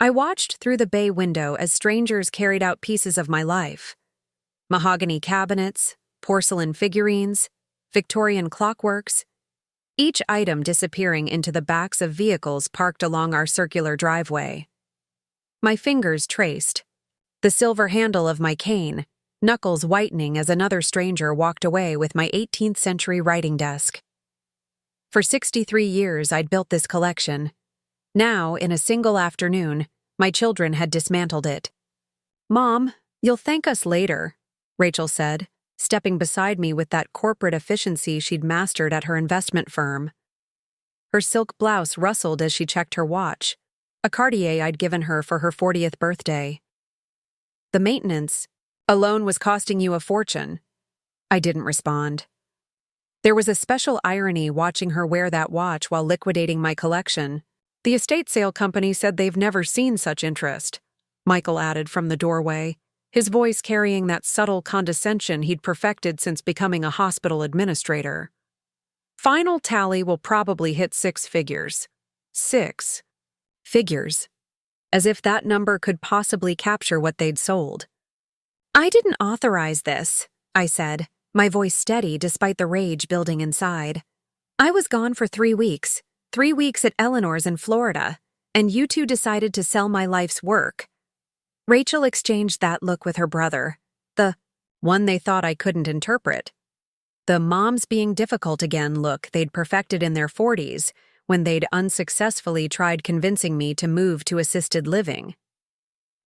I watched through the bay window as strangers carried out pieces of my life. Mahogany cabinets, porcelain figurines, Victorian clockworks, each item disappearing into the backs of vehicles parked along our circular driveway. My fingers traced the silver handle of my cane, knuckles whitening as another stranger walked away with my 18th century writing desk. For 63 years, I'd built this collection. Now, in a single afternoon, my children had dismantled it. "Mom, you'll thank us later," Rachel said, stepping beside me with that corporate efficiency she'd mastered at her investment firm. Her silk blouse rustled as she checked her watch, a Cartier I'd given her for her 40th birthday. "The maintenance alone was costing you a fortune." I didn't respond. There was a special irony watching her wear that watch while liquidating my collection. "The estate sale company said they've never seen such interest," Michael added from the doorway, his voice carrying that subtle condescension he'd perfected since becoming a hospital administrator. "Final tally will probably hit 6 figures. 6 figures. As if that number could possibly capture what they'd sold. "I didn't authorize this," I said, my voice steady despite the rage building inside. "I was gone for 3 weeks. 3 weeks at Eleanor's in Florida, and you two decided to sell my life's work." Rachel exchanged that look with her brother, the one they thought I couldn't interpret. The mom's being difficult again look they'd perfected in their 40s when they'd unsuccessfully tried convincing me to move to assisted living.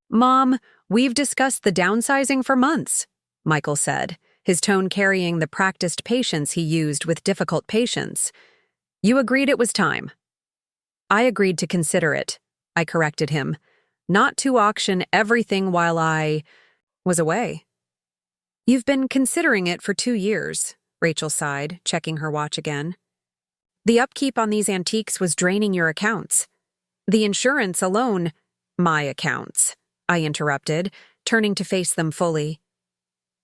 "Mom, we've discussed the downsizing for months," Michael said, his tone carrying the practiced patience he used with difficult patients. "You agreed it was time." "I agreed to consider it," I corrected him, "not to auction everything while I was away." "You've been considering it for 2 years, Rachel sighed, checking her watch again. "The upkeep on these antiques was draining your accounts. The insurance alone—" "My accounts," I interrupted, turning to face them fully.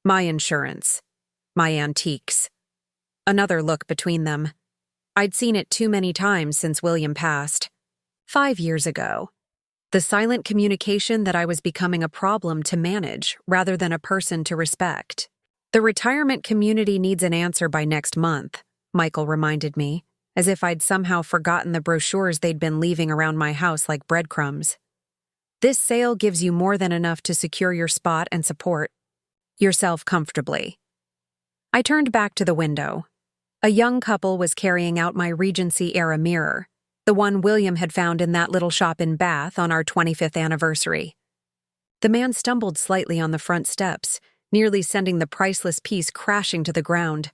"My insurance. My antiques." Another look between them. I'd seen it too many times since William passed. 5 years ago. The silent communication that I was becoming a problem to manage rather than a person to respect. "The retirement community needs an answer by next month," Michael reminded me, as if I'd somehow forgotten the brochures they'd been leaving around my house like breadcrumbs. "This sale gives you more than enough to secure your spot and support yourself comfortably." I turned back to the window. A young couple was carrying out my Regency-era mirror, the one William had found in that little shop in Bath on our 25th anniversary. The man stumbled slightly on the front steps, nearly sending the priceless piece crashing to the ground.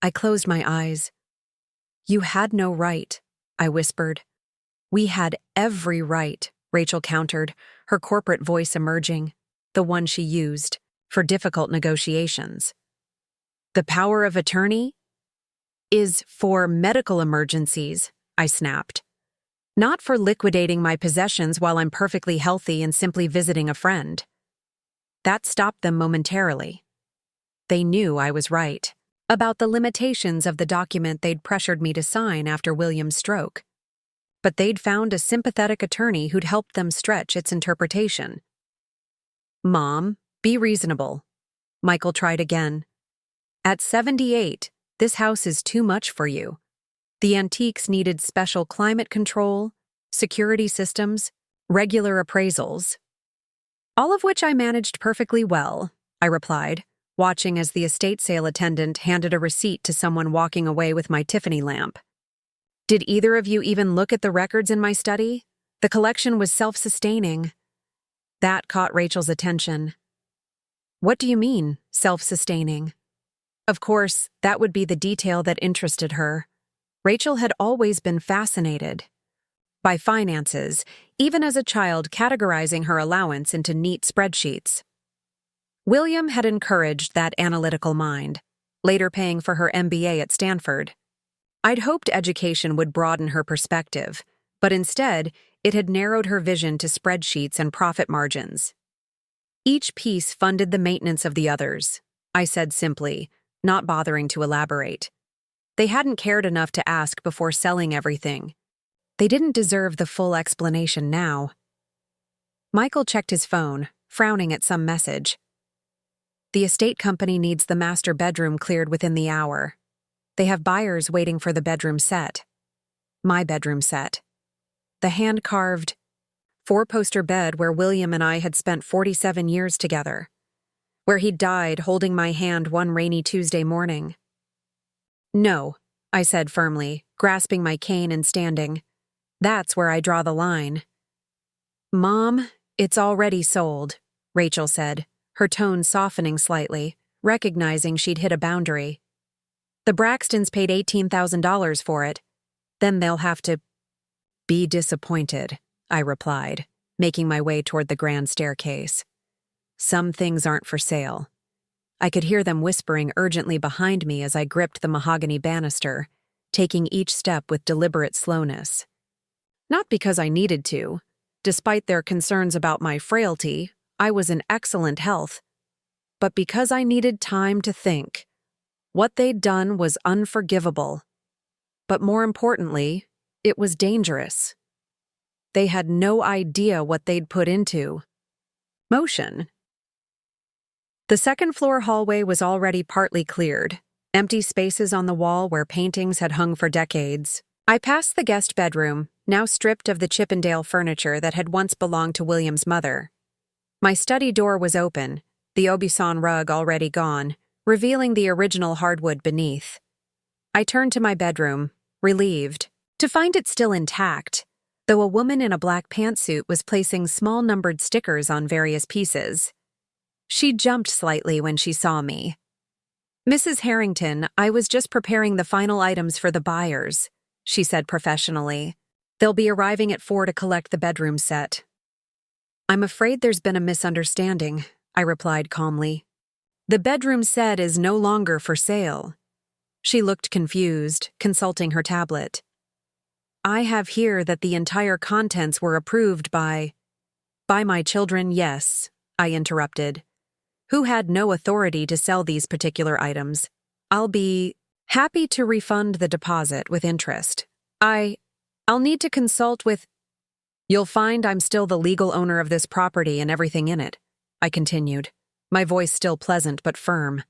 I closed my eyes. "You had no right," I whispered. "We had every right," Rachel countered, her corporate voice emerging, the one she used for difficult negotiations. "The power of attorney is for medical emergencies," I snapped. "Not for liquidating my possessions while I'm perfectly healthy and simply visiting a friend." That stopped them momentarily. They knew I was right about the limitations of the document they'd pressured me to sign after William's stroke. But they'd found a sympathetic attorney who'd helped them stretch its interpretation. "Mom, be reasonable," Michael tried again. "At 78, this house is too much for you. The antiques needed special climate control, security systems, regular appraisals." "All of which I managed perfectly well," I replied, watching as the estate sale attendant handed a receipt to someone walking away with my Tiffany lamp. "Did either of you even look at the records in my study? The collection was self-sustaining." That caught Rachel's attention. "What do you mean, self-sustaining?" Of course, that would be the detail that interested her. Rachel had always been fascinated by finances, even as a child categorizing her allowance into neat spreadsheets. William had encouraged that analytical mind, later paying for her MBA at Stanford. I'd hoped education would broaden her perspective, but instead, it had narrowed her vision to spreadsheets and profit margins. "Each piece funded the maintenance of the others," I said simply, not bothering to elaborate. They hadn't cared enough to ask before selling everything. They didn't deserve the full explanation now. Michael checked his phone, frowning at some message. The estate company needs the master bedroom cleared within the hour. They have buyers waiting for the bedroom set. My bedroom set. The hand-carved, four-poster bed where William and I had spent 47 years together. Where he'd died holding my hand one rainy Tuesday morning. No, I said firmly, grasping my cane and standing. That's where I draw the line. Mom, it's already sold, Rachel said, her tone softening slightly, recognizing she'd hit a boundary. The Braxtons paid $18,000 for it. Then they'll have to be disappointed, I replied, making my way toward the grand staircase. Some things aren't for sale. I could hear them whispering urgently behind me as I gripped the mahogany banister, taking each step with deliberate slowness. Not because I needed to. Despite their concerns about my frailty, I was in excellent health. But because I needed time to think. What they'd done was unforgivable. But more importantly, it was dangerous. They had no idea what they'd put into motion. The second-floor hallway was already partly cleared, empty spaces on the wall where paintings had hung for decades. I passed the guest bedroom, now stripped of the Chippendale furniture that had once belonged to William's mother. My study door was open, the Aubusson rug already gone, revealing the original hardwood beneath. I turned to my bedroom, relieved, to find it still intact, though a woman in a black pantsuit was placing small numbered stickers on various pieces. She jumped slightly when she saw me. Mrs. Harrington, I was just preparing the final items for the buyers, she said professionally. They'll be arriving at 4 to collect the bedroom set. I'm afraid there's been a misunderstanding, I replied calmly. The bedroom set is no longer for sale. She looked confused, consulting her tablet. I have here that the entire contents were approved by my children, yes, I interrupted, who had no authority to sell these particular items. I'll be happy to refund the deposit with interest. I'll need to consult with... You'll find I'm still the legal owner of this property and everything in it, I continued, my voice still pleasant but firm.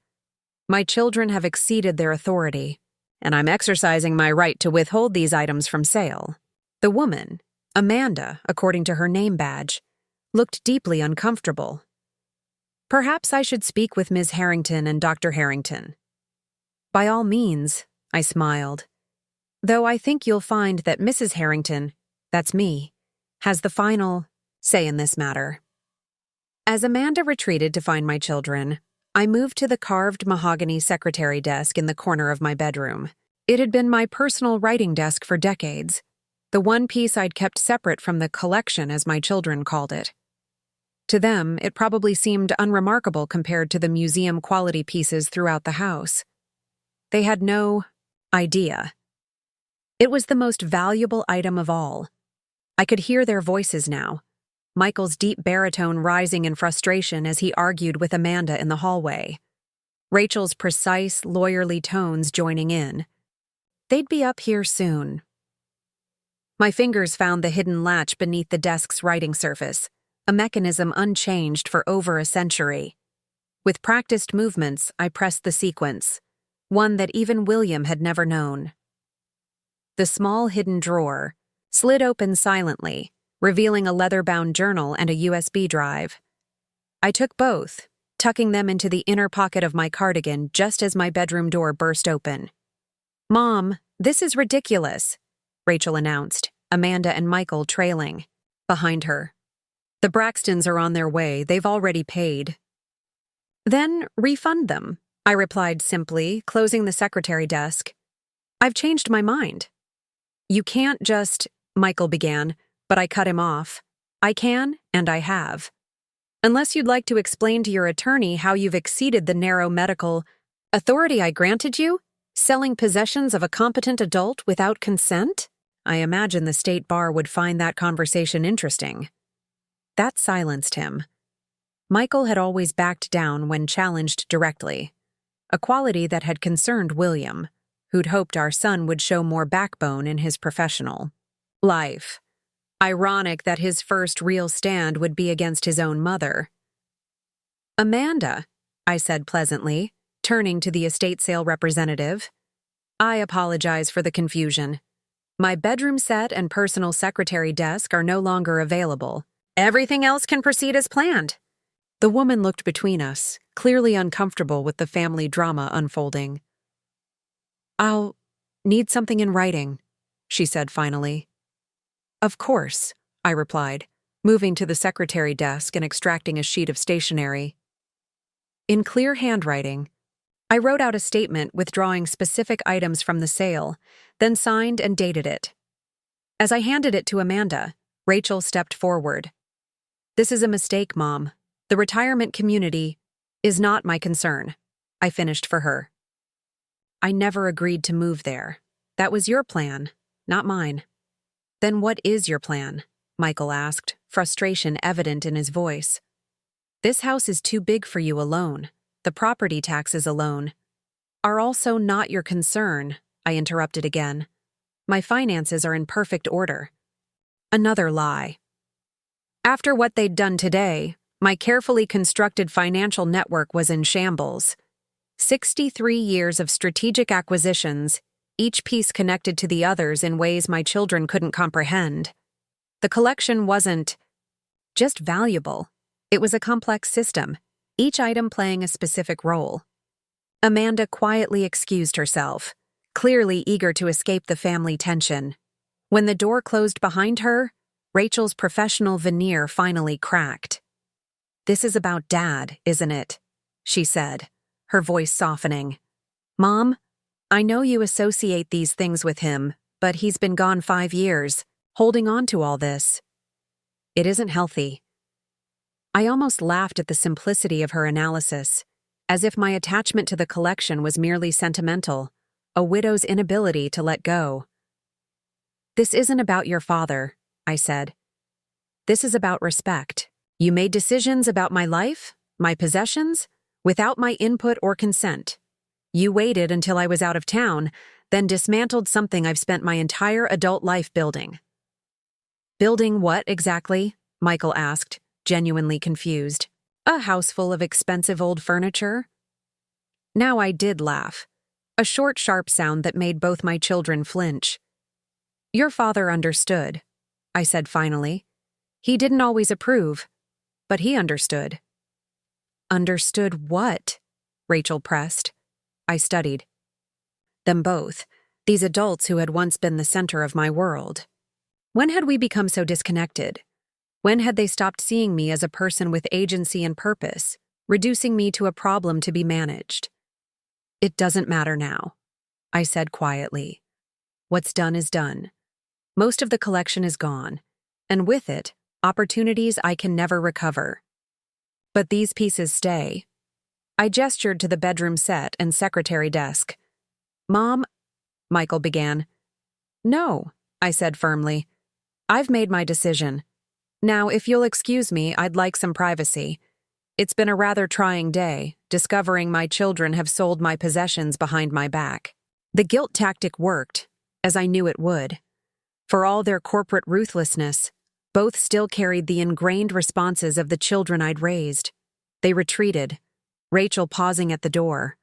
My children have exceeded their authority, and I'm exercising my right to withhold these items from sale. The woman, Amanda, according to her name badge, looked deeply uncomfortable. Perhaps I should speak with Ms. Harrington and Dr. Harrington. By all means, I smiled. Though I think you'll find that Mrs. Harrington, that's me, has the final say in this matter. As Amanda retreated to find my children, I moved to the carved mahogany secretary desk in the corner of my bedroom. It had been my personal writing desk for decades, the one piece I'd kept separate from the collection, as my children called it. To them, it probably seemed unremarkable compared to the museum-quality pieces throughout the house. They had no idea. It was the most valuable item of all. I could hear their voices now, Michael's deep baritone rising in frustration as he argued with Amanda in the hallway, Rachel's precise, lawyerly tones joining in. They'd be up here soon. My fingers found the hidden latch beneath the desk's writing surface, a mechanism unchanged for over a century. With practiced movements, I pressed the sequence, one that even William had never known. The small hidden drawer slid open silently, revealing a leather-bound journal and a USB drive. I took both, tucking them into the inner pocket of my cardigan just as my bedroom door burst open. "Mom, this is ridiculous," Rachel announced, Amanda and Michael trailing behind her. "The Braxtons are on their way. They've already paid." "Then refund them," I replied simply, closing the secretary desk. "I've changed my mind." "You can't just," Michael began, but I cut him off. "I can, and I have. Unless you'd like to explain to your attorney how you've exceeded the narrow medical authority I granted you, selling possessions of a competent adult without consent?" I imagine the state bar would find that conversation interesting. That silenced him. Michael had always backed down when challenged directly, a quality that had concerned William, who'd hoped our son would show more backbone in his professional life. Ironic that his first real stand would be against his own mother. "Amanda," I said pleasantly, turning to the estate sale representative. "I apologize for the confusion. My bedroom set and personal secretary desk are no longer available. Everything else can proceed as planned." The woman looked between us, clearly uncomfortable with the family drama unfolding. "I'll need something in writing," she said finally. "Of course," I replied, moving to the secretary desk and extracting a sheet of stationery. In clear handwriting, I wrote out a statement withdrawing specific items from the sale, then signed and dated it. As I handed it to Amanda, Rachel stepped forward. "This is a mistake, Mom. The retirement community is not my concern," I finished for her. "I never agreed to move there. That was your plan, not mine." "Then what is your plan?" Michael asked, frustration evident in his voice. "This house is too big for you alone. The property taxes alone are also not your concern," I interrupted again. "My finances are in perfect order." Another lie. After what they'd done today, my carefully constructed financial network was in shambles. 63 years of strategic acquisitions, each piece connected to the others in ways my children couldn't comprehend. The collection wasn't just valuable. It was a complex system, each item playing a specific role. Amanda quietly excused herself, clearly eager to escape the family tension. When the door closed behind her, Rachel's professional veneer finally cracked. "This is about Dad, isn't it?" she said, her voice softening. "Mom, I know you associate these things with him, but he's been gone 5 years, holding on to all this. It isn't healthy." I almost laughed at the simplicity of her analysis, as if my attachment to the collection was merely sentimental, a widow's inability to let go. "This isn't about your father," I said. "This is about respect. You made decisions about my life, my possessions, without my input or consent. You waited until I was out of town, then dismantled something I've spent my entire adult life building." "Building what exactly?" Michael asked, genuinely confused. "A house full of expensive old furniture?" Now I did laugh, a short, sharp sound that made both my children flinch. "Your father understood," I said finally. "He didn't always approve, but he understood." "Understood what?" Rachel pressed. I studied them both, these adults who had once been the center of my world. When had we become so disconnected? When had they stopped seeing me as a person with agency and purpose, reducing me to a problem to be managed? "It doesn't matter now," I said quietly. "What's done is done. Most of the collection is gone, and with it, opportunities I can never recover. But these pieces stay." I gestured to the bedroom set and secretary desk. "Mom," Michael began. "No," I said firmly. "I've made my decision. Now, if you'll excuse me, I'd like some privacy. It's been a rather trying day, discovering my children have sold my possessions behind my back." The guilt tactic worked, as I knew it would. For all their corporate ruthlessness, both still carried the ingrained responses of the children I'd raised. They retreated, Rachel pausing at the door.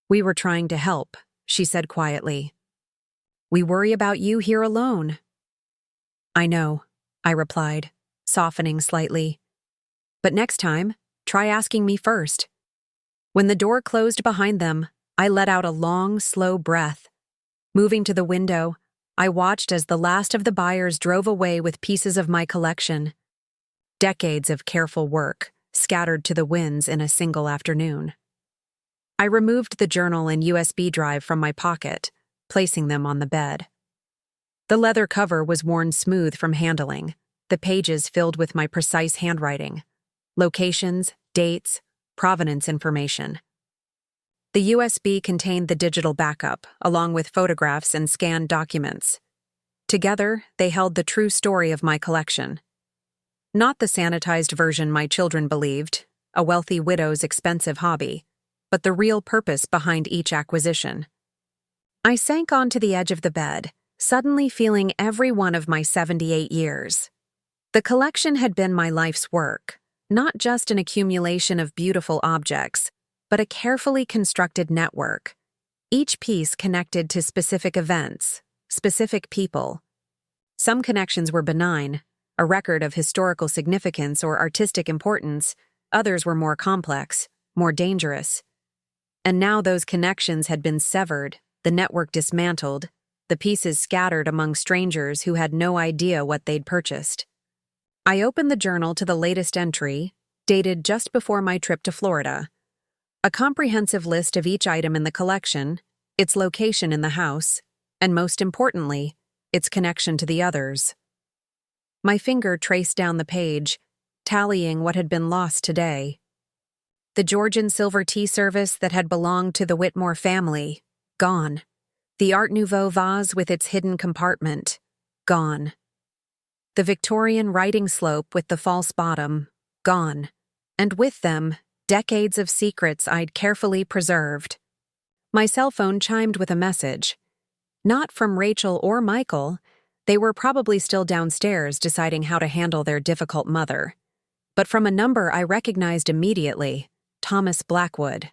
"We were trying to help," she said quietly. "We worry about you here alone." "I know," I replied, softening slightly. "But next time, try asking me first." When the door closed behind them, I let out a long, slow breath. Moving to the window, I watched as the last of the buyers drove away with pieces of my collection. Decades of careful work, scattered to the winds in a single afternoon. I removed the journal and USB drive from my pocket, placing them on the bed. The leather cover was worn smooth from handling, the pages filled with my precise handwriting. Locations, dates, provenance information. The USB contained the digital backup, along with photographs and scanned documents. Together, they held the true story of my collection. Not the sanitized version my children believed, a wealthy widow's expensive hobby, but the real purpose behind each acquisition. I sank onto the edge of the bed, suddenly feeling every one of my 78 years. The collection had been my life's work, not just an accumulation of beautiful objects, but a carefully constructed network, each piece connected to specific events, specific people. Some connections were benign, a record of historical significance or artistic importance. Others were more complex, more dangerous. And now those connections had been severed, the network dismantled, the pieces scattered among strangers who had no idea what they'd purchased. I opened the journal to the latest entry, dated just before my trip to Florida. A comprehensive list of each item in the collection, its location in the house, and most importantly, its connection to the others. My finger traced down the page, tallying what had been lost today. The Georgian silver tea service that had belonged to the Whitmore family, gone. The Art Nouveau vase with its hidden compartment, gone. The Victorian writing slope with the false bottom, gone. And with them, decades of secrets I'd carefully preserved. My cell phone chimed with a message. Not from Rachel or Michael. They were probably still downstairs deciding how to handle their difficult mother. But from a number I recognized immediately, Thomas Blackwood.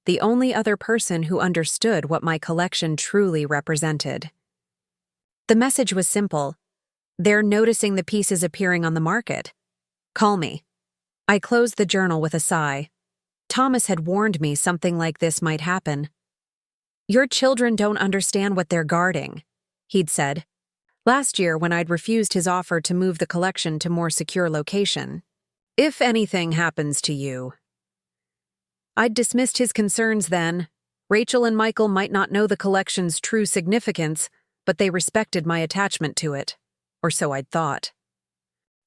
The only other person who understood what my collection truly represented. The message was simple. They're noticing the pieces appearing on the market. Call me. I closed the journal with a sigh. Thomas had warned me something like this might happen. Your children don't understand what they're guarding, he'd said. Last year when I'd refused his offer to move the collection to more secure location. If anything happens to you. I'd dismissed his concerns then. Rachel and Michael might not know the collection's true significance, but they respected my attachment to it. Or so I'd thought.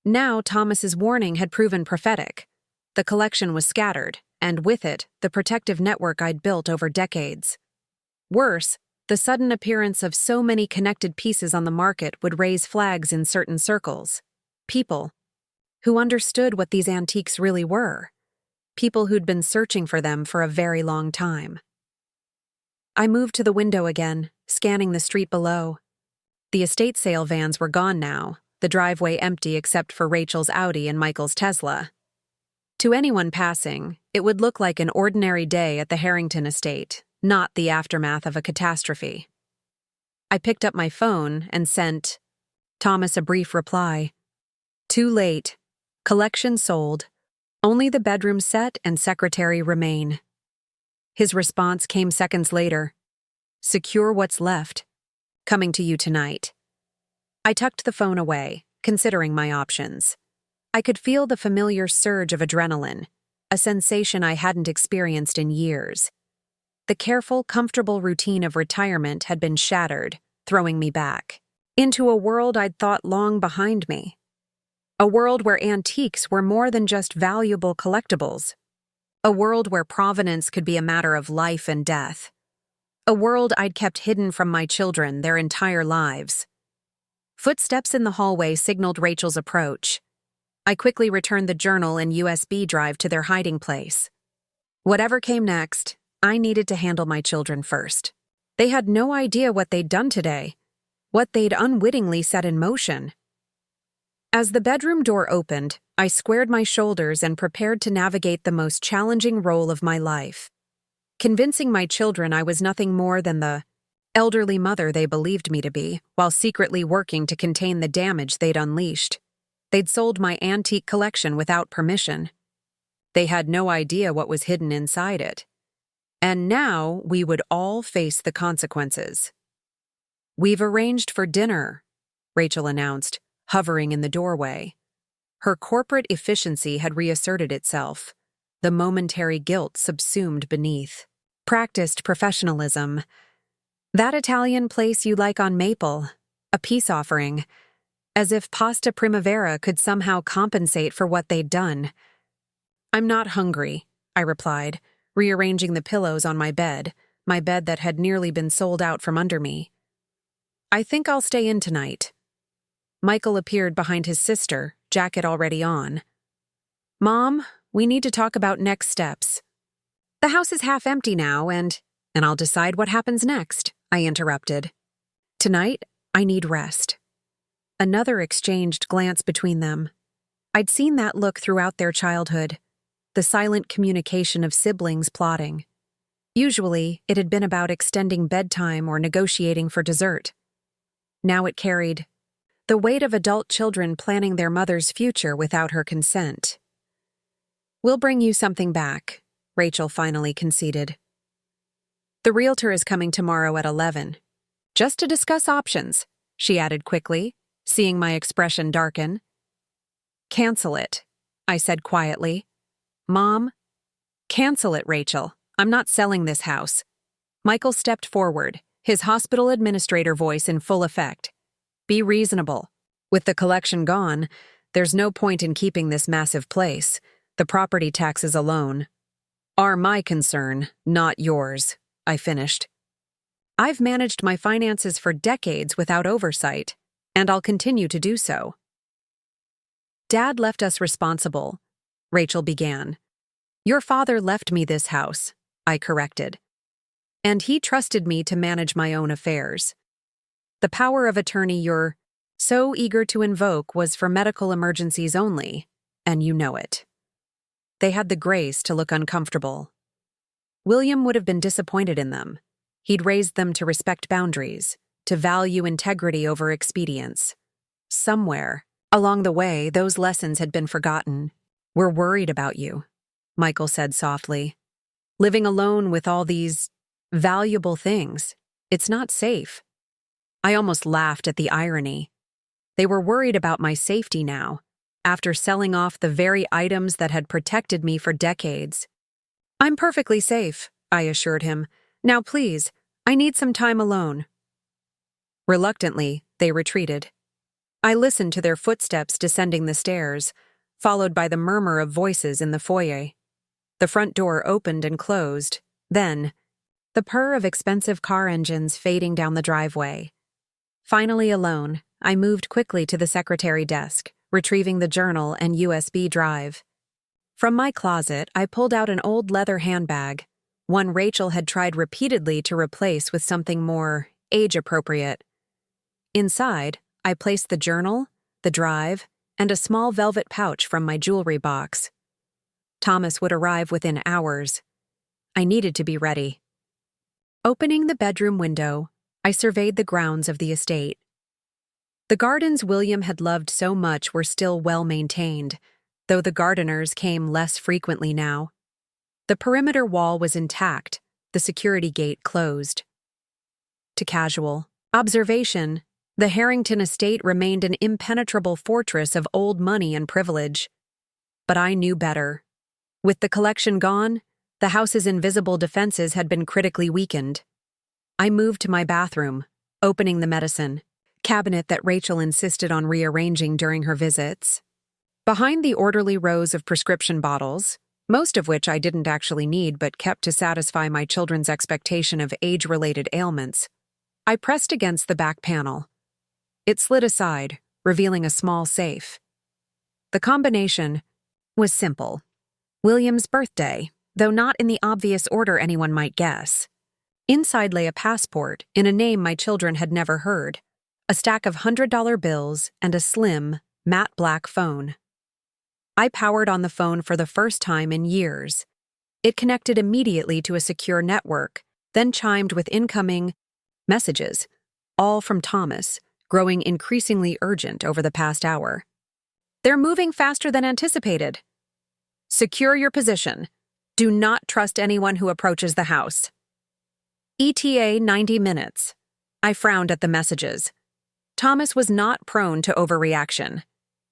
Now Thomas's warning had proven prophetic. The collection was scattered, and with it, the protective network I'd built over decades. Worse, the sudden appearance of so many connected pieces on the market would raise flags in certain circles. People who understood what these antiques really were. People who'd been searching for them for a very long time. I moved to the window again, scanning the street below. The estate sale vans were gone now, the driveway empty except for Rachel's Audi and Michael's Tesla. To anyone passing, it would look like an ordinary day at the Harrington estate, not the aftermath of a catastrophe. I picked up my phone and sent Thomas a brief reply. Too late. Collection sold. Only the bedroom set and secretary remain. His response came seconds later. Secure what's left. Coming to you tonight. I tucked the phone away, considering my options. I could feel the familiar surge of adrenaline, a sensation I hadn't experienced in years. The careful, comfortable routine of retirement had been shattered, throwing me back into a world I'd thought long behind me. A world where antiques were more than just valuable collectibles. A world where provenance could be a matter of life and death. A world I'd kept hidden from my children their entire lives. Footsteps in the hallway signaled Rachel's approach. I quickly returned the journal and USB drive to their hiding place. Whatever came next, I needed to handle my children first. They had no idea what they'd done today, what they'd unwittingly set in motion. As the bedroom door opened, I squared my shoulders and prepared to navigate the most challenging role of my life. Convincing my children I was nothing more than the elderly mother they believed me to be, while secretly working to contain the damage they'd unleashed. They'd sold my antique collection without permission. They had no idea what was hidden inside it. And now we would all face the consequences. We've arranged for dinner, Rachel announced, hovering in the doorway. Her corporate efficiency had reasserted itself, the momentary guilt subsumed beneath. Practiced professionalism. That Italian place you like on Maple, a peace offering, as if Pasta Primavera could somehow compensate for what they'd done. I'm not hungry, I replied, rearranging the pillows on my bed that had nearly been sold out from under me. I think I'll stay in tonight. Michael appeared behind his sister, jacket already on. Mom, we need to talk about next steps. The house is half empty now, and I'll decide what happens next, I interrupted. Tonight, I need rest. Another exchanged glance between them. I'd seen that look throughout their childhood, the silent communication of siblings plotting. Usually, it had been about extending bedtime or negotiating for dessert. Now it carried the weight of adult children planning their mother's future without her consent. "We'll bring you something back," Rachel finally conceded. "The realtor is coming tomorrow at 11. Just to discuss options," she added quickly, seeing my expression darken. "Cancel it," I said quietly. "Mom?" "Cancel it, Rachel. I'm not selling this house." Michael stepped forward, his hospital administrator voice in full effect. "Be reasonable. With the collection gone, there's no point in keeping this massive place. The property taxes alone are my concern, not yours," I finished. "I've managed my finances for decades without oversight, and I'll continue to do so." "Dad left us responsible," Rachel began. "Your father left me this house," I corrected. "And he trusted me to manage my own affairs. The power of attorney you're so eager to invoke was for medical emergencies only, and you know it." They had the grace to look uncomfortable. William would have been disappointed in them. He'd raised them to respect boundaries, to value integrity over expedience. Somewhere along the way, those lessons had been forgotten. "We're worried about you," Michael said softly. "Living alone with all these valuable things, it's not safe." I almost laughed at the irony. They were worried about my safety now, after selling off the very items that had protected me for decades. "I'm perfectly safe," I assured him. "Now please, I need some time alone." Reluctantly, they retreated. I listened to their footsteps descending the stairs, followed by the murmur of voices in the foyer. The front door opened and closed, then the purr of expensive car engines fading down the driveway. Finally alone, I moved quickly to the secretary desk, retrieving the journal and USB drive. From my closet, I pulled out an old leather handbag, one Rachel had tried repeatedly to replace with something more age-appropriate. Inside, I placed the journal, the drive, and a small velvet pouch from my jewelry box. Thomas would arrive within hours. I needed to be ready. Opening the bedroom window, I surveyed the grounds of the estate. The gardens William had loved so much were still well maintained, though the gardeners came less frequently now. The perimeter wall was intact, the security gate closed. To casual observation, the Harrington estate remained an impenetrable fortress of old money and privilege. But I knew better. With the collection gone, the house's invisible defenses had been critically weakened. I moved to my bathroom, opening the medicine cabinet that Rachel insisted on rearranging during her visits. Behind the orderly rows of prescription bottles, most of which I didn't actually need but kept to satisfy my children's expectation of age-related ailments, I pressed against the back panel. It slid aside, revealing a small safe. The combination was simple. William's birthday, though not in the obvious order anyone might guess. Inside lay a passport in a name my children had never heard, a stack of $100 bills, and a slim, matte black phone. I powered on the phone for the first time in years. It connected immediately to a secure network, then chimed with incoming messages, all from Thomas, growing increasingly urgent over the past hour. "They're moving faster than anticipated. Secure your position. Do not trust anyone who approaches the house. ETA 90 minutes. I frowned at the messages. Thomas was not prone to overreaction.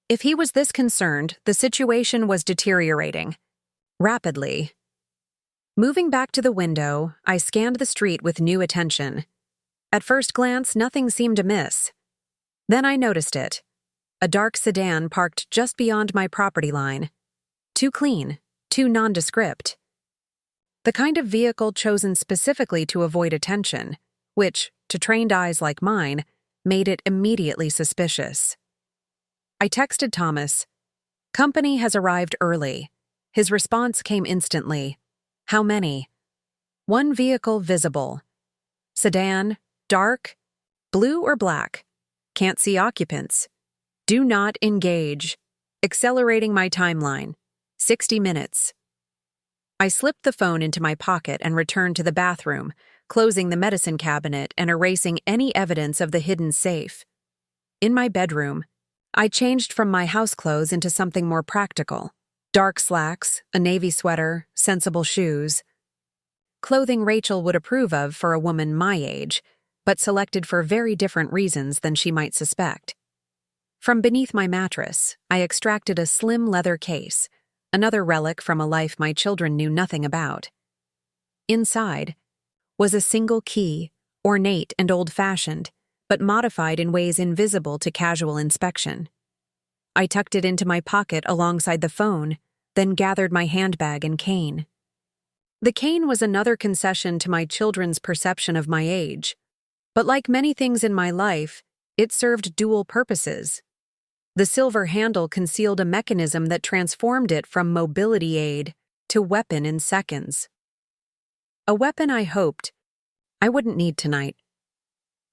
If he was this concerned, the situation was deteriorating. Rapidly. Moving back to the window, I scanned the street with new attention. At first glance, nothing seemed amiss. Then I noticed it. A dark sedan parked just beyond my property line. Too clean, too nondescript. The kind of vehicle chosen specifically to avoid attention, which, to trained eyes like mine, made it immediately suspicious. I texted Thomas. "Company has arrived early." His response came instantly. "How many?" "One vehicle visible. Sedan, dark, blue or black?" Can't see occupants. Do not engage. Accelerating my timeline. 60 minutes. I slipped the phone into my pocket and returned to the bathroom, closing the medicine cabinet and erasing any evidence of the hidden safe. In my bedroom, I changed from my house clothes into something more practical. Dark slacks, a navy sweater, sensible shoes. Clothing Rachel would approve of for a woman my age, but selected for very different reasons than she might suspect. From beneath my mattress, I extracted a slim leather case, another relic from a life my children knew nothing about. Inside was a single key, ornate and old-fashioned, but modified in ways invisible to casual inspection. I tucked it into my pocket alongside the phone, then gathered my handbag and cane. The cane was another concession to my children's perception of my age, but like many things in my life, it served dual purposes. The silver handle concealed a mechanism that transformed it from mobility aid to weapon in seconds. A weapon I hoped I wouldn't need tonight.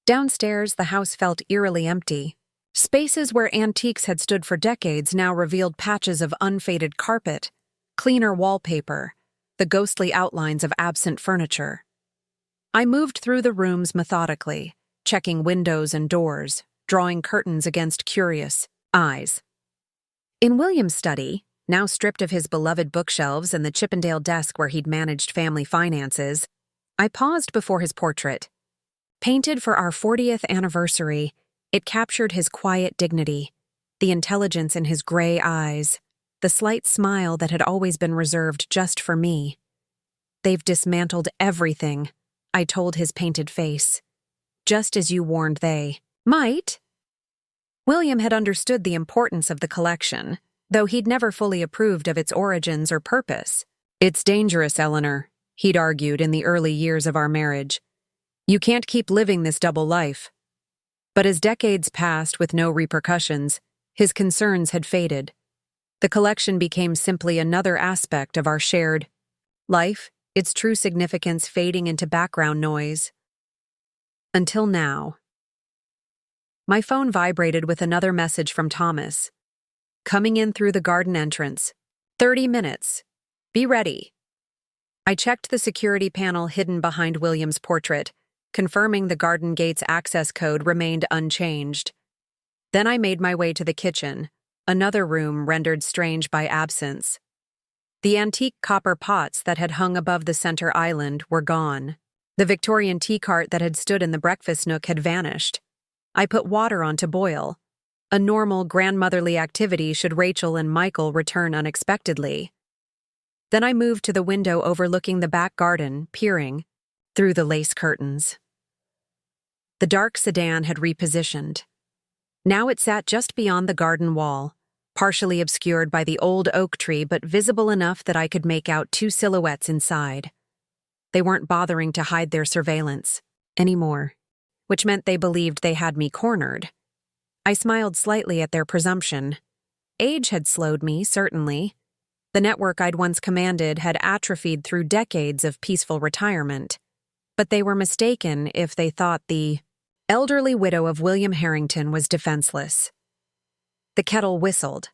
Downstairs, the house felt eerily empty. Spaces where antiques had stood for decades now revealed patches of unfaded carpet, cleaner wallpaper, the ghostly outlines of absent furniture. I moved through the rooms methodically, checking windows and doors, drawing curtains against curious eyes. In William's study, now stripped of his beloved bookshelves and the Chippendale desk where he'd managed family finances, I paused before his portrait. Painted for our 40th anniversary, it captured his quiet dignity, the intelligence in his gray eyes, the slight smile that had always been reserved just for me. "They've dismantled everything," I told his painted face. "Just as you warned they might." William had understood the importance of the collection, though he'd never fully approved of its origins or purpose. "It's dangerous, Eleanor," he'd argued in the early years of our marriage. "You can't keep living this double life." But as decades passed with no repercussions, his concerns had faded. The collection became simply another aspect of our shared life, its true significance fading into background noise. Until now. My phone vibrated with another message from Thomas. "Coming in through the garden entrance. 30 minutes. Be ready." I checked the security panel hidden behind William's portrait, confirming the garden gate's access code remained unchanged. Then I made my way to the kitchen, another room rendered strange by absence. The antique copper pots that had hung above the center island were gone. The Victorian tea cart that had stood in the breakfast nook had vanished. I put water on to boil, a normal grandmotherly activity should Rachel and Michael return unexpectedly. Then I moved to the window overlooking the back garden, peering through the lace curtains. The dark sedan had repositioned. Now it sat just beyond the garden wall, partially obscured by the old oak tree but visible enough that I could make out two silhouettes inside. They weren't bothering to hide their surveillance anymore, which meant they believed they had me cornered. I smiled slightly at their presumption. Age had slowed me, certainly. The network I'd once commanded had atrophied through decades of peaceful retirement. But they were mistaken if they thought the elderly widow of William Harrington was defenseless. The kettle whistled.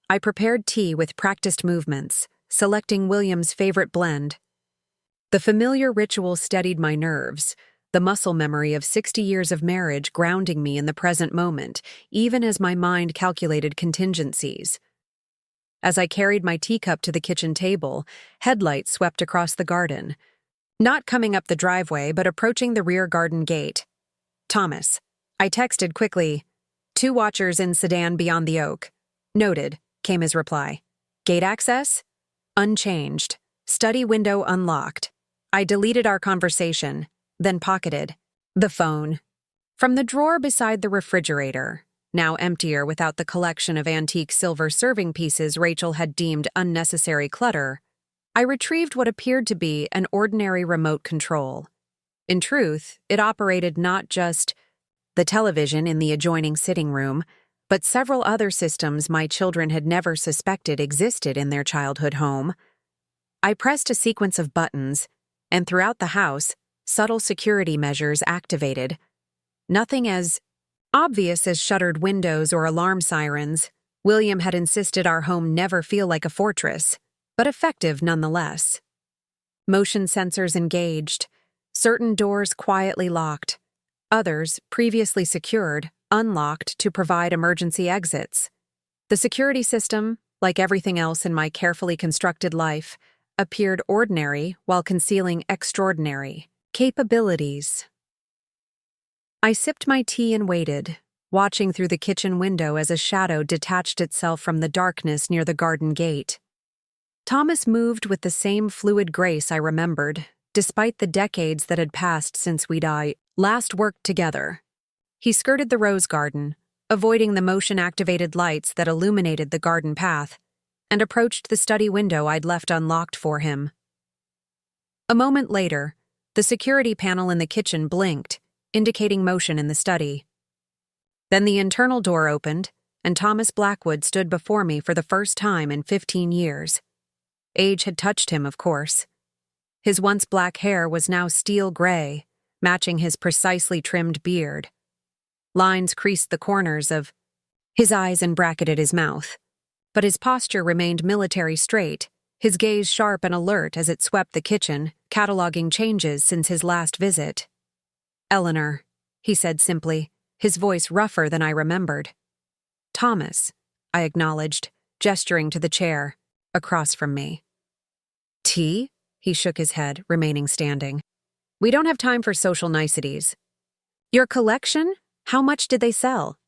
I prepared tea with practiced movements, selecting William's favorite blend. The familiar ritual steadied my nerves, the muscle memory of 60 years of marriage grounding me in the present moment, even as my mind calculated contingencies. As I carried my teacup to the kitchen table, headlights swept across the garden, not coming up the driveway but approaching the rear garden gate. "Thomas." I texted quickly. "2 watchers in sedan beyond the oak." "Noted," came his reply. "Gate access?" "Unchanged. Study window unlocked." I deleted our conversation, then pocketed the phone. From the drawer beside the refrigerator, now emptier without the collection of antique silver serving pieces Rachel had deemed unnecessary clutter, I retrieved what appeared to be an ordinary remote control. In truth, it operated not just the television in the adjoining sitting room, but several other systems my children had never suspected existed in their childhood home. I pressed a sequence of buttons, and throughout the house, subtle security measures activated. Nothing as Obvious as shuttered windows or alarm sirens, William had insisted our home never feel like a fortress, but effective nonetheless. Motion sensors engaged, certain doors quietly locked, others, previously secured, unlocked to provide emergency exits. The security system, like everything else in my carefully constructed life, appeared ordinary while concealing extraordinary capabilities. I sipped my tea and waited, watching through the kitchen window as a shadow detached itself from the darkness near the garden gate. Thomas moved with the same fluid grace I remembered, despite the decades that had passed since we'd last worked together. He skirted the rose garden, avoiding the motion-activated lights that illuminated the garden path, and approached the study window I'd left unlocked for him. A moment later, the security panel in the kitchen blinked, indicating motion in the study. Then the internal door opened, and Thomas Blackwood stood before me for the first time in 15 years. Age had touched him, of course. His once black hair was now steel gray, matching his precisely trimmed beard. Lines creased the corners of his eyes and bracketed his mouth, but his posture remained military straight, his gaze sharp and alert as it swept the kitchen, cataloging changes since his last visit. "Eleanor," he said simply, his voice rougher than I remembered. "Thomas," I acknowledged, gesturing to the chair across from me. "Tea?" He shook his head, remaining standing. "We don't have time for social niceties." "Your collection? How much did they sell?"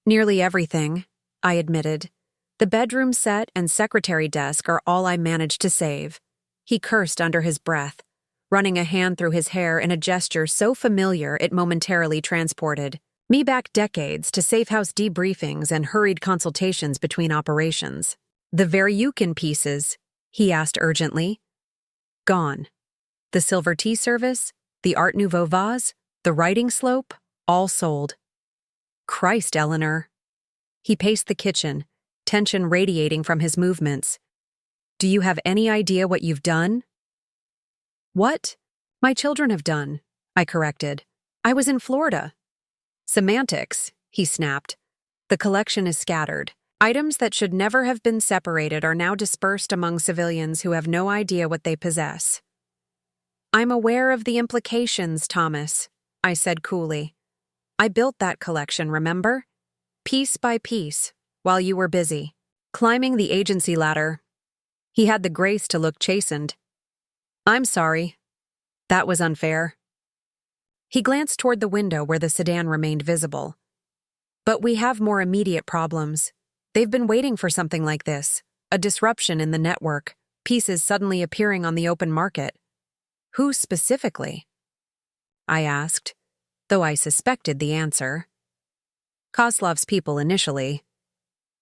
"Nearly everything," I admitted. "The bedroom set and secretary desk are all I managed to save." He cursed under his breath, running a hand through his hair in a gesture so familiar it momentarily transported me back decades to safe-house debriefings and hurried consultations between operations. "The Veryukin pieces?" he asked urgently. "Gone. The silver tea service, the Art Nouveau vase, the writing slope, all sold." "Christ, Eleanor." He paced the kitchen, tension radiating from his movements. "Do you have any idea what you've done?" "What? My children have done," I corrected. "I was in Florida." "Semantics," he snapped. "The collection is scattered. Items that should never have been separated are now dispersed among civilians who have no idea what they possess." "I'm aware of the implications, Thomas," I said coolly. "I built that collection, remember? Piece by piece, while you were busy climbing the agency ladder." He had the grace to look chastened. "I'm sorry. That was unfair." He glanced toward the window where the sedan remained visible. "But we have more immediate problems. They've been waiting for something like this, a disruption in the network, pieces suddenly appearing on the open market." "Who specifically?" I asked, though I suspected the answer. "Koslov's people initially.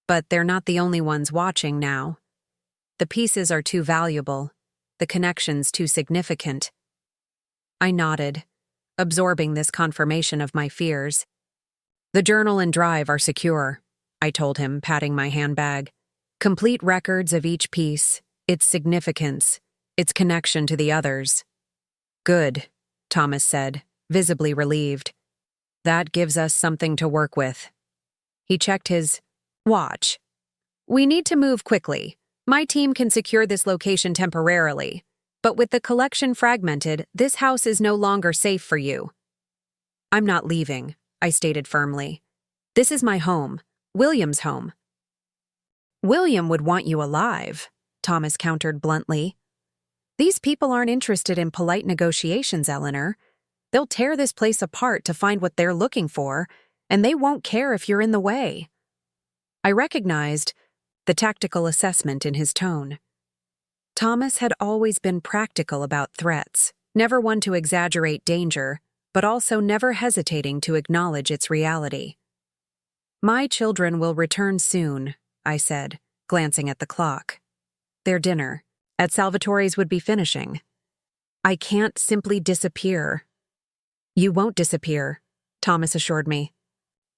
But they're not the only ones watching now. The pieces are too valuable, the connections too significant." I nodded, absorbing this confirmation of my fears. "The journal and drive are secure," I told him, patting my handbag. "Complete records of each piece, its significance, its connection to the others." "Good," Thomas said, visibly relieved. "That gives us something to work with." He checked his watch. "We need to move quickly. My team can secure this location temporarily, but with the collection fragmented, this house is no longer safe for you." "I'm not leaving," I stated firmly. "This is my home, William's home." "William would want you alive," Thomas countered bluntly. "These people aren't interested in polite negotiations, Eleanor. They'll tear this place apart to find what they're looking for, and they won't care if you're in the way." I recognized the tactical assessment in his tone. Thomas had always been practical about threats, never one to exaggerate danger, but also never hesitating to acknowledge its reality. "My children will return soon," I said, glancing at the clock. "Their dinner at Salvatore's would be finishing. I can't simply disappear." "You won't disappear," Thomas assured me.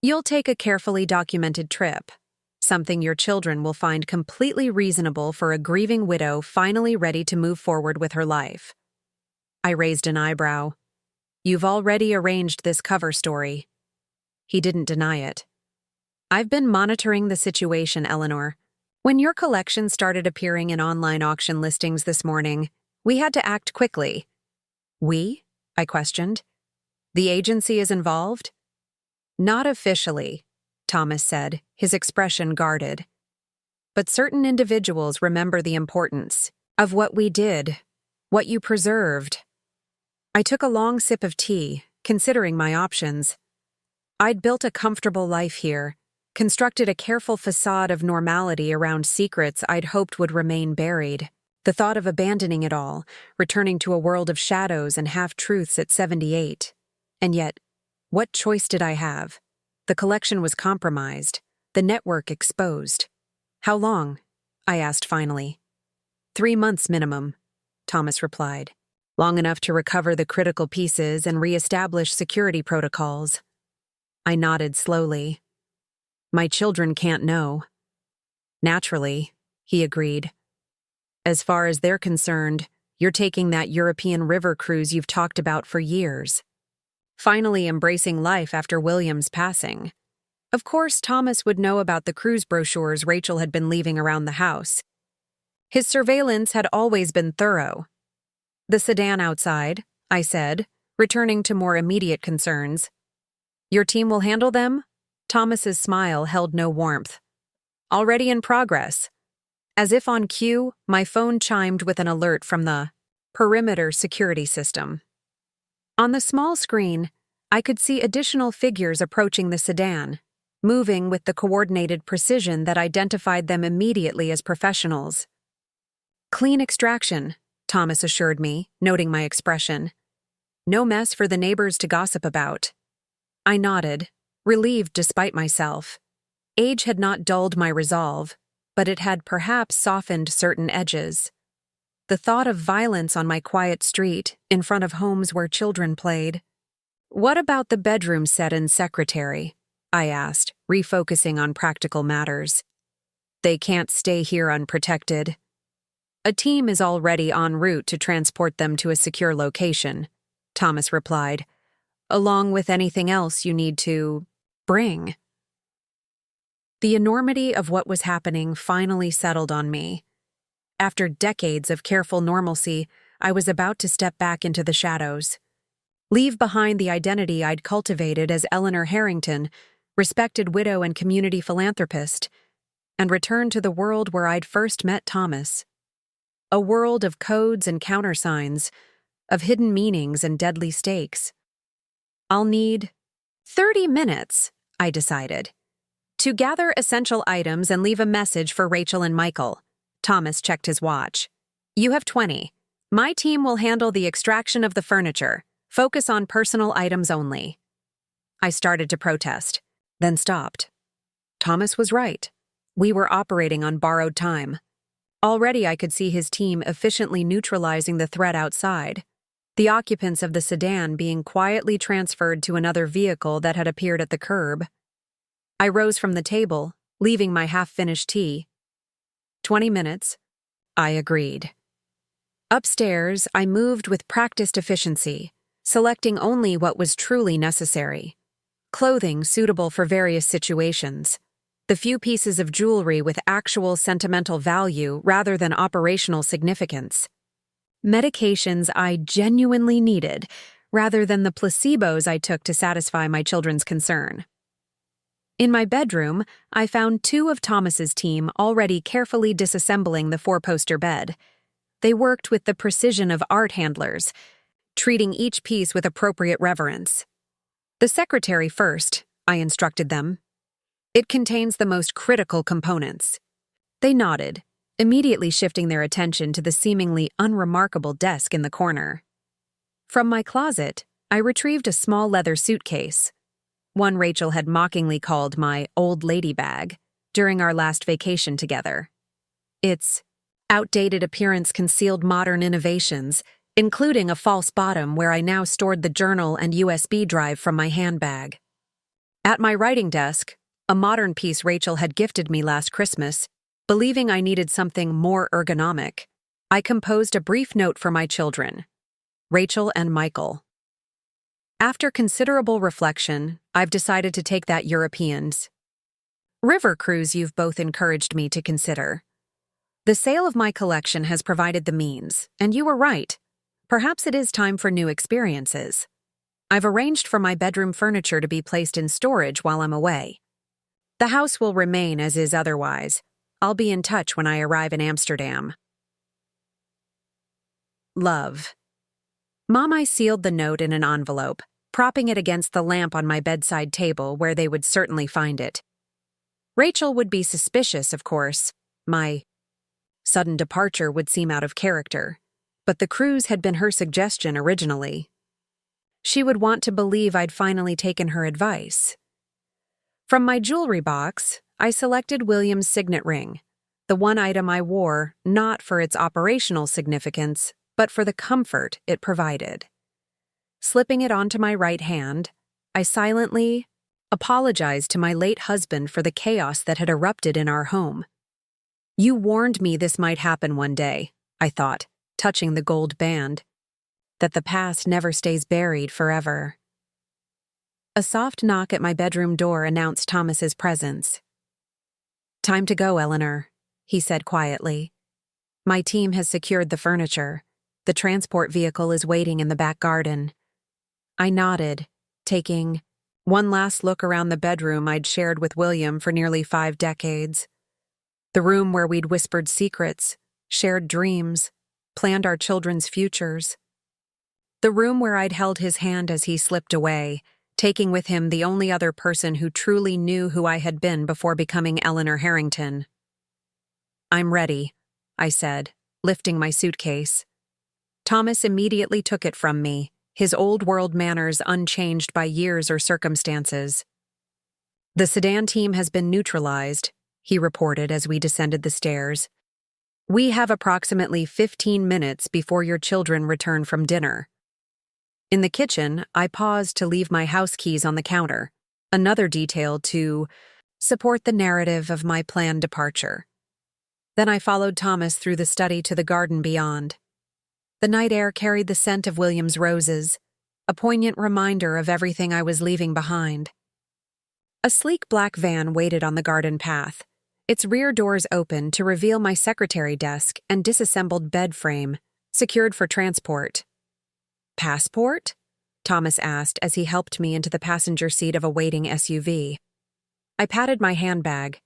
"You'll take a carefully documented trip, something your children will find completely reasonable for a grieving widow finally ready to move forward with her life." I raised an eyebrow. "You've already arranged this cover story." He didn't deny it. I've been monitoring the situation, Eleanor. When your collection started appearing in online auction listings this morning, we had to act quickly. We? I questioned. The agency is involved? Not officially, Thomas said, his expression guarded. But certain individuals remember the importance of what we did, what you preserved. I took a long sip of tea, considering my options. I'd built a comfortable life here, constructed a careful facade of normality around secrets I'd hoped would remain buried. The thought of abandoning it all, returning to a world of shadows and half-truths at 78. And yet, what choice did I have? The collection was compromised, the network exposed. How long? I asked finally. 3 months minimum, Thomas replied. Long enough to recover the critical pieces and re-establish security protocols. I nodded slowly. My children can't know. Naturally, he agreed. As far as they're concerned, you're taking that European river cruise you've talked about for years. Finally embracing life after William's passing. Of course, Thomas would know about the cruise brochures Rachel had been leaving around the house. His surveillance had always been thorough. The sedan outside, I said, returning to more immediate concerns. Your team will handle them? Thomas's smile held no warmth. Already in progress. As if on cue, my phone chimed with an alert from the perimeter security system. On the small screen, I could see additional figures approaching the sedan, moving with the coordinated precision that identified them immediately as professionals. Clean extraction, Thomas assured me, noting my expression. No mess for the neighbors to gossip about. I nodded, relieved despite myself. Age had not dulled my resolve, but it had perhaps softened certain edges. The thought of violence on my quiet street, in front of homes where children played. What about the bedroom set and secretary? I asked, refocusing on practical matters. They can't stay here unprotected. A team is already en route to transport them to a secure location, Thomas replied, along with anything else you need to bring. The enormity of what was happening finally settled on me. After decades of careful normalcy, I was about to step back into the shadows. Leave behind the identity I'd cultivated as Eleanor Harrington, respected widow and community philanthropist, and return to the world where I'd first met Thomas. A world of codes and countersigns, of hidden meanings and deadly stakes. I'll need 30 minutes, I decided, to gather essential items and leave a message for Rachel and Michael. Thomas checked his watch. You have 20. My team will handle the extraction of the furniture. Focus on personal items only. I started to protest, then stopped. Thomas was right. We were operating on borrowed time. Already I could see his team efficiently neutralizing the threat outside, the occupants of the sedan being quietly transferred to another vehicle that had appeared at the curb. I rose from the table, leaving my half-finished tea. 20 minutes, I agreed. Upstairs, I moved with practiced efficiency, selecting only what was truly necessary. Clothing suitable for various situations. The few pieces of jewelry with actual sentimental value rather than operational significance. Medications I genuinely needed, rather than the placebos I took to satisfy my children's concern. In my bedroom, I found 2 of Thomas's team already carefully disassembling the 4-poster bed. They worked with the precision of art handlers, treating each piece with appropriate reverence. The secretary first, I instructed them. It contains the most critical components. They nodded, immediately shifting their attention to the seemingly unremarkable desk in the corner. From my closet, I retrieved a small leather suitcase, one Rachel had mockingly called my old lady bag during our last vacation together. Its outdated appearance concealed modern innovations, including a false bottom where I now stored the journal and USB drive from my handbag. At my writing desk, a modern piece Rachel had gifted me last Christmas, believing I needed something more ergonomic, I composed a brief note for my children, Rachel and Michael. After considerable reflection, I've decided to take that Europeans river cruise you've both encouraged me to consider. The sale of my collection has provided the means, and you were right. Perhaps it is time for new experiences. I've arranged for my bedroom furniture to be placed in storage while I'm away. The house will remain as is otherwise. I'll be in touch when I arrive in Amsterdam. Love. Mom, I sealed the note in an envelope, propping it against the lamp on my bedside table where they would certainly find it. Rachel would be suspicious, of course. My sudden departure would seem out of character, but the cruise had been her suggestion originally. She would want to believe I'd finally taken her advice. From my jewelry box, I selected William's signet ring, the one item I wore not for its operational significance, but for the comfort it provided. Slipping it onto my right hand, I silently apologized to my late husband for the chaos that had erupted in our home. You warned me this might happen one day, I thought, touching the gold band, that the past never stays buried forever. A soft knock at my bedroom door announced Thomas's presence. Time to go, Eleanor, he said quietly. My team has secured the furniture. The transport vehicle is waiting in the back garden. I nodded, taking one last look around the bedroom I'd shared with William for nearly 5 decades. The room where we'd whispered secrets, shared dreams, planned our children's futures. The room where I'd held his hand as he slipped away, taking with him the only other person who truly knew who I had been before becoming Eleanor Harrington. I'm ready, I said, lifting my suitcase. Thomas immediately took it from me, his old-world manners unchanged by years or circumstances. The sedan team has been neutralized, he reported as we descended the stairs. We have approximately 15 minutes before your children return from dinner. In the kitchen, I paused to leave my house keys on the counter, another detail to support the narrative of my planned departure. Then I followed Thomas through the study to the garden beyond. The night air carried the scent of William's roses, a poignant reminder of everything I was leaving behind. A sleek black van waited on the garden path, its rear doors open to reveal my secretary desk and disassembled bed frame, secured for transport. Passport? Thomas asked as he helped me into the passenger seat of a waiting SUV. I patted my handbag,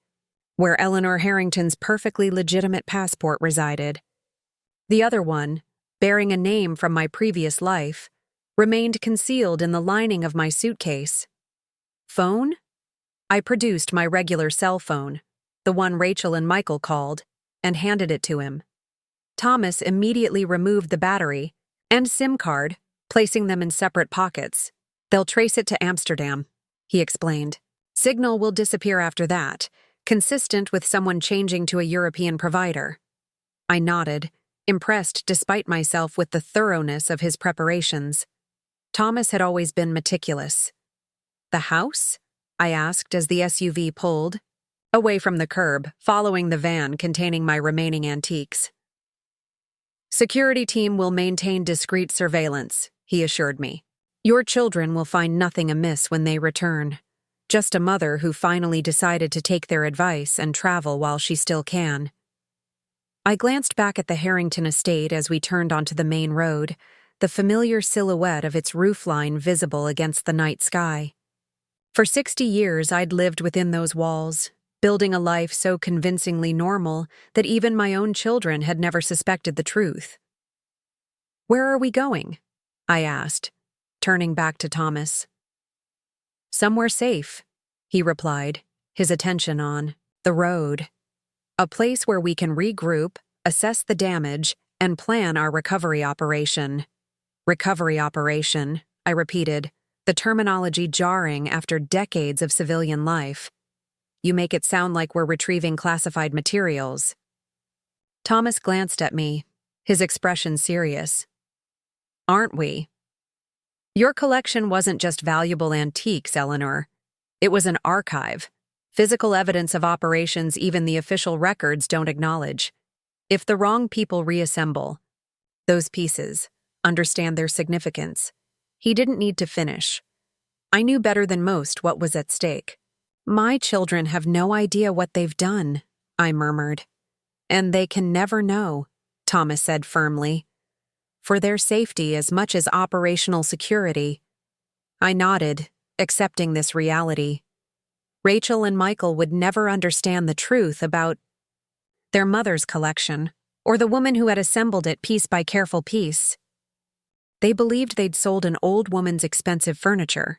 where Eleanor Harrington's perfectly legitimate passport resided. The other one, bearing a name from my previous life, remained concealed in the lining of my suitcase. Phone? I produced my regular cell phone, the one Rachel and Michael called, and handed it to him. Thomas immediately removed the battery and SIM card, placing them in separate pockets. They'll trace it to Amsterdam, he explained. Signal will disappear after that, consistent with someone changing to a European provider. I nodded, impressed despite myself with the thoroughness of his preparations. Thomas had always been meticulous. The house? I asked as the SUV pulled away from the curb, following the van containing my remaining antiques. Security team will maintain discreet surveillance, he assured me. Your children will find nothing amiss when they return. Just a mother who finally decided to take their advice and travel while she still can. I glanced back at the Harrington estate as we turned onto the main road, the familiar silhouette of its roofline visible against the night sky. For 60 years I'd lived within those walls, building a life so convincingly normal that even my own children had never suspected the truth. Where are we going? I asked, turning back to Thomas. Somewhere safe, he replied, his attention on the road. A place where we can regroup, assess the damage, and plan our recovery operation. Recovery operation, I repeated, the terminology jarring after decades of civilian life. You make it sound like we're retrieving classified materials. Thomas glanced at me, his expression serious. Aren't we? Your collection wasn't just valuable antiques, Eleanor. It was an archive, physical evidence of operations even the official records don't acknowledge. If the wrong people reassemble those pieces, understand their significance, He didn't need to finish. I knew better than most what was at stake. My children have no idea what they've done, I murmured. And they can never know, Thomas said firmly. For their safety as much as operational security. I nodded, accepting this reality. Rachel and Michael would never understand the truth about their mother's collection, or the woman who had assembled it piece by careful piece. They believed they'd sold an old woman's expensive furniture.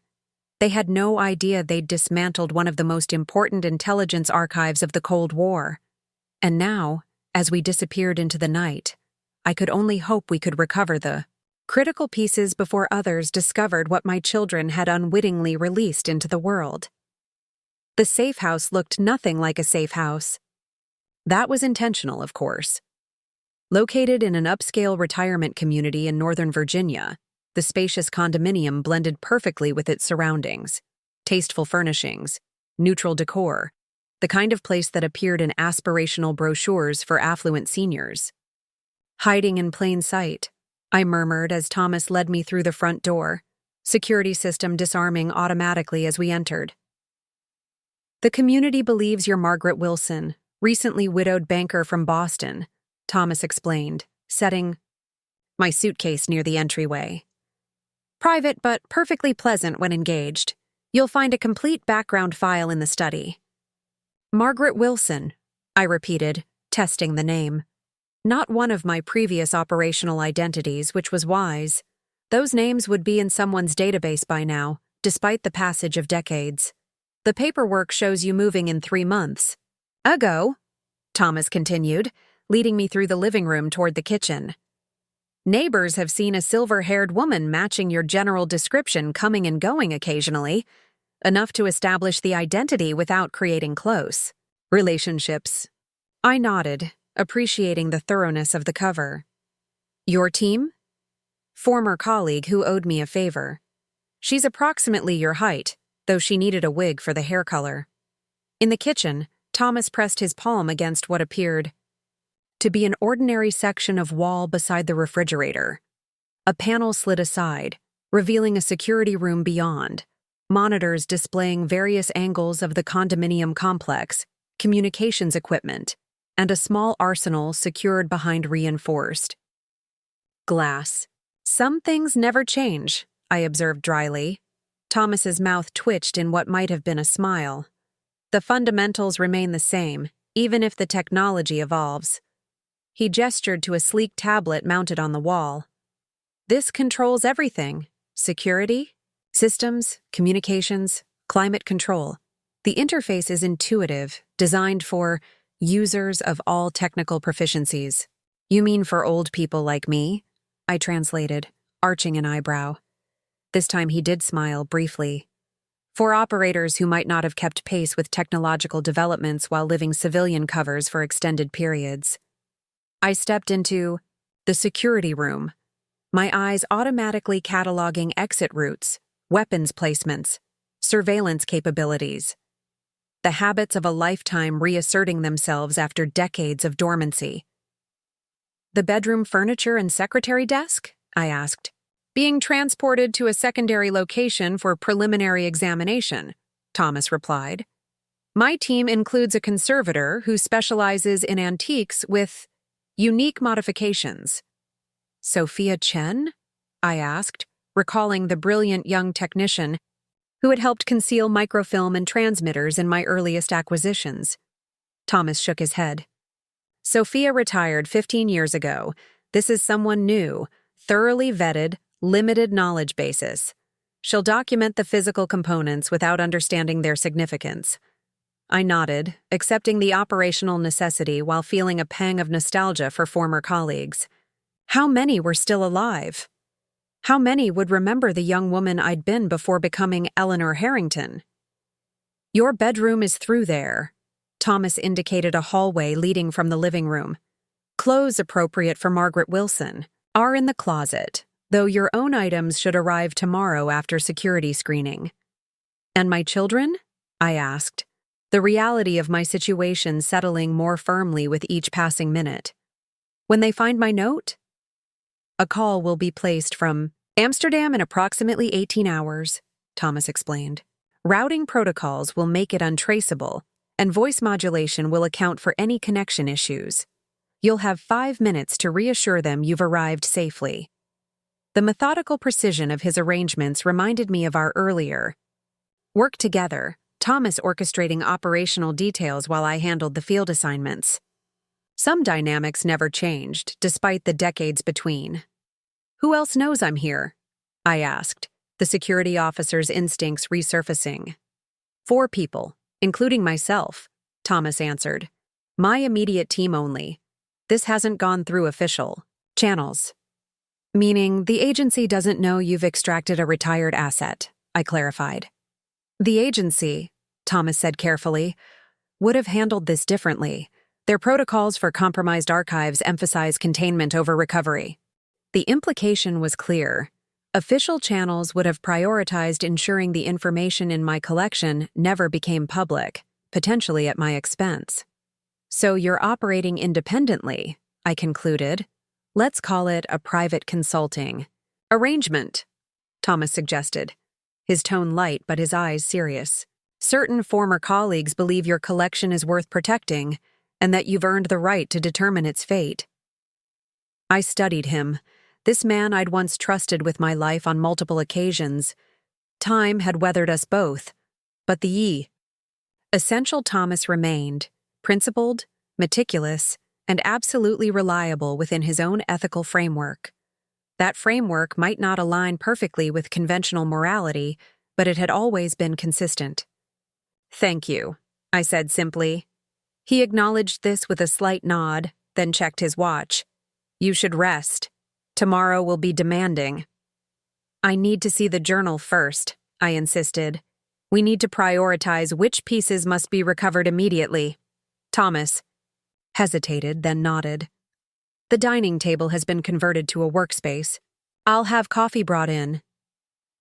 They had no idea they'd dismantled one of the most important intelligence archives of the Cold War. And now, as we disappeared into the night, I could only hope we could recover the critical pieces before others discovered what my children had unwittingly released into the world. The safe house looked nothing like a safe house. That was intentional, of course. Located in an upscale retirement community in Northern Virginia, the spacious condominium blended perfectly with its surroundings. Tasteful furnishings, neutral decor, the kind of place that appeared in aspirational brochures for affluent seniors. Hiding in plain sight, I murmured as Thomas led me through the front door, security system disarming automatically as we entered. The community believes you're Margaret Wilson, recently widowed banker from Boston, Thomas explained, setting my suitcase near the entryway. Private but perfectly pleasant when engaged. You'll find a complete background file in the study. Margaret Wilson, I repeated, testing the name. Not one of my previous operational identities, which was wise. Those names would be in someone's database by now, despite the passage of decades. The paperwork shows you moving in 3 months. Ago, Thomas continued, leading me through the living room toward the kitchen. Neighbors have seen a silver-haired woman matching your general description coming and going occasionally, enough to establish the identity without creating close relationships. I nodded, appreciating the thoroughness of the cover. Your team? Former colleague who owed me a favor. She's approximately your height, though she needed a wig for the hair color. In the kitchen, Thomas pressed his palm against what appeared to be an ordinary section of wall beside the refrigerator. A panel slid aside, revealing a security room beyond, monitors displaying various angles of the condominium complex, communications equipment, and a small arsenal secured behind reinforced glass. Some things never change, I observed dryly. Thomas's mouth twitched in what might have been a smile. The fundamentals remain the same, even if the technology evolves. He gestured to a sleek tablet mounted on the wall. This controls everything: security, systems, communications, climate control. The interface is intuitive, designed for users of all technical proficiencies. You mean for old people like me? I translated, arching an eyebrow. This time he did smile briefly. For operators who might not have kept pace with technological developments while living civilian covers for extended periods. I stepped into the security room, my eyes automatically cataloging exit routes, weapons placements, surveillance capabilities. The habits of a lifetime reasserting themselves after decades of dormancy. The bedroom furniture and secretary desk? I asked. Being transported to a secondary location for preliminary examination, Thomas replied. My team includes a conservator who specializes in antiques with unique modifications. Sophia Chen? I asked, recalling the brilliant young technician who had helped conceal microfilm and transmitters in my earliest acquisitions. Thomas shook his head. Sophia retired 15 years ago. This is someone new, thoroughly vetted, limited knowledge basis. She'll document the physical components without understanding their significance. I nodded, accepting the operational necessity while feeling a pang of nostalgia for former colleagues. How many were still alive? How many would remember the young woman I'd been before becoming Eleanor Harrington? Your bedroom is through there. Thomas indicated a hallway leading from the living room. Clothes appropriate for Margaret Wilson are in the closet, though your own items should arrive tomorrow after security screening. And my children? I asked, the reality of my situation settling more firmly with each passing minute. When they find my note? A call will be placed from Amsterdam in approximately 18 hours, Thomas explained. Routing protocols will make it untraceable, and voice modulation will account for any connection issues. You'll have 5 minutes to reassure them you've arrived safely. The methodical precision of his arrangements reminded me of our earlier work together, Thomas orchestrating operational details while I handled the field assignments. Some dynamics never changed, despite the decades between. "Who else knows I'm here?" I asked, the security officer's instincts resurfacing. 4 people, including myself, Thomas answered. My immediate team only. This hasn't gone through official channels. Meaning the agency doesn't know you've extracted a retired asset, I clarified. The agency, Thomas said carefully, would have handled this differently. Their protocols for compromised archives emphasize containment over recovery. The implication was clear. Official channels would have prioritized ensuring the information in my collection never became public, potentially at my expense. So you're operating independently, I concluded. Let's call it a private consulting arrangement, Thomas suggested, his tone light but his eyes serious. Certain former colleagues believe your collection is worth protecting and that you've earned the right to determine its fate. I studied him. This man I'd once trusted with my life on multiple occasions. Time had weathered us both, but the essential Thomas remained, principled, meticulous, and absolutely reliable within his own ethical framework. That framework might not align perfectly with conventional morality, but it had always been consistent. "Thank you," I said simply. He acknowledged this with a slight nod, then checked his watch. "You should rest. Tomorrow will be demanding." "I need to see the journal first," I insisted. "We need to prioritize which pieces must be recovered immediately." Thomas hesitated, then nodded. "The dining table has been converted to a workspace. I'll have coffee brought in."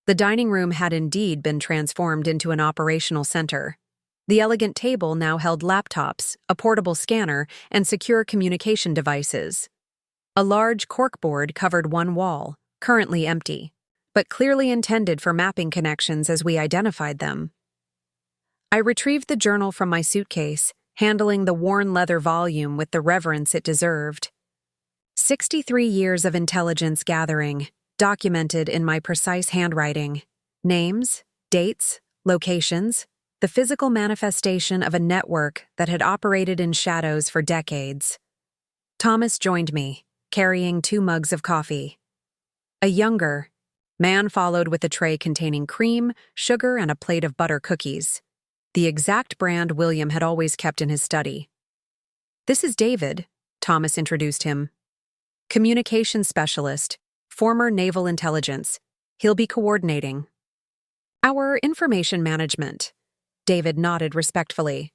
The dining room had indeed been transformed into an operational center. The elegant table now held laptops, a portable scanner, and secure communication devices. A large corkboard covered one wall, currently empty, but clearly intended for mapping connections as we identified them. I retrieved the journal from my suitcase, handling the worn leather volume with the reverence it deserved. 63 years of intelligence gathering, documented in my precise handwriting. Names, dates, locations, the physical manifestation of a network that had operated in shadows for decades. Thomas joined me, carrying 2 mugs of coffee. A younger man followed with a tray containing cream, sugar, and a plate of butter cookies, the exact brand William had always kept in his study. "This is David," Thomas introduced him. "Communications specialist, former naval intelligence. He'll be coordinating." "Our information management." David nodded respectfully.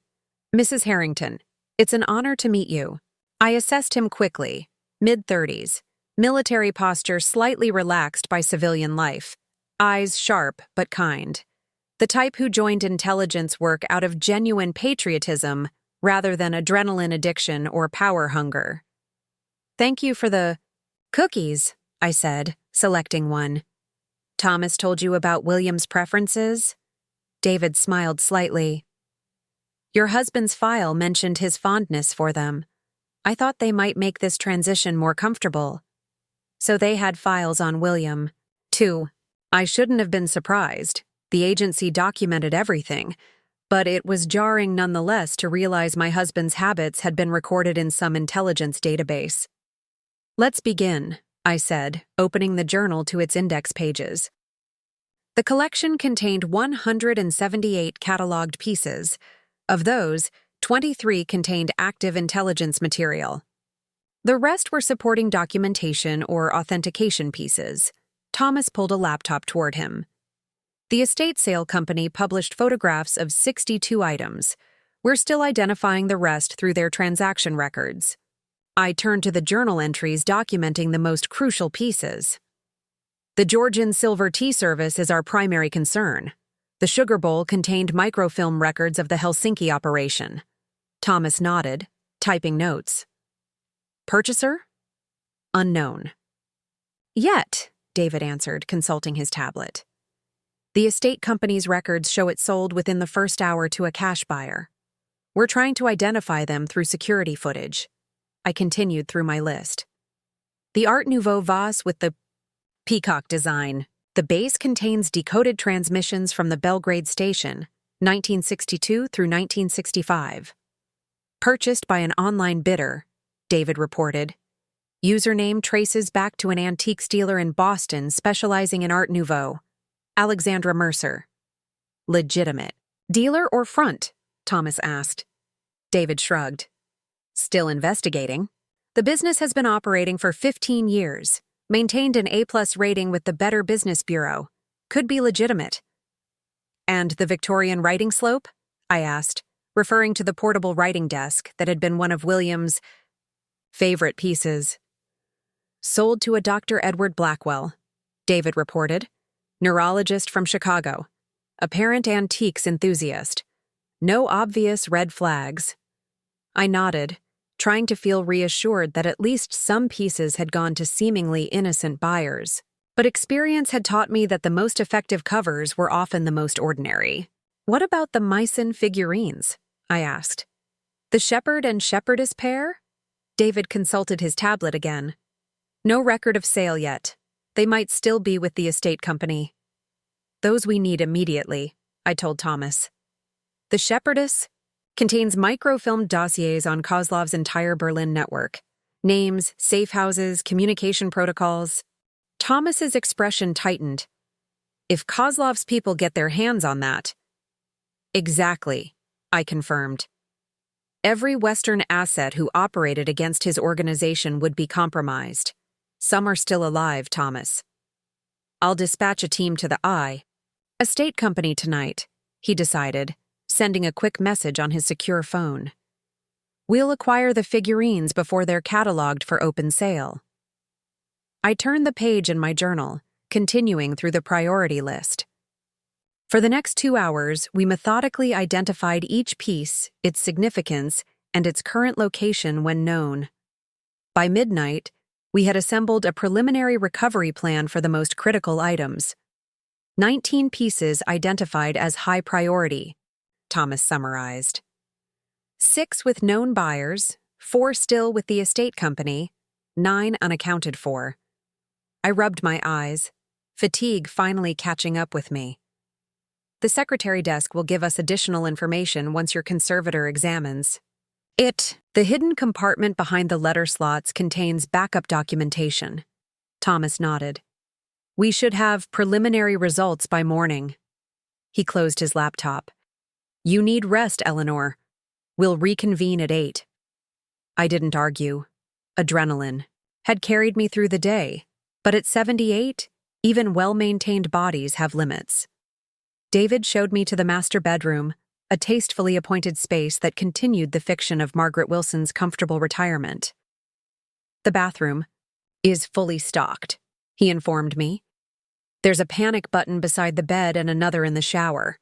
"Mrs. Harrington, it's an honor to meet you." I assessed him quickly, mid-30s, military posture slightly relaxed by civilian life, eyes sharp but kind. The type who joined intelligence work out of genuine patriotism rather than adrenaline addiction or power hunger. "Thank you for the cookies," I said, selecting one. "Thomas told you about William's preferences?" David smiled slightly. "Your husband's file mentioned his fondness for them. I thought they might make this transition more comfortable." So they had files on William, too. I shouldn't have been surprised. The agency documented everything, but it was jarring nonetheless to realize my husband's habits had been recorded in some intelligence database. "Let's begin," I said, opening the journal to its index pages. The collection contained 178 cataloged pieces. Of those, 23 contained active intelligence material. The rest were supporting documentation or authentication pieces. Thomas pulled a laptop toward him. The estate sale company published photographs of 62 items. We're still identifying the rest through their transaction records. I turned to the journal entries documenting the most crucial pieces. "The Georgian Silver Tea Service is our primary concern. The sugar bowl contained microfilm records of the Helsinki operation." Thomas nodded, typing notes. "Purchaser? Unknown." "Yet," David answered, consulting his tablet. The estate company's records show it sold within the first hour to a cash buyer. We're trying to identify them through security footage. I continued through my list. The Art Nouveau vase with the peacock design. The base contains decoded transmissions from the Belgrade station, 1962 through 1965. Purchased by an online bidder, David reported. Username traces back to an antiques dealer in Boston specializing in Art Nouveau, Alexandra Mercer. Legitimate. Dealer or front? Thomas asked. David shrugged. Still investigating. The business has been operating for 15 years, maintained an A+ rating with the Better Business Bureau. Could be legitimate. And the Victorian writing slope? I asked, referring to the portable writing desk that had been one of William's favorite pieces. Sold to a Dr. Edward Blackwell, David reported. Neurologist from Chicago. Apparent antiques enthusiast. No obvious red flags. I nodded, trying to feel reassured that at least some pieces had gone to seemingly innocent buyers. But experience had taught me that the most effective covers were often the most ordinary. What about the Meissen figurines? I asked. The shepherd and shepherdess pair? David consulted his tablet again. No record of sale yet. They might still be with the estate company. Those we need immediately, I told Thomas. The shepherdess contains microfilmed dossiers on Kozlov's entire Berlin network. Names, safe houses, communication protocols. Thomas's expression tightened. If Kozlov's people get their hands on that. Exactly, I confirmed. Every Western asset who operated against his organization would be compromised. Some are still alive, Thomas. I'll dispatch a team to the estate company tonight, he decided, sending a quick message on his secure phone. We'll acquire the figurines before they're cataloged for open sale. I turned the page in my journal, continuing through the priority list. For the next 2 hours, we methodically identified each piece, its significance, and its current location when known. By midnight, we had assembled a preliminary recovery plan for the most critical items. 19 pieces identified as high priority, Thomas summarized. 6 with known buyers, 4 still with the estate company, 9 unaccounted for. I rubbed my eyes, fatigue finally catching up with me. The secretary desk will give us additional information once your conservator examines. The hidden compartment behind the letter slots contains backup documentation. Thomas nodded. We should have preliminary results by morning. He closed his laptop. You need rest, Eleanor. We'll reconvene at 8. I didn't argue. Adrenaline had carried me through the day, but at 78, even well-maintained bodies have limits. David showed me to the master bedroom, a tastefully appointed space that continued the fiction of Margaret Wilson's comfortable retirement. The bathroom is fully stocked, he informed me. There's a panic button beside the bed and another in the shower.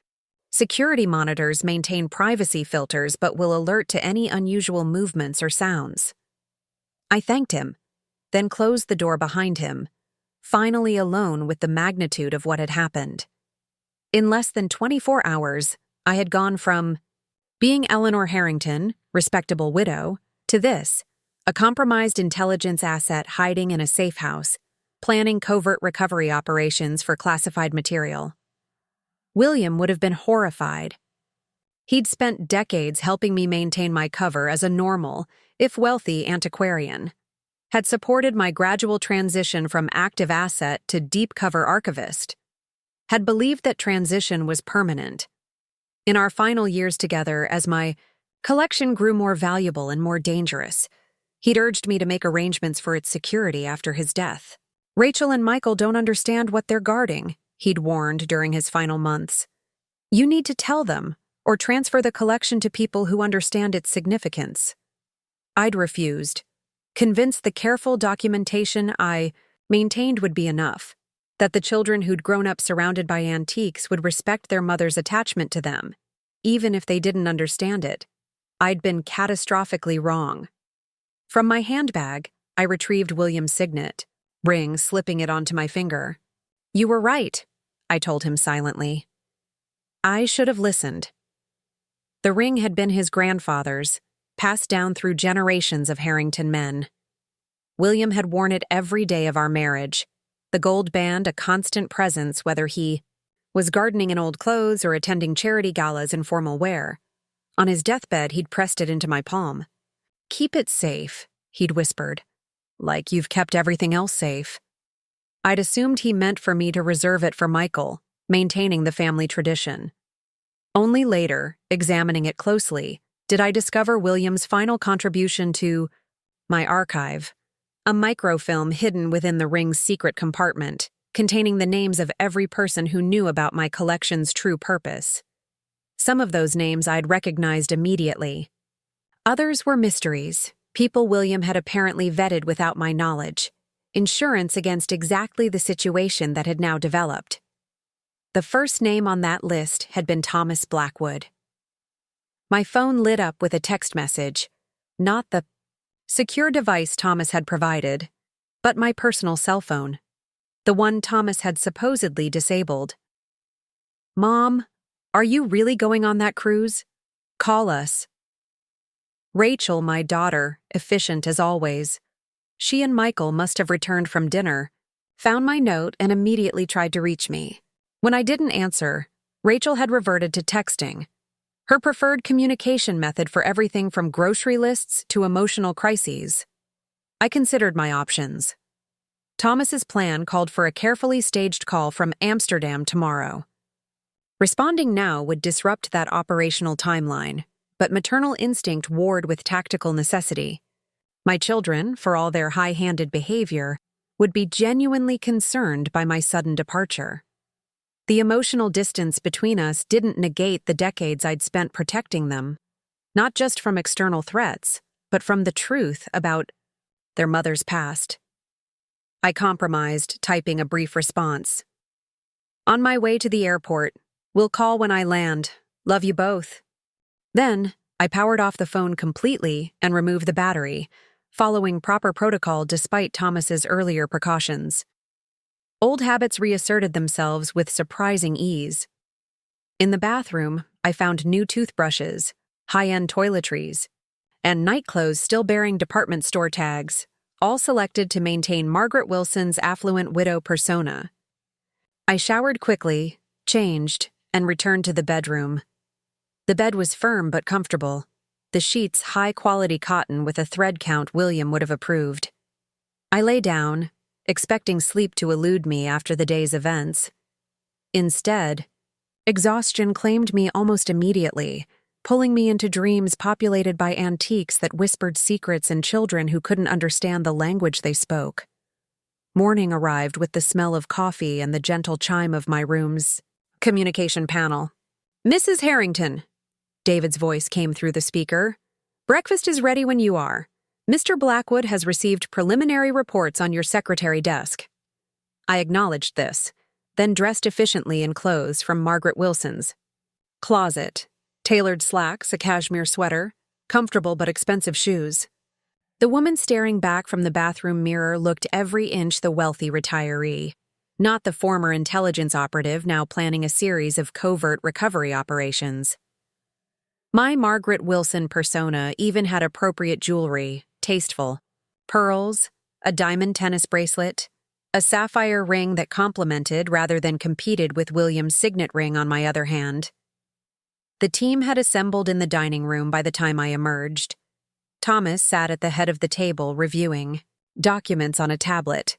Security monitors maintain privacy filters but will alert to any unusual movements or sounds. I thanked him, then closed the door behind him, finally alone with the magnitude of what had happened. In less than 24 hours, I had gone from being Eleanor Harrington, respectable widow, to this, a compromised intelligence asset hiding in a safe house, planning covert recovery operations for classified material. William would have been horrified. He'd spent decades helping me maintain my cover as a normal, if wealthy, antiquarian, had supported my gradual transition from active asset to deep cover archivist, had believed that transition was permanent. In our final years together, as my collection grew more valuable and more dangerous, he'd urged me to make arrangements for its security after his death. Rachel and Michael don't understand what they're guarding, he'd warned during his final months. You need to tell them, or transfer the collection to people who understand its significance. I'd refused, convinced the careful documentation I maintained would be enough, that the children who'd grown up surrounded by antiques would respect their mother's attachment to them, even if they didn't understand it. I'd been catastrophically wrong. From my handbag, I retrieved William's signet, ring, slipping it onto my finger. "You were right," I told him silently. I should have listened. The ring had been his grandfather's, passed down through generations of Harrington men. William had worn it every day of our marriage, the gold band a constant presence whether he was gardening in old clothes or attending charity galas in formal wear. On his deathbed, he'd pressed it into my palm. "Keep it safe," he'd whispered, "like you've kept everything else safe." I'd assumed he meant for me to reserve it for Michael, maintaining the family tradition. Only later, examining it closely, did I discover William's final contribution to my archive, a microfilm hidden within the ring's secret compartment, containing the names of every person who knew about my collection's true purpose. Some of those names I'd recognized immediately. Others were mysteries, people William had apparently vetted without my knowledge, insurance against exactly the situation that had now developed. The first name on that list had been Thomas Blackwood. My phone lit up with a text message, not the secure device Thomas had provided, but my personal cell phone, the one Thomas had supposedly disabled. "Mom, are you really going on that cruise? Call us." Rachel, my daughter, efficient as always. She and Michael must have returned from dinner, found my note and immediately tried to reach me. When I didn't answer, Rachel had reverted to texting, her preferred communication method for everything from grocery lists to emotional crises. I considered my options. Thomas's plan called for a carefully staged call from Amsterdam tomorrow. Responding now would disrupt that operational timeline, but maternal instinct warred with tactical necessity. My children, for all their high-handed behavior, would be genuinely concerned by my sudden departure. The emotional distance between us didn't negate the decades I'd spent protecting them, not just from external threats, but from the truth about their mother's past. I compromised, typing a brief response. "On my way to the airport. We'll call when I land. Love you both." Then, I powered off the phone completely and removed the battery, following proper protocol despite Thomas's earlier precautions. Old habits reasserted themselves with surprising ease. In the bathroom, I found new toothbrushes, high-end toiletries, and nightclothes still bearing department store tags, all selected to maintain Margaret Wilson's affluent widow persona. I showered quickly, changed, and returned to the bedroom. The bed was firm but comfortable, the sheets high-quality cotton with a thread count William would have approved. I lay down, expecting sleep to elude me after the day's events. Instead, exhaustion claimed me almost immediately, pulling me into dreams populated by antiques that whispered secrets and children who couldn't understand the language they spoke. Morning arrived with the smell of coffee and the gentle chime of my room's communication panel. "Mrs. Harrington," David's voice came through the speaker. "Breakfast is ready when you are. Mr. Blackwood has received preliminary reports on your secretary desk." I acknowledged this, then dressed efficiently in clothes from Margaret Wilson's closet, tailored slacks, a cashmere sweater, comfortable but expensive shoes. The woman staring back from the bathroom mirror looked every inch the wealthy retiree, not the former intelligence operative now planning a series of covert recovery operations. My Margaret Wilson persona even had appropriate jewelry, tasteful. Pearls, a diamond tennis bracelet, a sapphire ring that complemented rather than competed with William's signet ring on my other hand. The team had assembled in the dining room by the time I emerged. Thomas sat at the head of the table reviewing documents on a tablet.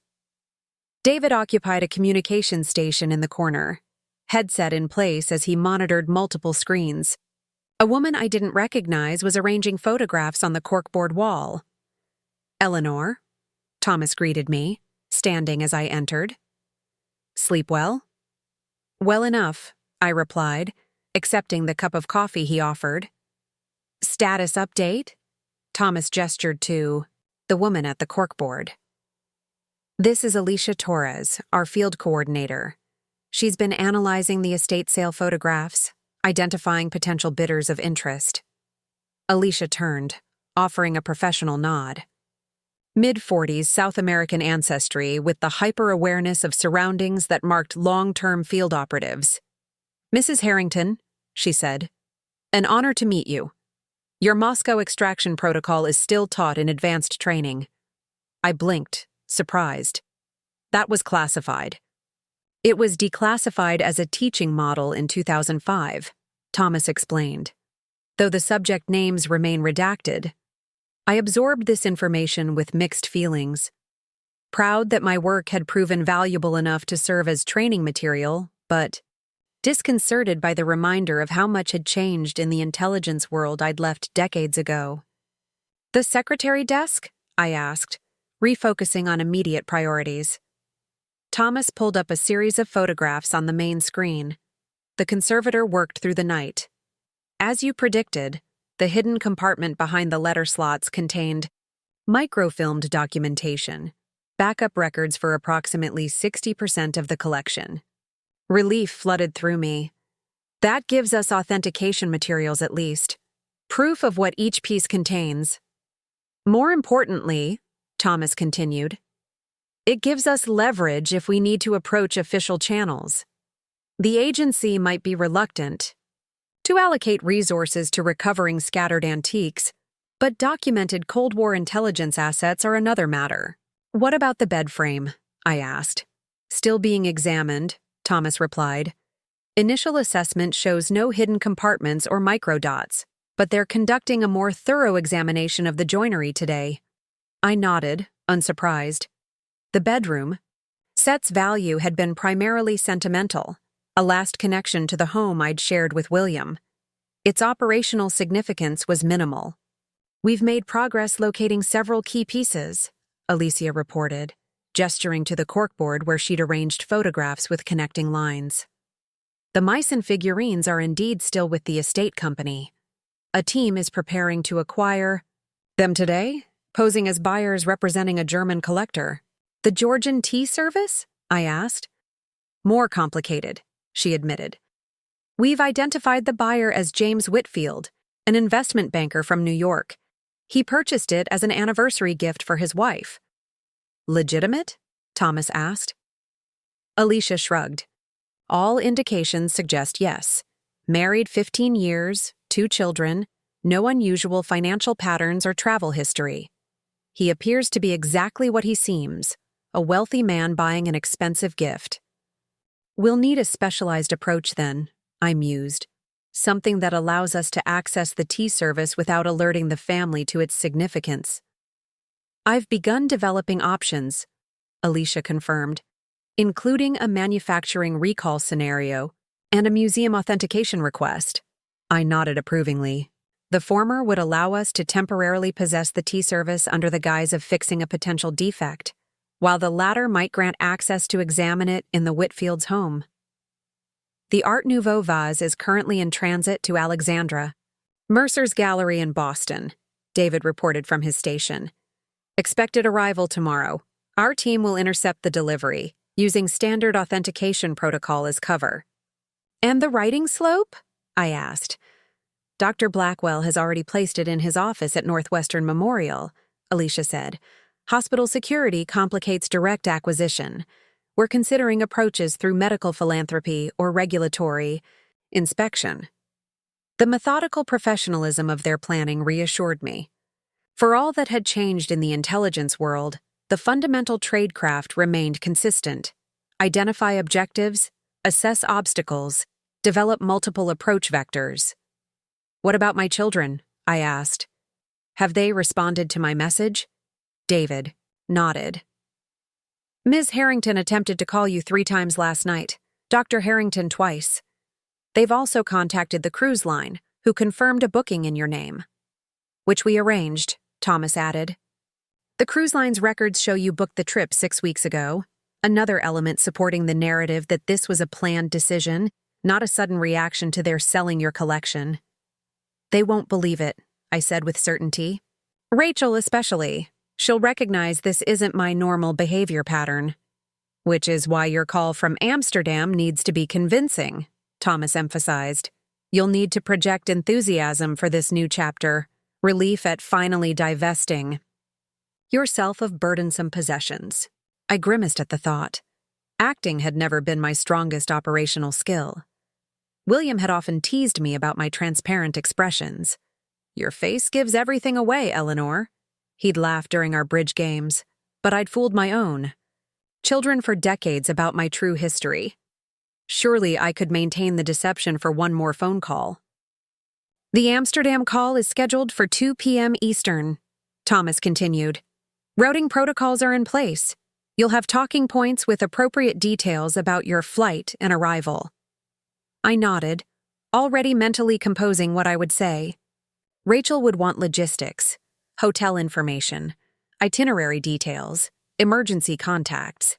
David occupied a communication station in the corner, headset in place as he monitored multiple screens. A woman I didn't recognize was arranging photographs on the corkboard wall. "Eleanor," Thomas greeted me, standing as I entered. "Sleep well?" "Well enough," I replied, accepting the cup of coffee he offered. "Status update?" Thomas gestured to the woman at the corkboard. "This is Alicia Torres, our field coordinator. She's been analyzing the estate sale photographs, identifying potential bidders of interest." Alicia turned, offering a professional nod. Mid-40s South American ancestry with the hyper-awareness of surroundings that marked long-term field operatives. "Mrs. Harrington," she said, "an honor to meet you. Your Moscow extraction protocol is still taught in advanced training." I blinked, surprised. That was classified. It was declassified as a teaching model in 2005, Thomas explained. Though the subject names remain redacted, I absorbed this information with mixed feelings. Proud that my work had proven valuable enough to serve as training material, but disconcerted by the reminder of how much had changed in the intelligence world I'd left decades ago. "The secretary desk?" I asked, refocusing on immediate priorities. Thomas pulled up a series of photographs on the main screen. The conservator worked through the night. As you predicted, the hidden compartment behind the letter slots contained microfilmed documentation, backup records for approximately 60% of the collection. Relief flooded through me. That gives us authentication materials at least. Proof of what each piece contains. More importantly, Thomas continued, it gives us leverage if we need to approach official channels. The agency might be reluctant to allocate resources to recovering scattered antiques, but documented Cold War intelligence assets are another matter. "What about the bed frame?" I asked. "Still being examined," Thomas replied. "Initial assessment shows no hidden compartments or microdots, but they're conducting a more thorough examination of the joinery today." I nodded, unsurprised. The bedroom set's value had been primarily sentimental, a last connection to the home I'd shared with William. Its operational significance was minimal. "We've made progress locating several key pieces," Alicia reported, gesturing to the corkboard where she'd arranged photographs with connecting lines. "The mice and figurines are indeed still with the estate company. A team is preparing to acquire them today, posing as buyers representing a German collector." "The Georgian tea service?" I asked. "More complicated," she admitted. "We've identified the buyer as James Whitfield, an investment banker from New York. He purchased it as an anniversary gift for his wife." "Legitimate?" Thomas asked. Alicia shrugged. "All indications suggest yes. Married 15 years, 2 children, no unusual financial patterns or travel history. He appears to be exactly what he seems, a wealthy man buying an expensive gift." "We'll need a specialized approach then," I mused. "Something that allows us to access the tea service without alerting the family to its significance." "I've begun developing options," Alicia confirmed, "including a manufacturing recall scenario and a museum authentication request." I nodded approvingly. The former would allow us to temporarily possess the tea service under the guise of fixing a potential defect, while the latter might grant access to examine it in the Whitfield's home. "The Art Nouveau vase is currently in transit to Alexandra, Mercer's Gallery in Boston," David reported from his station. "Expected arrival tomorrow. Our team will intercept the delivery, using standard authentication protocol as cover." "And the writing slope?" I asked. "Dr. Blackwell has already placed it in his office at Northwestern Memorial," Alicia said. "Hospital security complicates direct acquisition. We're considering approaches through medical philanthropy or regulatory inspection." The methodical professionalism of their planning reassured me. For all that had changed in the intelligence world, the fundamental tradecraft remained consistent. Identify objectives, assess obstacles, develop multiple approach vectors. "What about my children?" I asked. "Have they responded to my message?" David nodded. "Ms. Harrington attempted to call you 3 times last night, Dr. Harrington twice. They've also contacted the cruise line, who confirmed a booking in your name." "Which we arranged," Thomas added. "The cruise line's records show you booked the trip 6 weeks ago," another element supporting the narrative that this was a planned decision, not a sudden reaction to their selling your collection. "They won't believe it," I said with certainty. "Rachel especially. She'll recognize this isn't my normal behavior pattern." "Which is why your call from Amsterdam needs to be convincing," Thomas emphasized. "You'll need to project enthusiasm for this new chapter, relief at finally divesting." yourself of burdensome possessions. I grimaced at the thought. Acting had never been my strongest operational skill. William had often teased me about my transparent expressions. "Your face gives everything away, Eleanor." He'd laughed during our bridge games, but I'd fooled my own children for decades about my true history. Surely I could maintain the deception for one more phone call. "The Amsterdam call is scheduled for 2 p.m. Eastern," Thomas continued. "Routing protocols are in place. You'll have talking points with appropriate details about your flight and arrival." I nodded, already mentally composing what I would say. Rachel would want logistics, hotel information, itinerary details, emergency contacts.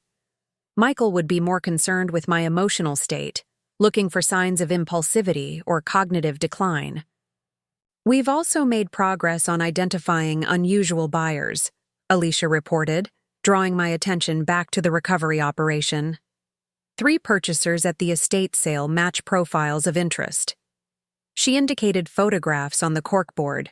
Michael would be more concerned with my emotional state, looking for signs of impulsivity or cognitive decline. "We've also made progress on identifying unusual buyers," Alicia reported, drawing my attention back to the recovery operation. 3 purchasers at the estate sale match profiles of interest. She indicated photographs on the corkboard.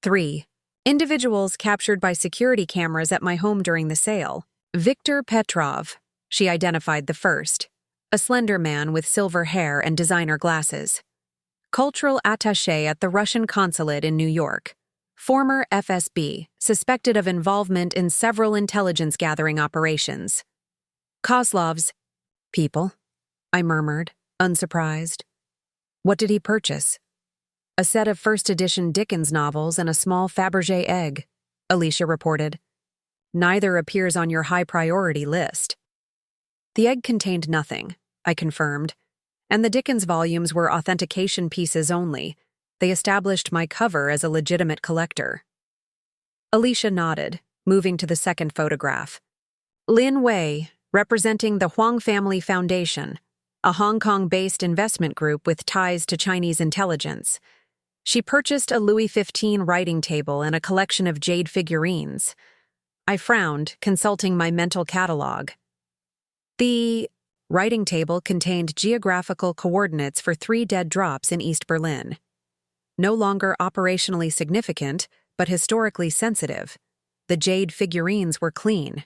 3 individuals captured by security cameras at my home during the sale. Viktor Petrov, she identified the first, a slender man with silver hair and designer glasses. Cultural attaché at the Russian consulate in New York. Former FSB, suspected of involvement in several intelligence-gathering operations. Kozlov's people, I murmured, unsurprised. "What did he purchase?" "A set of first-edition Dickens novels and a small Fabergé egg," Alicia reported. "Neither appears on your high-priority list." "The egg contained nothing," I confirmed, "and the Dickens volumes were authentication pieces only. They established my cover as a legitimate collector." Alicia nodded, moving to the second photograph. Lin Wei, representing the Huang Family Foundation, a Hong Kong-based investment group with ties to Chinese intelligence. She purchased a Louis XV writing table and a collection of jade figurines. I frowned, consulting my mental catalog. The writing table contained geographical coordinates for 3 dead drops in East Berlin. No longer operationally significant, but historically sensitive. The jade figurines were clean.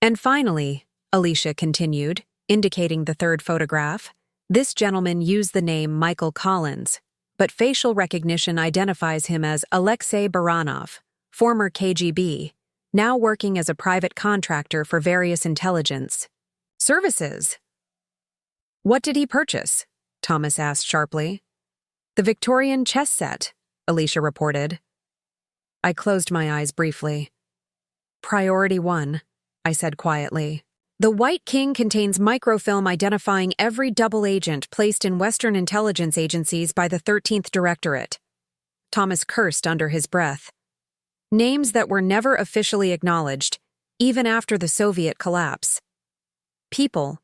"And finally," Alicia continued, indicating the third photograph, "this gentleman used the name Michael Collins, but facial recognition identifies him as Alexei Baranov, former KGB, now working as a private contractor for various intelligence services." "What did he purchase?" Thomas asked sharply. "The Victorian chess set," Alicia reported. I closed my eyes briefly. "Priority 1, I said quietly. "The White King contains microfilm identifying every double agent placed in Western intelligence agencies by the 13th Directorate." Thomas cursed under his breath. "Names that were never officially acknowledged, even after the Soviet collapse. People,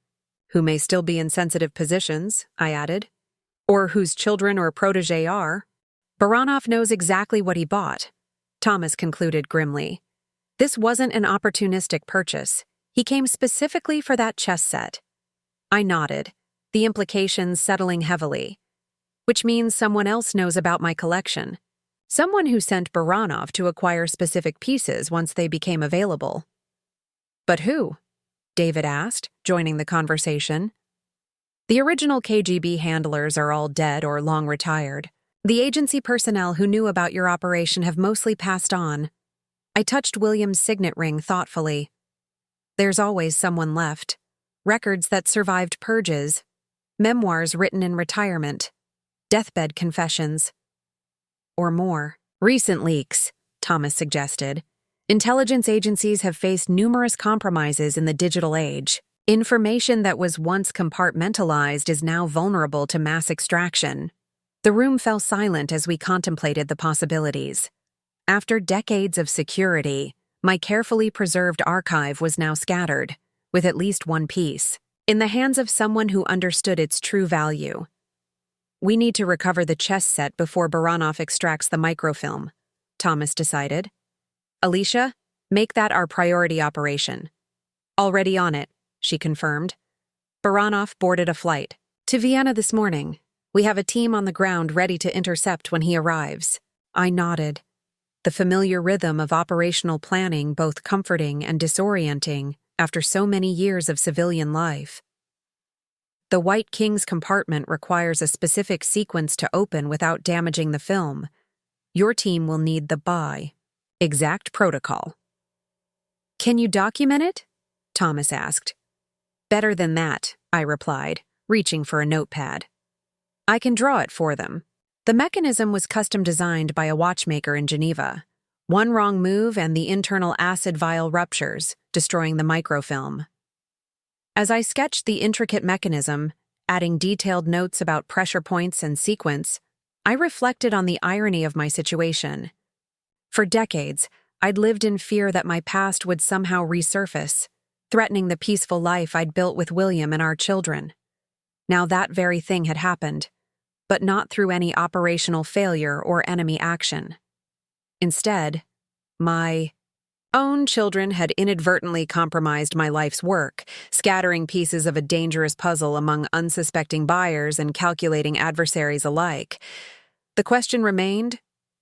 who may still be in sensitive positions," I added, "or whose children or protege are. Baranov knows exactly what he bought," Thomas concluded grimly. "This wasn't an opportunistic purchase. He came specifically for that chess set." I nodded, the implications settling heavily. "Which means someone else knows about my collection. Someone who sent Baranov to acquire specific pieces once they became available." "But who?" David asked, joining the conversation. "The original KGB handlers are all dead or long retired. The agency personnel who knew about your operation have mostly passed on." I touched William's signet ring thoughtfully. "There's always someone left. Records that survived purges, memoirs written in retirement, deathbed confessions. Or more. Recent leaks," Thomas suggested. "Intelligence agencies have faced numerous compromises in the digital age. Information that was once compartmentalized is now vulnerable to mass extraction." The room fell silent as we contemplated the possibilities. After decades of security, my carefully preserved archive was now scattered, with at least one piece, in the hands of someone who understood its true value. "We need to recover the chess set before Baranov extracts the microfilm," Thomas decided. "Alicia, make that our priority operation." "Already on it," she confirmed. Baranov boarded a flight to Vienna this morning. We have a team on the ground ready to intercept when he arrives. I nodded. the familiar rhythm of operational planning both comforting and disorienting after so many years of civilian life. The White King's compartment requires a specific sequence to open without damaging the film. Your team will need the exact protocol. Can you document it? Thomas asked. Better than that, I replied, reaching for a notepad. I can draw it for them. The mechanism was custom designed by a watchmaker in Geneva. One wrong move and the internal acid vial ruptures, destroying the microfilm. As I sketched the intricate mechanism, adding detailed notes about pressure points and sequence, I reflected on the irony of my situation. For decades, I'd lived in fear that my past would somehow resurface, threatening the peaceful life I'd built with William and our children. Now that very thing had happened, but not through any operational failure or enemy action. Instead, my own children had inadvertently compromised my life's work, scattering pieces of a dangerous puzzle among unsuspecting buyers and calculating adversaries alike. The question remained,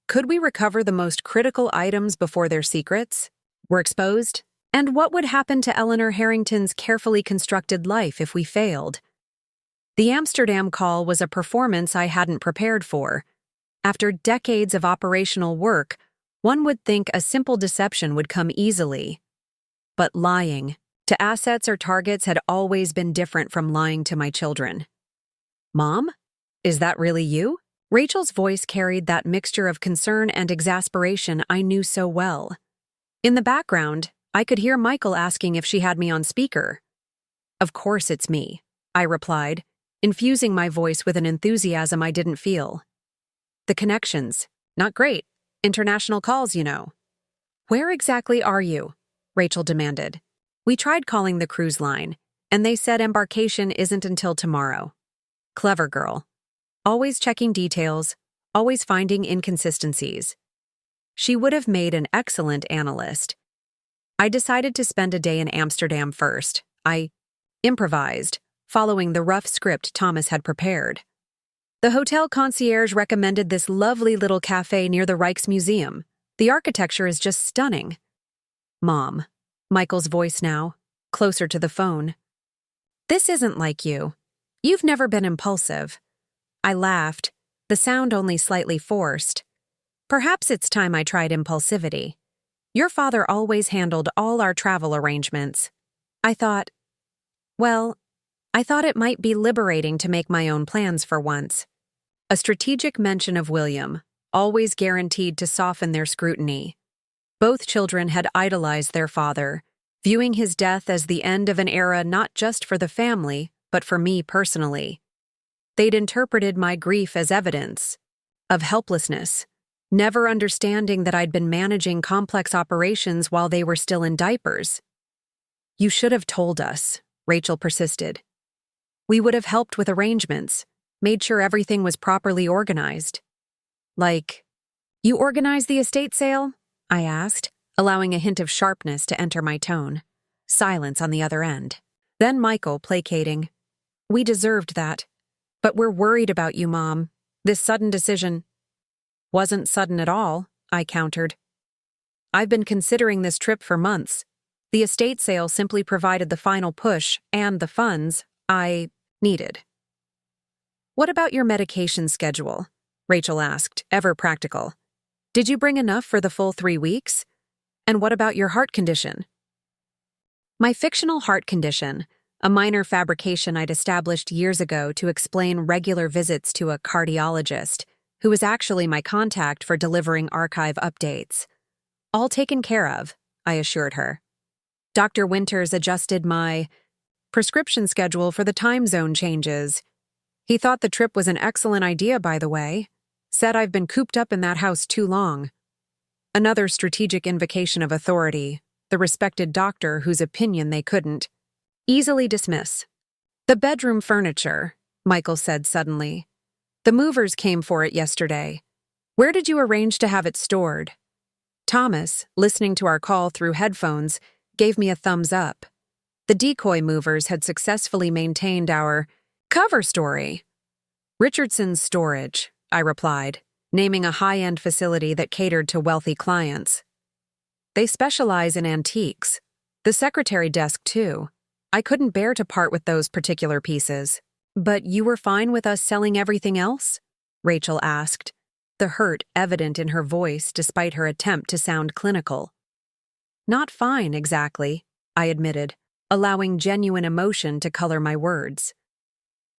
could we recover the most critical items before their secrets were exposed? And what would happen to Eleanor Harrington's carefully constructed life if we failed? The Amsterdam call was a performance I hadn't prepared for. After decades of operational work, one would think a simple deception would come easily. But lying to assets or targets had always been different from lying to my children. Mom? Is that really you? Rachel's voice carried that mixture of concern and exasperation I knew so well. In the background, I could hear Michael asking if she had me on speaker. Of course it's me, I replied, infusing my voice with an enthusiasm I didn't feel. The connections, not great. International calls, you know. Where exactly are you? Rachel demanded. We tried calling the cruise line, and they said embarkation isn't until tomorrow. Clever girl. Always checking details, always finding inconsistencies. She would have made an excellent analyst. I decided to spend a day in Amsterdam first. I improvised, following the rough script Thomas had prepared. The hotel concierge recommended this lovely little cafe near the Rijksmuseum. The architecture is just stunning. Mom, Michael's voice now, closer to the phone. This isn't like you. You've never been impulsive. I laughed, the sound only slightly forced. Perhaps it's time I tried impulsivity. Your father always handled all our travel arrangements. I thought it might be liberating to make my own plans for once. A strategic mention of William, always guaranteed to soften their scrutiny. Both children had idolized their father, viewing his death as the end of an era not just for the family, but for me personally. They'd interpreted my grief as evidence of helplessness, never understanding that I'd been managing complex operations while they were still in diapers. You should have told us, Rachel persisted. We would have helped with arrangements, made sure everything was properly organized. Like, you organized the estate sale? I asked, allowing a hint of sharpness to enter my tone. Silence on the other end. Then Michael, placating. We deserved that. But we're worried about you, Mom. This sudden decision wasn't sudden at all, I countered. I've been considering this trip for months. The estate sale simply provided the final push and the funds I needed. What about your medication schedule? Rachel asked, ever practical. Did you bring enough for the full 3 weeks? And what about your heart condition? My fictional heart condition, a minor fabrication I'd established years ago to explain regular visits to a cardiologist, who was actually my contact for delivering archive updates. All taken care of, I assured her. Dr. Winters adjusted my prescription schedule for the time zone changes. He thought the trip was an excellent idea, by the way. Said I've been cooped up in that house too long. Another strategic invocation of authority, the respected doctor whose opinion they couldn't easily dismiss. The bedroom furniture, Michael said suddenly. The movers came for it yesterday. Where did you arrange to have it stored? Thomas, listening to our call through headphones, gave me a thumbs up. The decoy movers had successfully maintained our cover story. Richardson's storage, I replied, naming a high-end facility that catered to wealthy clients. They specialize in antiques. The secretary desk, too. I couldn't bear to part with those particular pieces. But you were fine with us selling everything else? Rachel asked, the hurt evident in her voice despite her attempt to sound clinical. Not fine, exactly, I admitted, allowing genuine emotion to color my words.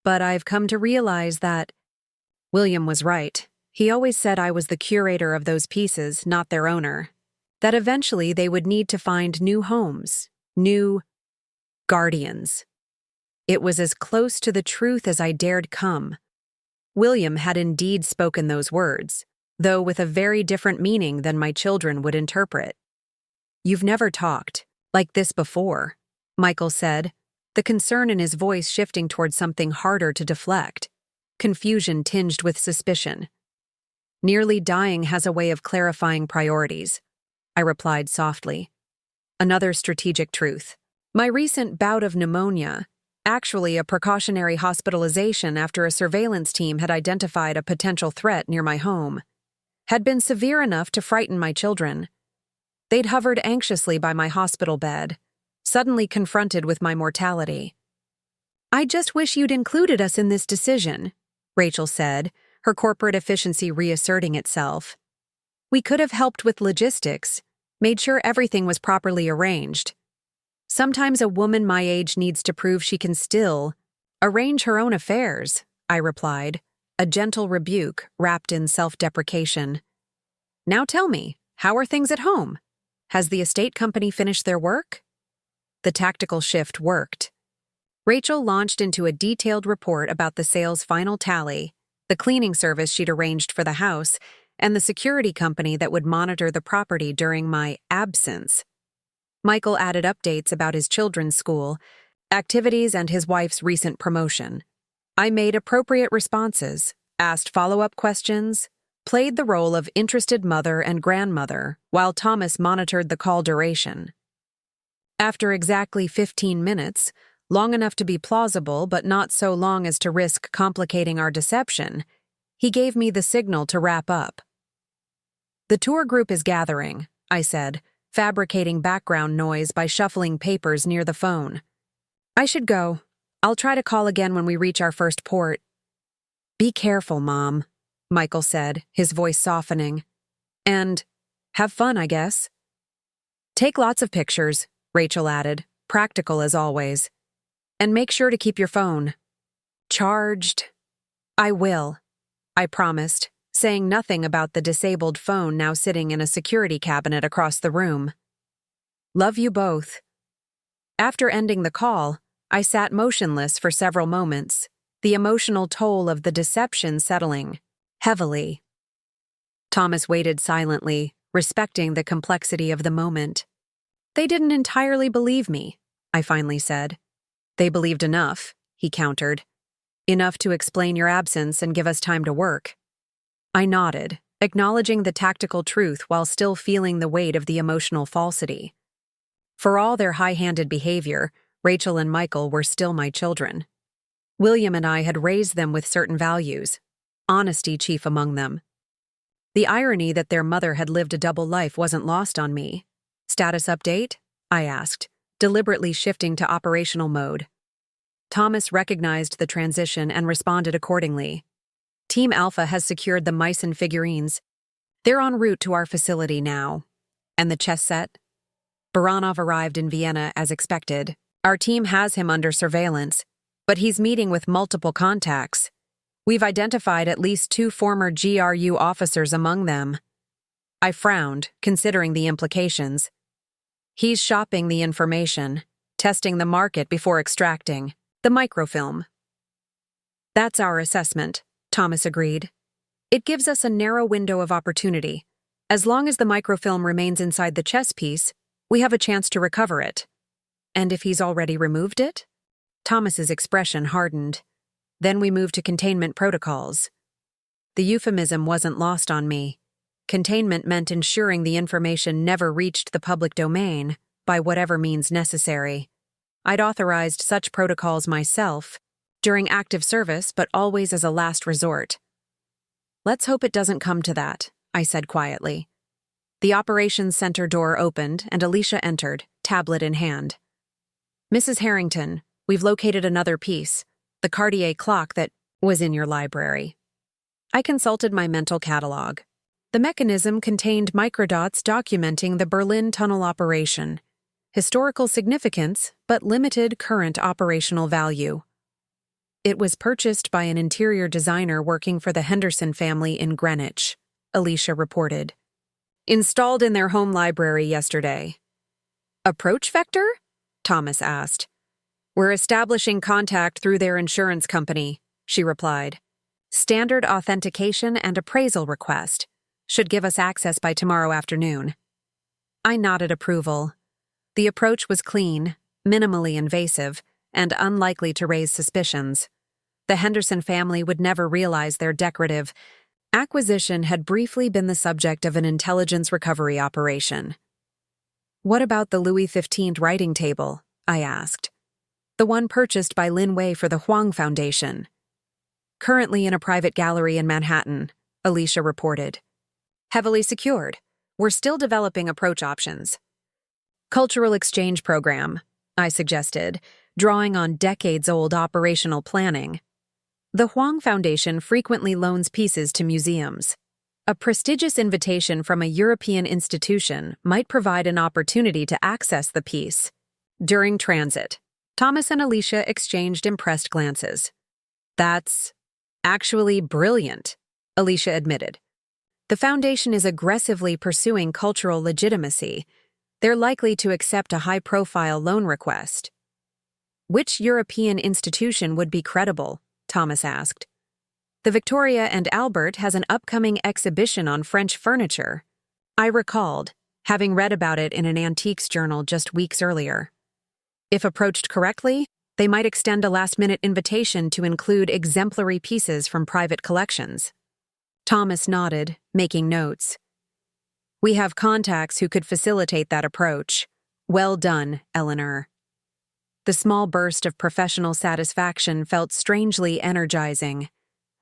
But I've come to realize that William was right. He always said I was the curator of those pieces, not their owner. That eventually they would need to find new homes, new guardians. It was as close to the truth as I dared come. William had indeed spoken those words, though with a very different meaning than my children would interpret. You've never talked like this before, Michael said, the concern in his voice shifting toward something harder to deflect, confusion tinged with suspicion. Nearly dying has a way of clarifying priorities, I replied softly. Another strategic truth. My recent bout of pneumonia, actually a precautionary hospitalization after a surveillance team had identified a potential threat near my home, had been severe enough to frighten my children. They'd hovered anxiously by my hospital bed, suddenly confronted with my mortality. I just wish you'd included us in this decision, Rachel said, her corporate efficiency reasserting itself. We could have helped with logistics, made sure everything was properly arranged. Sometimes a woman my age needs to prove she can still arrange her own affairs, I replied, a gentle rebuke wrapped in self-deprecation. Now tell me, how are things at home? Has the estate company finished their work? The tactical shift worked. Rachel launched into a detailed report about the sale's final tally, the cleaning service she'd arranged for the house, and the security company that would monitor the property during my absence. Michael added updates about his children's school, activities, and his wife's recent promotion. I made appropriate responses, asked follow-up questions, played the role of interested mother and grandmother while Thomas monitored the call duration. After exactly 15 minutes, long enough to be plausible but not so long as to risk complicating our deception, he gave me the signal to wrap up. The tour group is gathering, I said, fabricating background noise by shuffling papers near the phone. I should go. I'll try to call again when we reach our first port. Be careful, Mom, Michael said, his voice softening. And have fun, I guess. Take lots of pictures, Rachel added, practical as always. And make sure to keep your phone charged. I will, I promised, saying nothing about the disabled phone now sitting in a security cabinet across the room. Love you both. After ending the call, I sat motionless for several moments, the emotional toll of the deception settling heavily. Thomas waited silently, respecting the complexity of the moment. They didn't entirely believe me, I finally said. They believed enough, he countered. Enough to explain your absence and give us time to work. I nodded, acknowledging the tactical truth while still feeling the weight of the emotional falsity. For all their high-handed behavior, Rachel and Michael were still my children. William and I had raised them with certain values, honesty chief among them. The irony that their mother had lived a double life wasn't lost on me. Status update? I asked, deliberately shifting to operational mode. Thomas recognized the transition and responded accordingly. Team Alpha has secured the mice and figurines. They're en route to our facility now. And the chess set? Baranov arrived in Vienna as expected. Our team has him under surveillance, but he's meeting with multiple contacts. We've identified at least 2 former GRU officers among them. I frowned, considering the implications. He's shopping the information, testing the market before extracting the microfilm. That's our assessment, Thomas agreed. It gives us a narrow window of opportunity. As long as the microfilm remains inside the chess piece, we have a chance to recover it. And if he's already removed it? Thomas's expression hardened. Then we moved to containment protocols. The euphemism wasn't lost on me. Containment meant ensuring the information never reached the public domain, by whatever means necessary. I'd authorized such protocols myself, during active service but always as a last resort. Let's hope it doesn't come to that, I said quietly. The operations center door opened and Alicia entered, tablet in hand. Mrs. Harrington, we've located another piece, the Cartier clock that was in your library. I consulted my mental catalog. The mechanism contained microdots documenting the Berlin tunnel operation. Historical significance, but limited current operational value. It was purchased by an interior designer working for the Henderson family in Greenwich, Alicia reported. Installed in their home library yesterday. Approach vector? Thomas asked. We're establishing contact through their insurance company, she replied. Standard authentication and appraisal request. Should give us access by tomorrow afternoon. I nodded approval. The approach was clean, minimally invasive, and unlikely to raise suspicions. The Henderson family would never realize their decorative acquisition had briefly been the subject of an intelligence recovery operation. What about the Louis XV writing table? I asked. The one purchased by Lin Wei for the Huang Foundation. Currently in a private gallery in Manhattan, Alicia reported. Heavily secured. We're still developing approach options. Cultural exchange program, I suggested, drawing on decades-old operational planning. The Huang Foundation frequently loans pieces to museums. A prestigious invitation from a European institution might provide an opportunity to access the piece. During transit, Thomas and Alicia exchanged impressed glances. That's actually brilliant, Alicia admitted. The foundation is aggressively pursuing cultural legitimacy. They're likely to accept a high-profile loan request. Which European institution would be credible? Thomas asked. The Victoria and Albert has an upcoming exhibition on French furniture. I recalled, having read about it in an antiques journal just weeks earlier. If approached correctly, they might extend a last-minute invitation to include exemplary pieces from private collections. Thomas nodded, making notes. We have contacts who could facilitate that approach. Well done, Eleanor. The small burst of professional satisfaction felt strangely energizing.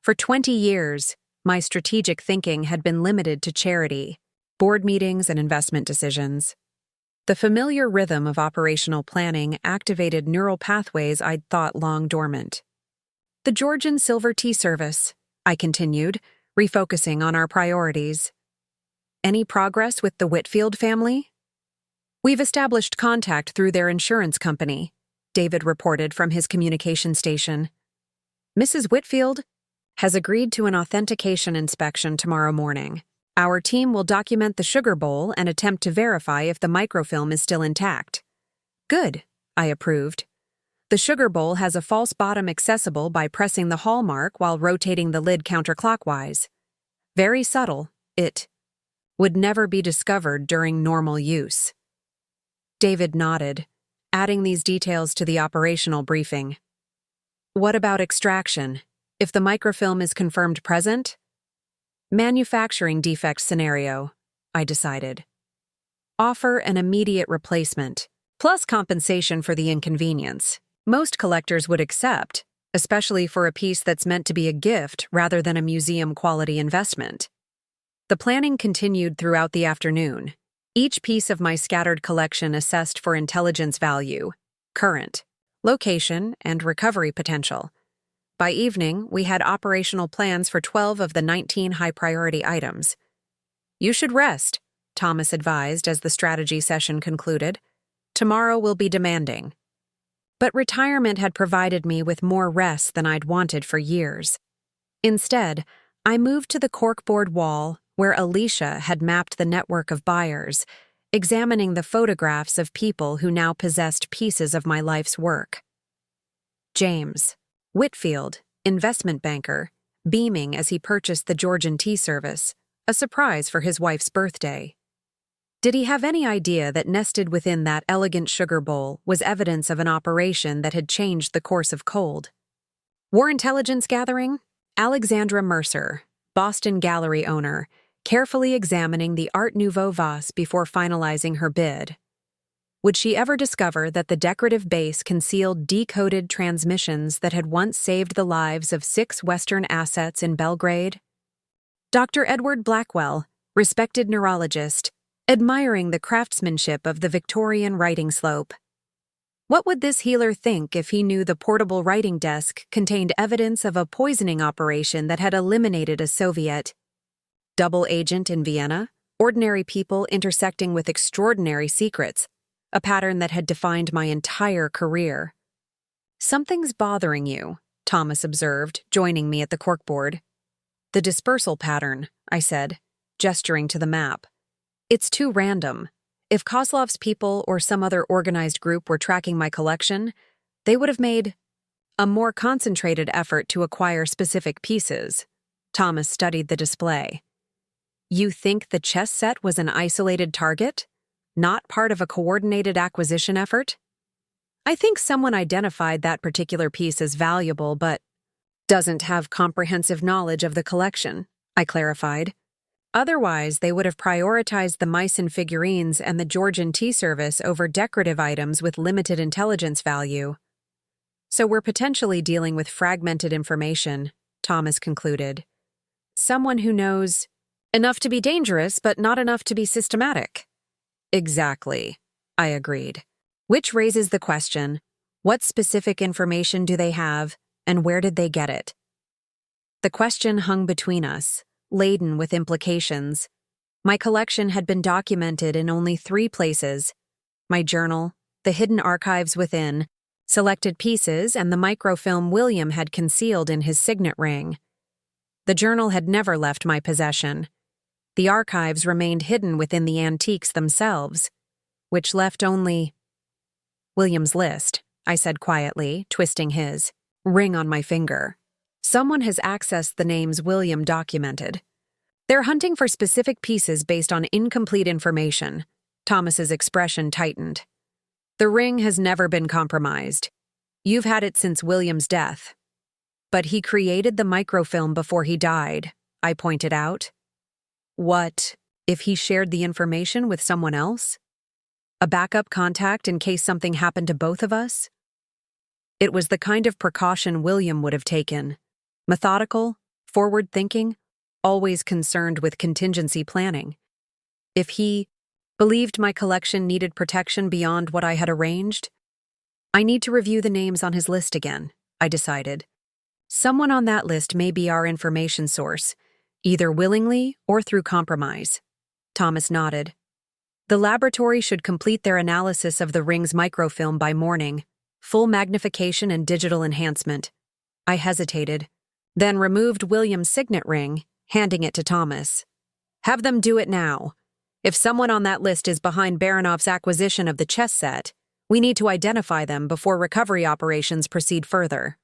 For 20 years, my strategic thinking had been limited to charity, board meetings, and investment decisions. The familiar rhythm of operational planning activated neural pathways I'd thought long dormant. The Georgian silver tea service, I continued, refocusing on our priorities. Any progress with the Whitfield family? We've established contact through their insurance company, David reported from his communication station. Mrs. Whitfield has agreed to an authentication inspection tomorrow morning. Our team will document the sugar bowl and attempt to verify if the microfilm is still intact. Good, I approved. The sugar bowl has a false bottom accessible by pressing the hallmark while rotating the lid counterclockwise. Very subtle, it would never be discovered during normal use. David nodded, adding these details to the operational briefing. What about extraction? If the microfilm is confirmed present? Manufacturing defect scenario, I decided. Offer an immediate replacement, plus compensation for the inconvenience. Most collectors would accept, especially for a piece that's meant to be a gift rather than a museum-quality investment. The planning continued throughout the afternoon, each piece of my scattered collection assessed for intelligence value, current, location, and recovery potential. By evening, we had operational plans for 12 of the 19 high-priority items. You should rest, Thomas advised as the strategy session concluded. Tomorrow will be demanding. But retirement had provided me with more rest than I'd wanted for years. Instead, I moved to the corkboard wall where Alicia had mapped the network of buyers, examining the photographs of people who now possessed pieces of my life's work. James Whitfield, investment banker, beaming as he purchased the Georgian tea service, a surprise for his wife's birthday. Did he have any idea that nested within that elegant sugar bowl was evidence of an operation that had changed the course of cold? War intelligence gathering? Alexandra Mercer, Boston gallery owner, carefully examining the Art Nouveau vase before finalizing her bid. Would she ever discover that the decorative base concealed decoded transmissions that had once saved the lives of 6 Western assets in Belgrade? Dr. Edward Blackwell, respected neurologist, admiring the craftsmanship of the Victorian writing slope. What would this healer think if he knew the portable writing desk contained evidence of a poisoning operation that had eliminated a Soviet double agent in Vienna, ordinary people intersecting with extraordinary secrets, a pattern that had defined my entire career? "Something's bothering you," Thomas observed, joining me at the corkboard. "The dispersal pattern," I said, gesturing to the map. "It's too random. If Kozlov's people or some other organized group were tracking my collection, they would have made a more concentrated effort to acquire specific pieces." Thomas studied the display. "You think the chess set was an isolated target? Not part of a coordinated acquisition effort?" "I think someone identified that particular piece as valuable but doesn't have comprehensive knowledge of the collection," I clarified. "Otherwise, they would have prioritized the Meissen figurines and the Georgian tea service over decorative items with limited intelligence value." "So we're potentially dealing with fragmented information," Thomas concluded. "Someone who knows enough to be dangerous, but not enough to be systematic." "Exactly," I agreed. Which raises the question, what specific information do they have, and where did they get it? The question hung between us, laden with implications. My collection had been documented in only 3 places: my journal, the hidden archives within, selected pieces, and the microfilm William had concealed in his signet ring. The journal had never left my possession. The archives remained hidden within the antiques themselves, which left only William's list, I said quietly, twisting his ring on my finger. "Someone has accessed the names William documented. They're hunting for specific pieces based on incomplete information." Thomas's expression tightened. "The ring has never been compromised. You've had it since William's death." "But he created the microfilm before he died," I pointed out. "What if he shared the information with someone else? A backup contact in case something happened to both of us?" It was the kind of precaution William would have taken. Methodical, forward-thinking, always concerned with contingency planning. If he believed my collection needed protection beyond what I had arranged, I need to review the names on his list again, I decided. Someone on that list may be our information source, either willingly or through compromise. Thomas nodded. "The laboratory should complete their analysis of the ring's microfilm by morning, full magnification and digital enhancement." I hesitated, then removed William's signet ring, handing it to Thomas. "Have them do it now. If someone on that list is behind Baranov's acquisition of the chess set, we need to identify them before recovery operations proceed further."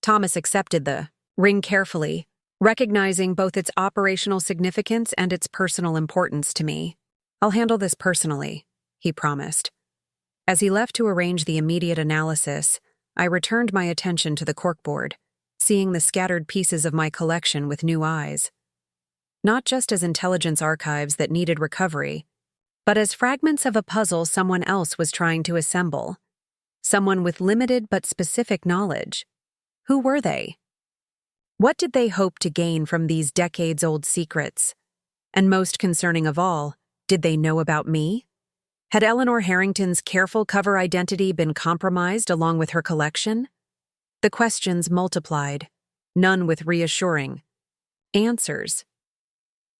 Thomas accepted the ring carefully, recognizing both its operational significance and its personal importance to me. "I'll handle this personally," he promised. As he left to arrange the immediate analysis, I returned my attention to the corkboard, seeing the scattered pieces of my collection with new eyes. Not just as intelligence archives that needed recovery, but as fragments of a puzzle someone else was trying to assemble. Someone with limited but specific knowledge. Who were they? What did they hope to gain from these decades-old secrets? And most concerning of all, did they know about me? Had Eleanor Harrington's careful cover identity been compromised along with her collection? The questions multiplied, none with reassuring answers.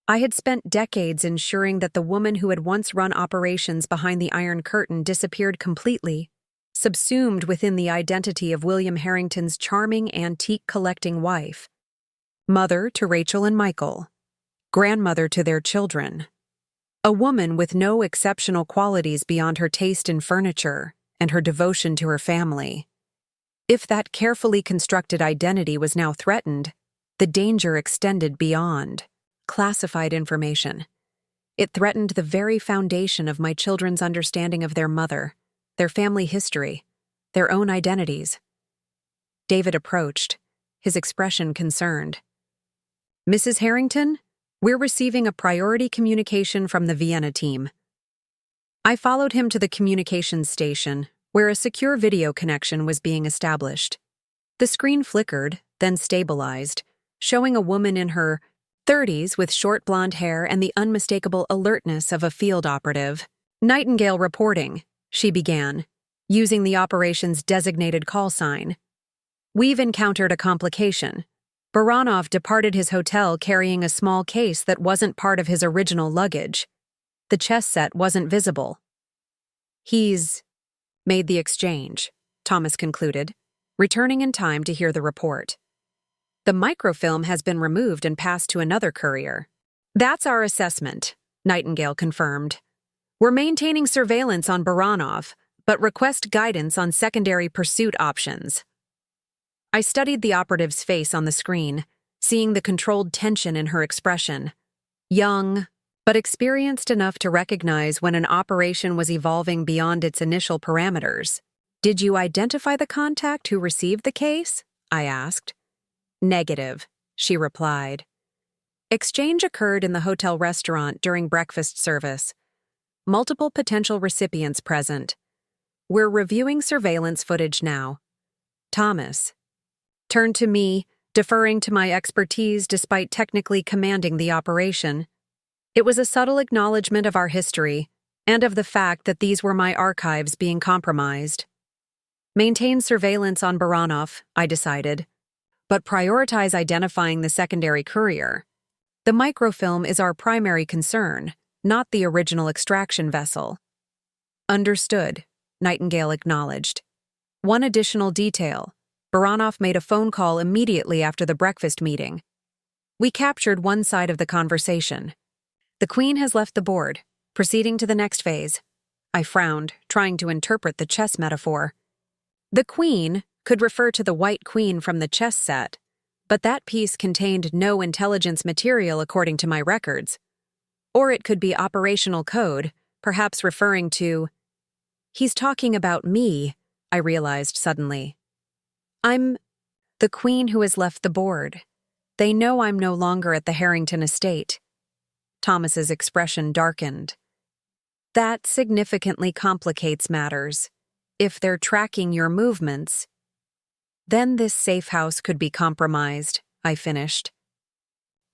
I had spent decades ensuring that the woman who had once run operations behind the Iron Curtain disappeared completely, subsumed within the identity of William Harrington's charming antique-collecting wife, mother to Rachel and Michael, grandmother to their children. A woman with no exceptional qualities beyond her taste in furniture and her devotion to her family. If that carefully constructed identity was now threatened, the danger extended beyond classified information. It threatened the very foundation of my children's understanding of their mother, their family history, their own identities. David approached, his expression concerned. "Mrs. Harrington, we're receiving a priority communication from the Vienna team." I followed him to the communications station, where a secure video connection was being established. The screen flickered, then stabilized, showing a woman in her 30s with short blonde hair and the unmistakable alertness of a field operative. Nightingale reporting, she began, using the operation's designated call sign. We've encountered a complication. Baranov departed his hotel carrying a small case that wasn't part of his original luggage. The chess set wasn't visible. He's made the exchange, Thomas concluded, returning in time to hear the report. The microfilm has been removed and passed to another courier. That's our assessment, Nightingale confirmed. We're maintaining surveillance on Baranov, but request guidance on secondary pursuit options. I studied the operative's face on the screen, seeing the controlled tension in her expression. Young, but experienced enough to recognize when an operation was evolving beyond its initial parameters. Did you identify the contact who received the case? I asked. Negative, she replied. Exchange occurred in the hotel restaurant during breakfast service. Multiple potential recipients present. We're reviewing surveillance footage now. Thomas turned to me, deferring to my expertise despite technically commanding the operation. It was a subtle acknowledgement of our history and of the fact that these were my archives being compromised. Maintain surveillance on Baranov, I decided, but prioritize identifying the secondary courier. The microfilm is our primary concern, not the original extraction vessel. Understood, Nightingale acknowledged. One additional detail. Baranov made a phone call immediately after the breakfast meeting. We captured one side of the conversation. The Queen has left the board, proceeding to the next phase. I frowned, trying to interpret the chess metaphor. The Queen could refer to the White Queen from the chess set, but that piece contained no intelligence material according to my records. Or it could be operational code, perhaps referring to... He's talking about me, I realized suddenly. I'm the Queen who has left the board. They know I'm no longer at the Harrington estate. Thomas's expression darkened. That significantly complicates matters. If they're tracking your movements, then this safe house could be compromised, I finished.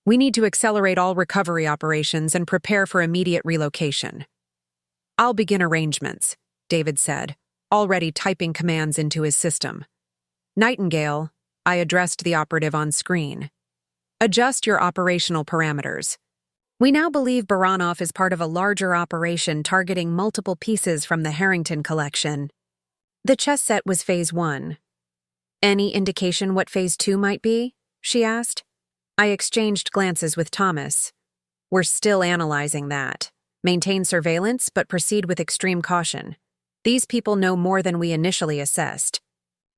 We need to accelerate all recovery operations and prepare for immediate relocation. I'll begin arrangements, David said, already typing commands into his system. Nightingale, I addressed the operative on screen. Adjust your operational parameters. We now believe Baranov is part of a larger operation targeting multiple pieces from the Harrington collection. The chess set was Phase 1. Any indication what Phase 2 might be? She asked. I exchanged glances with Thomas. We're still analyzing that. Maintain surveillance, but proceed with extreme caution. These people know more than we initially assessed.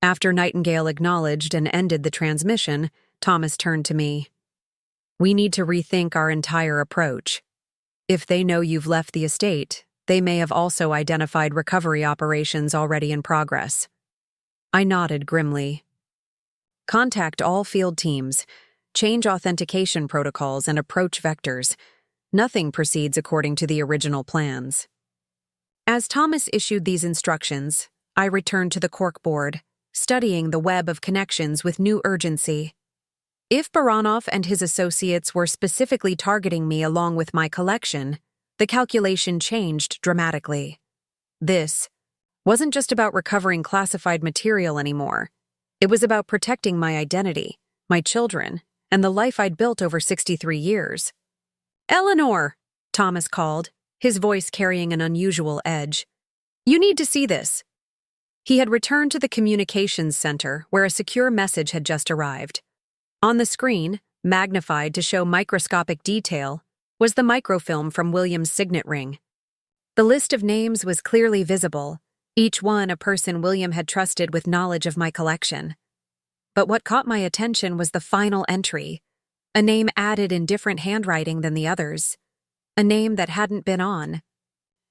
After Nightingale acknowledged and ended the transmission, Thomas turned to me. We need to rethink our entire approach. If they know you've left the estate, they may have also identified recovery operations already in progress. I nodded grimly. Contact all field teams, change authentication protocols and approach vectors. Nothing proceeds according to the original plans. As Thomas issued these instructions, I returned to the corkboard, studying the web of connections with new urgency. If Baranov and his associates were specifically targeting me along with my collection, the calculation changed dramatically. This wasn't just about recovering classified material anymore. It was about protecting my identity, my children, and the life I'd built over 63 years. Eleanor, Thomas called, his voice carrying an unusual edge. You need to see this. He had returned to the communications center where a secure message had just arrived. On the screen, magnified to show microscopic detail, was the microfilm from William's signet ring. The list of names was clearly visible, each one a person William had trusted with knowledge of my collection. But what caught my attention was the final entry, a name added in different handwriting than the others, a name that hadn't been on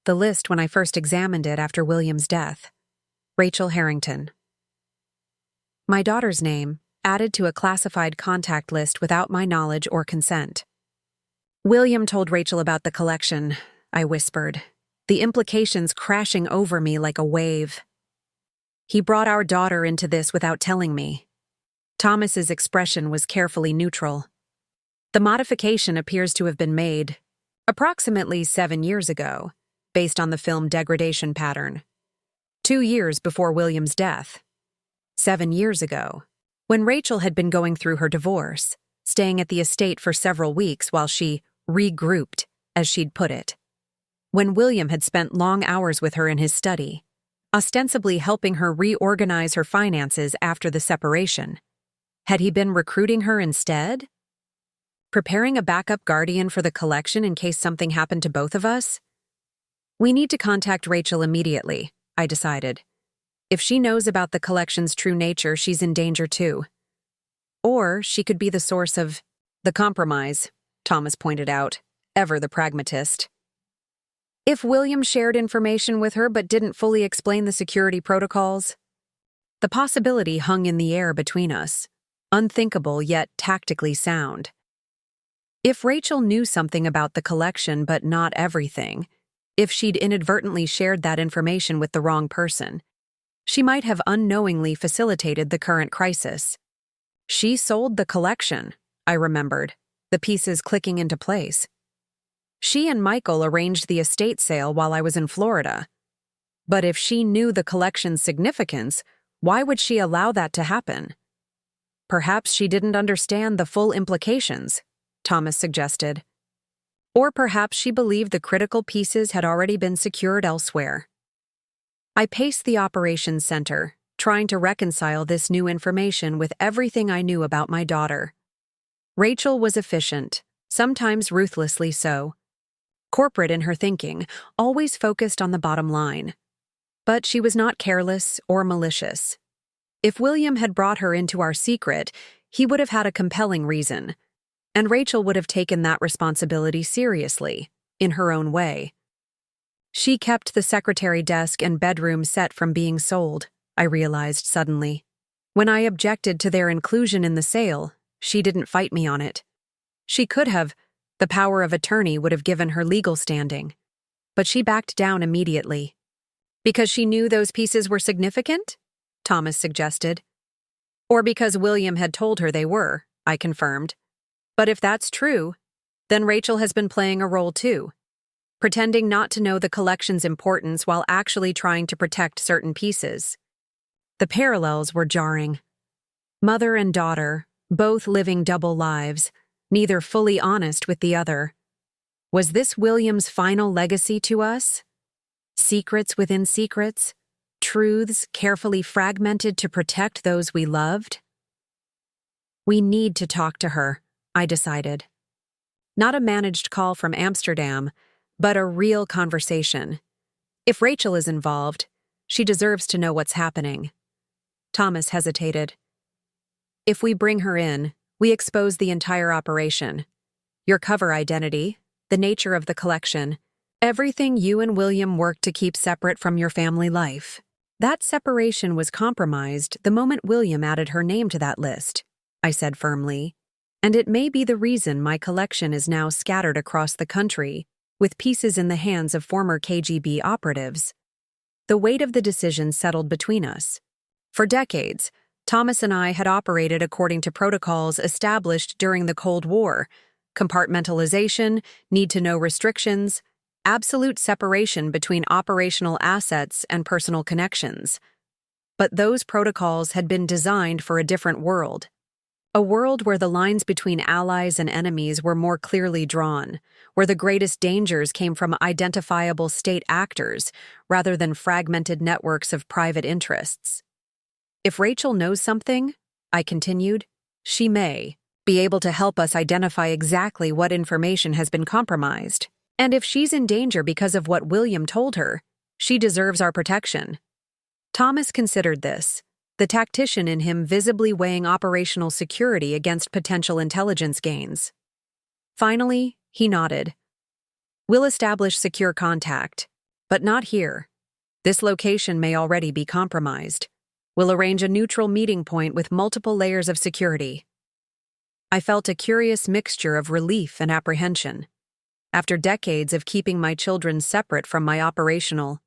the list when I first examined it after William's death. Rachel Harrington. My daughter's name, added to a classified contact list without my knowledge or consent. William told Rachel about the collection, I whispered, the implications crashing over me like a wave. He brought our daughter into this without telling me. Thomas's expression was carefully neutral. The modification appears to have been made approximately 7 years ago, based on the film degradation pattern. 2 years before William's death. 7 years ago, when Rachel had been going through her divorce, staying at the estate for several weeks while she regrouped, as she'd put it. When William had spent long hours with her in his study, ostensibly helping her reorganize her finances after the separation. Had he been recruiting her instead? Preparing a backup guardian for the collection in case something happened to both of us? We need to contact Rachel immediately, I decided. If she knows about the collection's true nature, she's in danger too. Or she could be the source of the compromise, Thomas pointed out, ever the pragmatist. If William shared information with her but didn't fully explain the security protocols? The possibility hung in the air between us, unthinkable yet tactically sound. If Rachel knew something about the collection but not everything, if she'd inadvertently shared that information with the wrong person, she might have unknowingly facilitated the current crisis. She sold the collection, I remembered, the pieces clicking into place. She and Michael arranged the estate sale while I was in Florida. But if she knew the collection's significance, why would she allow that to happen? Perhaps she didn't understand the full implications, Thomas suggested. Or perhaps she believed the critical pieces had already been secured elsewhere. I paced the operations center, trying to reconcile this new information with everything I knew about my daughter. Rachel was efficient, sometimes ruthlessly so. Corporate in her thinking, always focused on the bottom line. But she was not careless or malicious. If William had brought her into our secret, he would have had a compelling reason, and Rachel would have taken that responsibility seriously, in her own way. She kept the secretary desk and bedroom set from being sold, I realized suddenly. When I objected to their inclusion in the sale, she didn't fight me on it. She could have. The power of attorney would have given her legal standing. But she backed down immediately. Because she knew those pieces were significant? Thomas suggested. Or because William had told her they were, I confirmed. But if that's true, then Rachel has been playing a role too, pretending not to know the collection's importance while actually trying to protect certain pieces. The parallels were jarring. Mother and daughter, both living double lives, neither fully honest with the other. Was this William's final legacy to us? Secrets within secrets? Truths carefully fragmented to protect those we loved? We need to talk to her, I decided. Not a managed call from Amsterdam, but a real conversation. If Rachel is involved, she deserves to know what's happening. Thomas hesitated. If we bring her in, we expose the entire operation. Your cover identity, the nature of the collection, everything you and William worked to keep separate from your family life. That separation was compromised the moment William added her name to that list, I said firmly, and it may be the reason my collection is now scattered across the country, with pieces in the hands of former KGB operatives. The weight of the decision settled between us. For decades, Thomas and I had operated according to protocols established during the Cold War: compartmentalization, need-to-know restrictions, absolute separation between operational assets and personal connections. But those protocols had been designed for a different world. A world where the lines between allies and enemies were more clearly drawn, where the greatest dangers came from identifiable state actors rather than fragmented networks of private interests. If Rachel knows something, I continued, she may be able to help us identify exactly what information has been compromised. And if she's in danger because of what William told her, she deserves our protection. Thomas considered this, the tactician in him visibly weighing operational security against potential intelligence gains. Finally, he nodded. We'll establish secure contact, but not here. This location may already be compromised. We'll arrange a neutral meeting point with multiple layers of security. I felt a curious mixture of relief and apprehension. After decades of keeping my children separate from my operational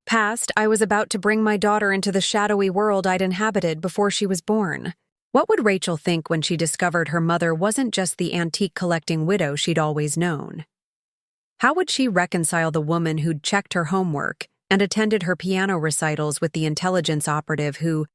past, I was about to bring my daughter into the shadowy world I'd inhabited before she was born. What would Rachel think when she discovered her mother wasn't just the antique collecting widow she'd always known? How would she reconcile the woman who'd checked her homework and attended her piano recitals with the intelligence operative who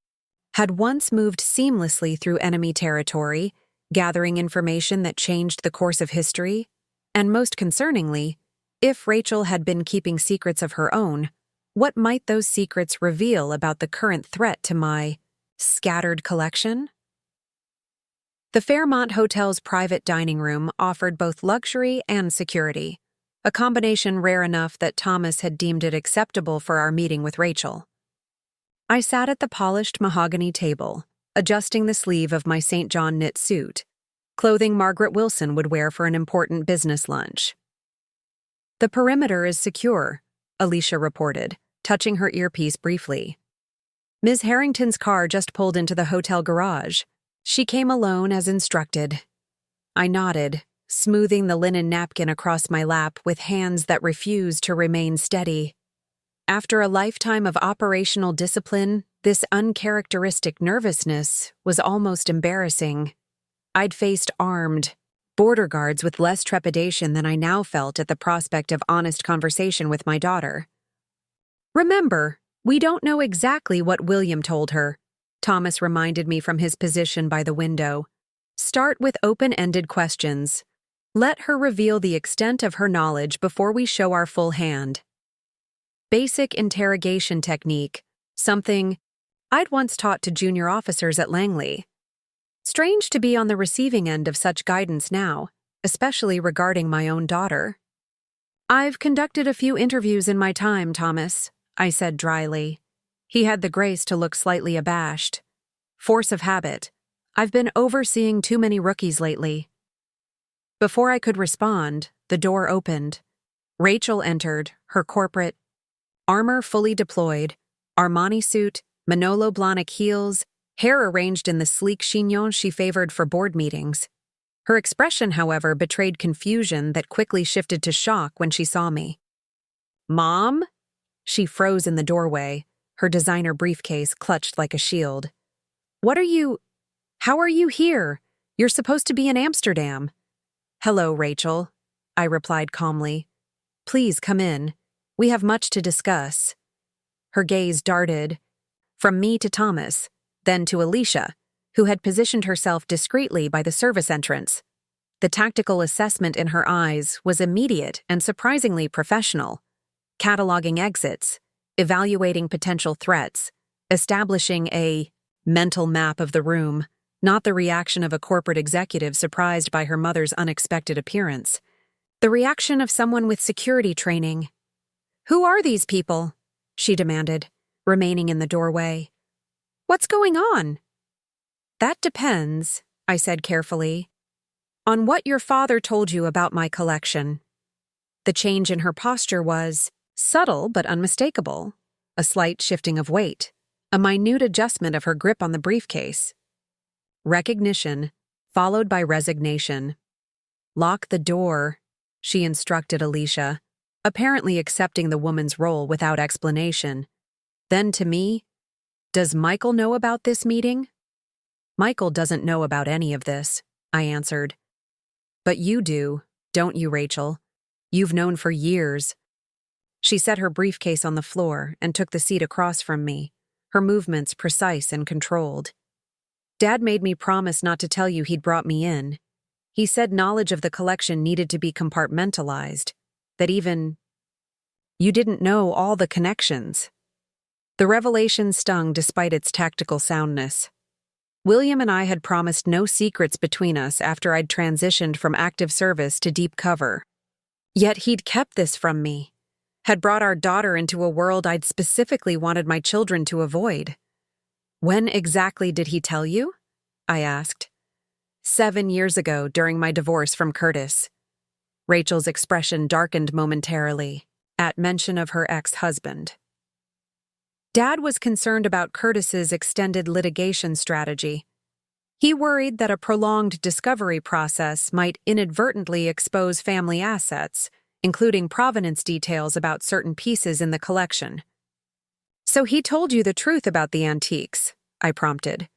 had once moved seamlessly through enemy territory, gathering information that changed the course of history? And most concerningly, if Rachel had been keeping secrets of her own, what might those secrets reveal about the current threat to my scattered collection? The Fairmont Hotel's private dining room offered both luxury and security, a combination rare enough that Thomas had deemed it acceptable for our meeting with Rachel. I sat at the polished mahogany table, adjusting the sleeve of my St. John knit suit, clothing Margaret Wilson would wear for an important business lunch. "The perimeter is secure," Alicia reported, touching her earpiece briefly. "Ms. Harrington's car just pulled into the hotel garage. She came alone as instructed." I nodded, smoothing the linen napkin across my lap with hands that refused to remain steady. After a lifetime of operational discipline, this uncharacteristic nervousness was almost embarrassing. I'd faced armed border guards with less trepidation than I now felt at the prospect of honest conversation with my daughter. "Remember, we don't know exactly what William told her," Thomas reminded me from his position by the window. "Start with open-ended questions. Let her reveal the extent of her knowledge before we show our full hand." Basic interrogation technique, something I'd once taught to junior officers at Langley. Strange to be on the receiving end of such guidance now, especially regarding my own daughter. "I've conducted a few interviews in my time, Thomas," I said dryly. He had the grace to look slightly abashed. "Force of habit. I've been overseeing too many rookies lately." Before I could respond, the door opened. Rachel entered, her corporate armor fully deployed, Armani suit, Manolo Blahnik heels, hair arranged in the sleek chignon she favored for board meetings. Her expression, however, betrayed confusion that quickly shifted to shock when she saw me. "Mom?" She froze in the doorway, her designer briefcase clutched like a shield. How are you here? You're supposed to be in Amsterdam." "Hello, Rachel," I replied calmly. "Please come in. We have much to discuss." Her gaze darted from me to Thomas, then to Alicia, who had positioned herself discreetly by the service entrance. The tactical assessment in her eyes was immediate and surprisingly professional, cataloging exits, evaluating potential threats, establishing a mental map of the room, not the reaction of a corporate executive surprised by her mother's unexpected appearance. The reaction of someone with security training. "Who are these people?" she demanded, remaining in the doorway. "What's going on?" "That depends," I said carefully, "on what your father told you about my collection." The change in her posture was subtle but unmistakable, a slight shifting of weight, a minute adjustment of her grip on the briefcase. Recognition, followed by resignation. "Lock the door," she instructed Alicia, apparently accepting the woman's role without explanation. Then to me, "Does Michael know about this meeting?" "Michael doesn't know about any of this," I answered. "But you do, don't you, Rachel? You've known for years." She set her briefcase on the floor and took the seat across from me, her movements precise and controlled. "Dad made me promise not to tell you he'd brought me in. He said knowledge of the collection needed to be compartmentalized, that even you didn't know all the connections." The revelation stung despite its tactical soundness. William and I had promised no secrets between us after I'd transitioned from active service to deep cover. Yet he'd kept this from me, had brought our daughter into a world I'd specifically wanted my children to avoid. "When exactly did he tell you?" I asked. 7 years ago, during my divorce from Curtis." Rachel's expression darkened momentarily at mention of her ex-husband. Dad was concerned about Curtis's extended litigation strategy. He worried that a prolonged discovery process might inadvertently expose family assets, including provenance details about certain pieces in the collection. "So he told you the truth about the antiques," I prompted.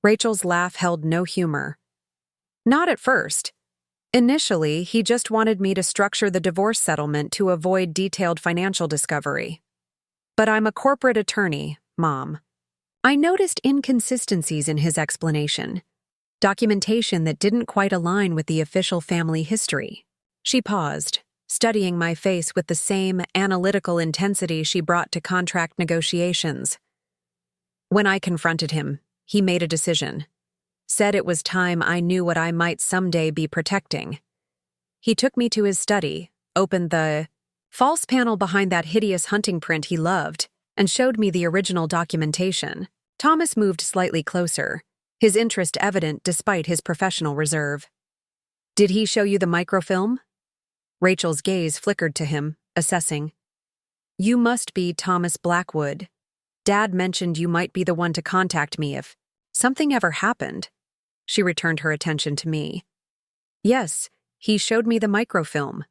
Rachel's laugh held no humor. Not at first. Initially, he just wanted me to structure the divorce settlement to avoid detailed financial discovery. But I'm a corporate attorney, Mom. I noticed inconsistencies in his explanation. Documentation that didn't quite align with the official family history. She paused, studying my face with the same analytical intensity she brought to contract negotiations. When I confronted him, he made a decision. Said it was time I knew what I might someday be protecting. He took me to his study, opened the false panel behind that hideous hunting print he loved, and showed me the original documentation. Thomas moved slightly closer, his interest evident despite his professional reserve. Did he show you the microfilm? Rachel's gaze flickered to him, assessing. You must be Thomas Blackwood. Dad mentioned you might be the one to contact me if something ever happened. She returned her attention to me. Yes, he showed me the microfilm.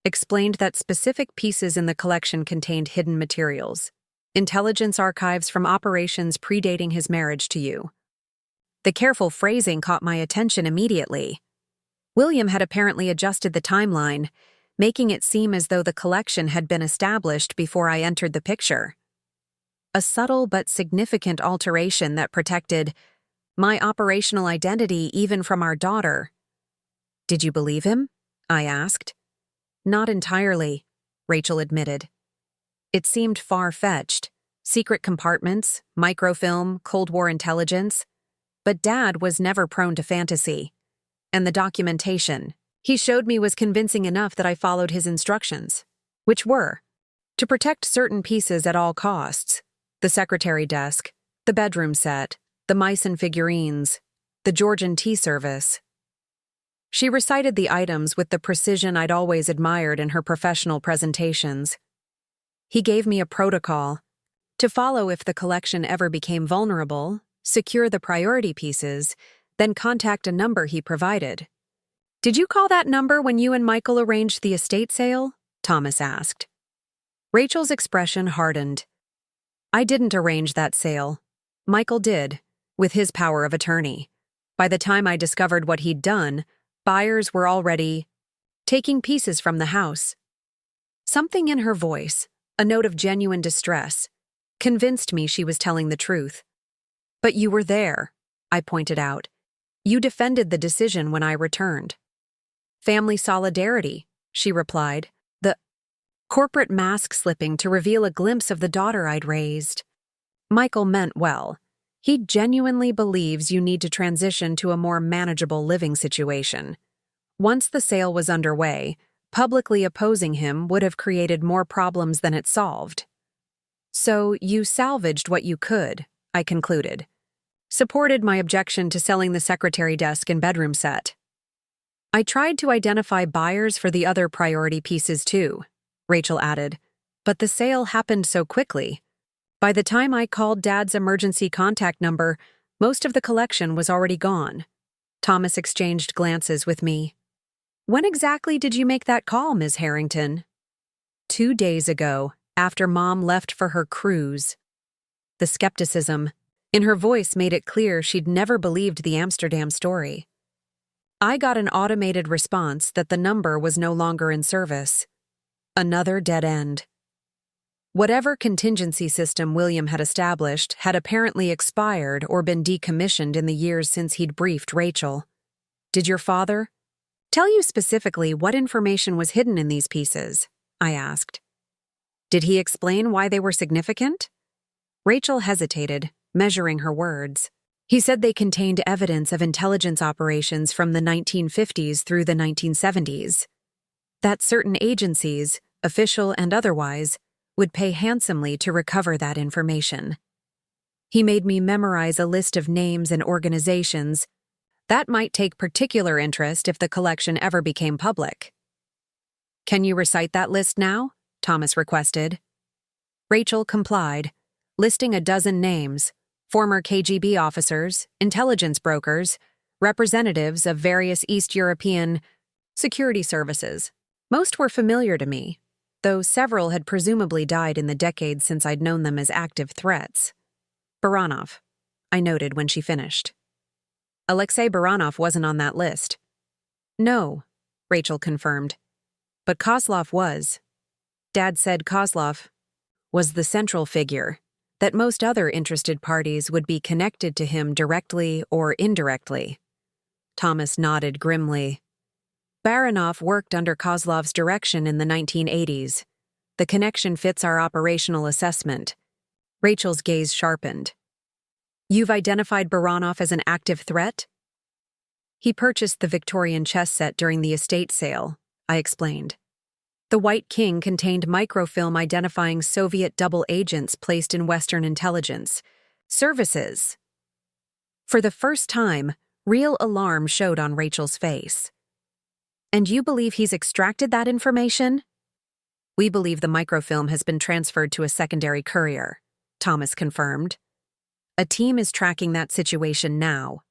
Explained that specific pieces in the collection contained hidden materials. Intelligence archives from operations predating his marriage to you. The careful phrasing caught my attention immediately. William had apparently adjusted the timeline, making it seem as though the collection had been established before I entered the picture. A subtle but significant alteration that protected my operational identity even from our daughter. Did you believe him? I asked. Not entirely, Rachel admitted. It seemed far-fetched. Secret compartments, microfilm, Cold War intelligence. But Dad was never prone to fantasy. And the documentation he showed me was convincing enough that I followed his instructions, which were to protect certain pieces at all costs: the secretary desk, the bedroom set, the mice and figurines, the Georgian tea service. She recited the items with the precision I'd always admired in her professional presentations. He gave me a protocol to follow if the collection ever became vulnerable, secure the priority pieces, then contact a number he provided. Did you call that number when you and Michael arranged the estate sale? Thomas asked. Rachel's expression hardened. I didn't arrange that sale. Michael did, with his power of attorney. By the time I discovered what he'd done, buyers were already taking pieces from the house. Something in her voice, a note of genuine distress, convinced me she was telling the truth. But you were there, I pointed out. You defended the decision when I returned. Family solidarity, she replied, the corporate mask slipping to reveal a glimpse of the daughter I'd raised. Michael meant well. He genuinely believes you need to transition to a more manageable living situation. Once the sale was underway, publicly opposing him would have created more problems than it solved. So you salvaged what you could, I concluded. Supported my objection to selling the secretary desk and bedroom set. I tried to identify buyers for the other priority pieces too, Rachel added, but the sale happened so quickly. By the time I called Dad's emergency contact number, most of the collection was already gone. Thomas exchanged glances with me. When exactly did you make that call, Ms. Harrington? 2 days ago, after Mom left for her cruise. The skepticism in her voice made it clear she'd never believed the Amsterdam story. I got an automated response that the number was no longer in service. Another dead end. Whatever contingency system William had established had apparently expired or been decommissioned in the years since he'd briefed Rachel. Did your father tell you specifically what information was hidden in these pieces? I asked. Did he explain why they were significant? Rachel hesitated, measuring her words. He said they contained evidence of intelligence operations from the 1950s through the 1970s. That certain agencies, official and otherwise, would pay handsomely to recover that information. He made me memorize a list of names and organizations that might take particular interest if the collection ever became public. Can you recite that list now? Thomas requested. Rachel complied, listing a dozen names: former KGB officers, intelligence brokers, representatives of various East European security services. Most were familiar to me, though several had presumably died in the decades since I'd known them as active threats. Baranov, I noted when she finished. Alexei Baranov wasn't on that list. No, Rachel confirmed. But Kozlov was. Dad said Kozlov was the central figure, that most other interested parties would be connected to him directly or indirectly. Thomas nodded grimly. Baranov worked under Kozlov's direction in the 1980s. The connection fits our operational assessment. Rachel's gaze sharpened. You've identified Baranov as an active threat? He purchased the Victorian chess set during the estate sale, I explained. The White King contained microfilm identifying Soviet double agents placed in Western intelligence services. For the first time, real alarm showed on Rachel's face. And you believe he's extracted that information? We believe the microfilm has been transferred to a secondary courier, Thomas confirmed. A team is tracking that situation now.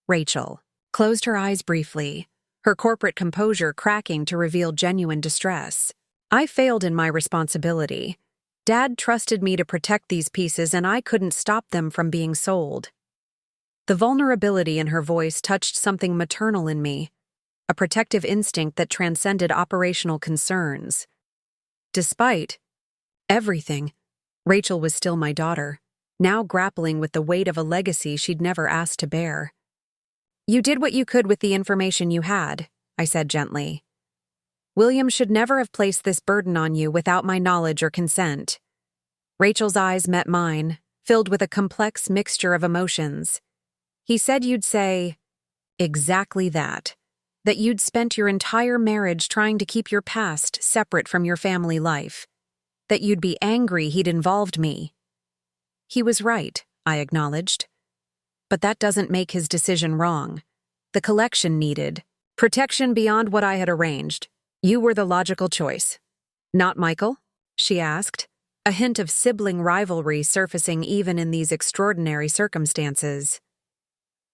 Rachel closed her eyes briefly, her corporate composure cracking to reveal genuine distress. I failed in my responsibility. Dad trusted me to protect these pieces and I couldn't stop them from being sold. The vulnerability in her voice touched something maternal in me, a protective instinct that transcended operational concerns. Despite everything, Rachel was still my daughter, now grappling with the weight of a legacy she'd never asked to bear. You did what you could with the information you had, I said gently. William should never have placed this burden on you without my knowledge or consent. Rachel's eyes met mine, filled with a complex mixture of emotions. He said you'd say, exactly that you'd spent your entire marriage trying to keep your past separate from your family life, that you'd be angry he'd involved me. He was right, I acknowledged. But that doesn't make his decision wrong. The collection needed protection beyond what I had arranged. You were the logical choice. Not Michael? She asked, a hint of sibling rivalry surfacing even in these extraordinary circumstances.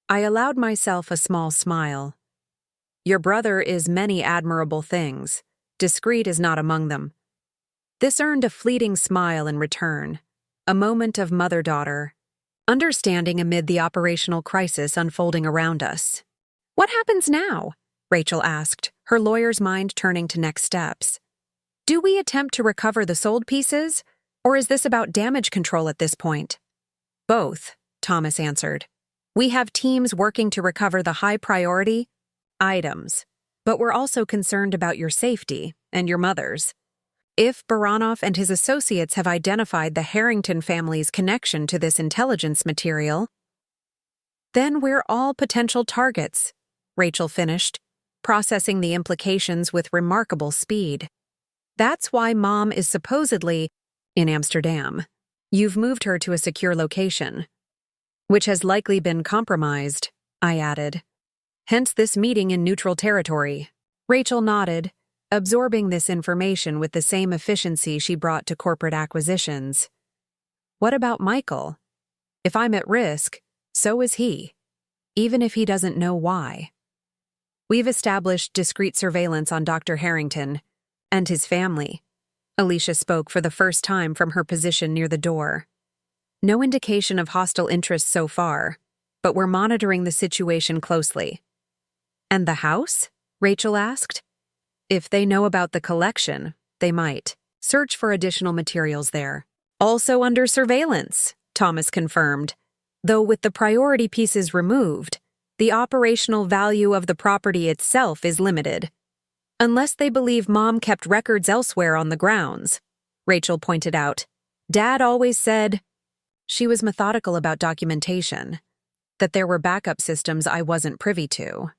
I allowed myself a small smile. Your brother is many admirable things. Discreet is not among them. This earned a fleeting smile in return, a moment of mother-daughter, understanding amid the operational crisis unfolding around us. What happens now? Rachel asked, her lawyer's mind turning to next steps. Do we attempt to recover the sold pieces, or is this about damage control at this point? Both, Thomas answered. We have teams working to recover the high-priority items, but we're also concerned about your safety and your mother's. If Baranov and his associates have identified the Harrington family's connection to this intelligence material, then we're all potential targets, Rachel finished, processing the implications with remarkable speed. That's why Mom is supposedly in Amsterdam. You've moved her to a secure location, which has likely been compromised, I added. Hence this meeting in neutral territory. Rachel nodded, absorbing this information with the same efficiency she brought to corporate acquisitions. What about Michael? If I'm at risk, so is he, even if he doesn't know why. We've established discreet surveillance on Dr. Harrington and his family. Alicia spoke for the first time from her position near the door. No indication of hostile interest so far, but we're monitoring the situation closely. And the house? Rachel asked. If they know about the collection, they might search for additional materials there. Also under surveillance, Thomas confirmed. Though with the priority pieces removed, the operational value of the property itself is limited. Unless they believe Mom kept records elsewhere on the grounds, Rachel pointed out. Dad always said she was methodical about documentation, that there were backup systems I wasn't privy to.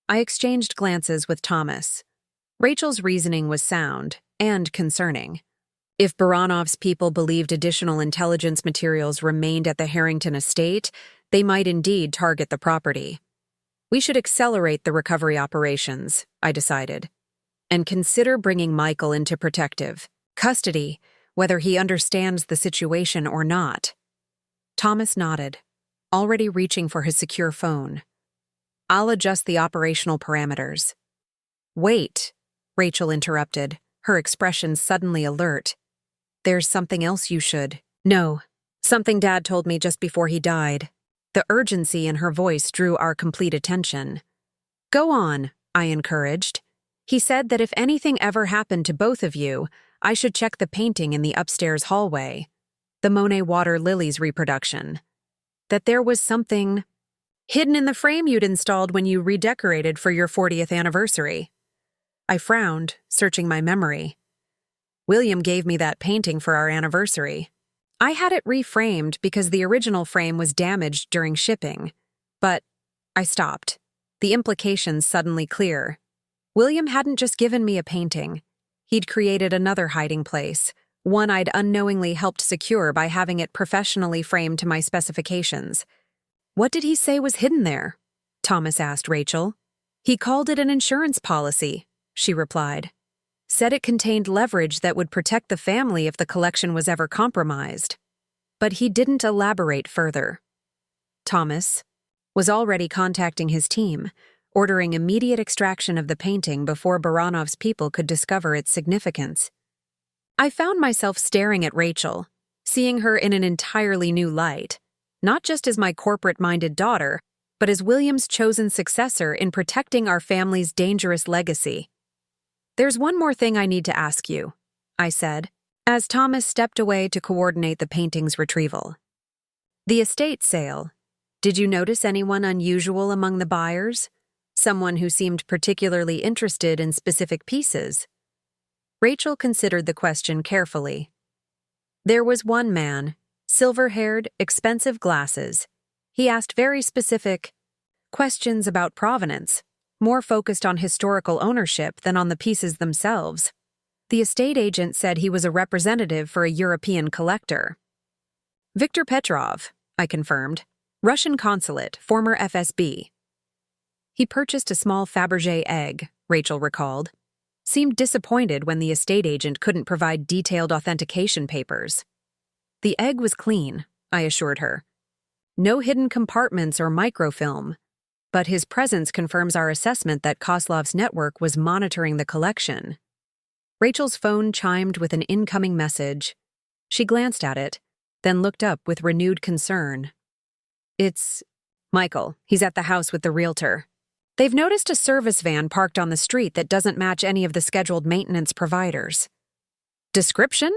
I exchanged glances with Thomas. Rachel's reasoning was sound and concerning. If Baranov's people believed additional intelligence materials remained at the Harrington estate, they might indeed target the property. We should accelerate the recovery operations, I decided, and consider bringing Michael into protective custody, whether he understands the situation or not. Thomas nodded, already reaching for his secure phone. I'll adjust the operational parameters. Wait, Rachel interrupted, her expression suddenly alert. There's something else you should know. Something Dad told me just before he died. The urgency in her voice drew our complete attention. "Go on," I encouraged. "He said that if anything ever happened to both of you, I should check the painting in the upstairs hallway, the Monet Water Lilies reproduction. That there was something hidden in the frame you'd installed when you redecorated for your 40th anniversary." I frowned, searching my memory. "William gave me that painting for our anniversary. I had it reframed because the original frame was damaged during shipping. But I stopped, the implications suddenly clear. William hadn't just given me a painting. He'd created another hiding place, one I'd unknowingly helped secure by having it professionally framed to my specifications. "What did he say was hidden there?" Thomas asked Rachel. "He called it an insurance policy," she replied. "Said it contained leverage that would protect the family if the collection was ever compromised." But he didn't elaborate further. Thomas was already contacting his team, ordering immediate extraction of the painting before Baranov's people could discover its significance. I found myself staring at Rachel, seeing her in an entirely new light, not just as my corporate-minded daughter, but as William's chosen successor in protecting our family's dangerous legacy. "There's one more thing I need to ask you," I said, as Thomas stepped away to coordinate the painting's retrieval. "The estate sale. Did you notice anyone unusual among the buyers? Someone who seemed particularly interested in specific pieces?" Rachel considered the question carefully. "There was one man, silver-haired, expensive glasses. He asked very specific questions about provenance, more focused on historical ownership than on the pieces themselves. The estate agent said he was a representative for a European collector." "Viktor Petrov," I confirmed. "Russian consulate, former FSB. He purchased a small Fabergé egg," Rachel recalled. "Seemed disappointed when the estate agent couldn't provide detailed authentication papers." "The egg was clean," I assured her. "No hidden compartments or microfilm. But his presence confirms our assessment that Koslov's network was monitoring the collection." Rachel's phone chimed with an incoming message. She glanced at it, then looked up with renewed concern. "It's Michael. He's at the house with the realtor. They've noticed a service van parked on the street that doesn't match any of the scheduled maintenance providers." "Description?"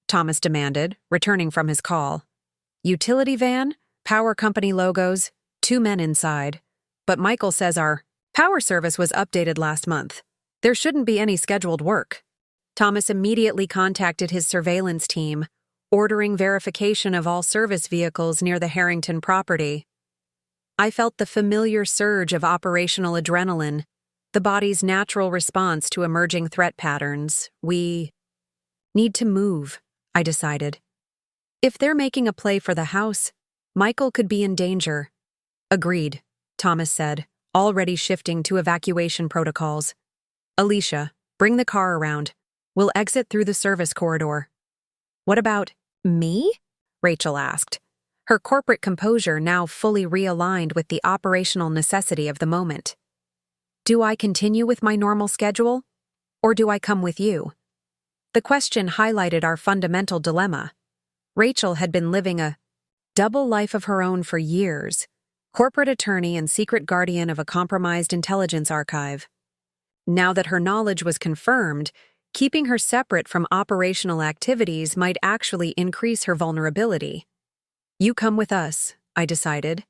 Thomas demanded, returning from his call. "Utility van, power company logos, 2 men inside. But Michael says our power service was updated last month. There shouldn't be any scheduled work." Thomas immediately contacted his surveillance team, ordering verification of all service vehicles near the Harrington property. I felt the familiar surge of operational adrenaline, the body's natural response to emerging threat patterns. "We need to move," I decided. "If they're making a play for the house, Michael could be in danger." "Agreed," Thomas said, already shifting to evacuation protocols. "Alicia, bring the car around. We'll exit through the service corridor." "What about me?" Rachel asked, her corporate composure now fully realigned with the operational necessity of the moment. "Do I continue with my normal schedule, or do I come with you?" The question highlighted our fundamental dilemma. Rachel had been living a double life of her own for years, corporate attorney and secret guardian of a compromised intelligence archive. Now that her knowledge was confirmed, keeping her separate from operational activities might actually increase her vulnerability. "You come with us," I decided.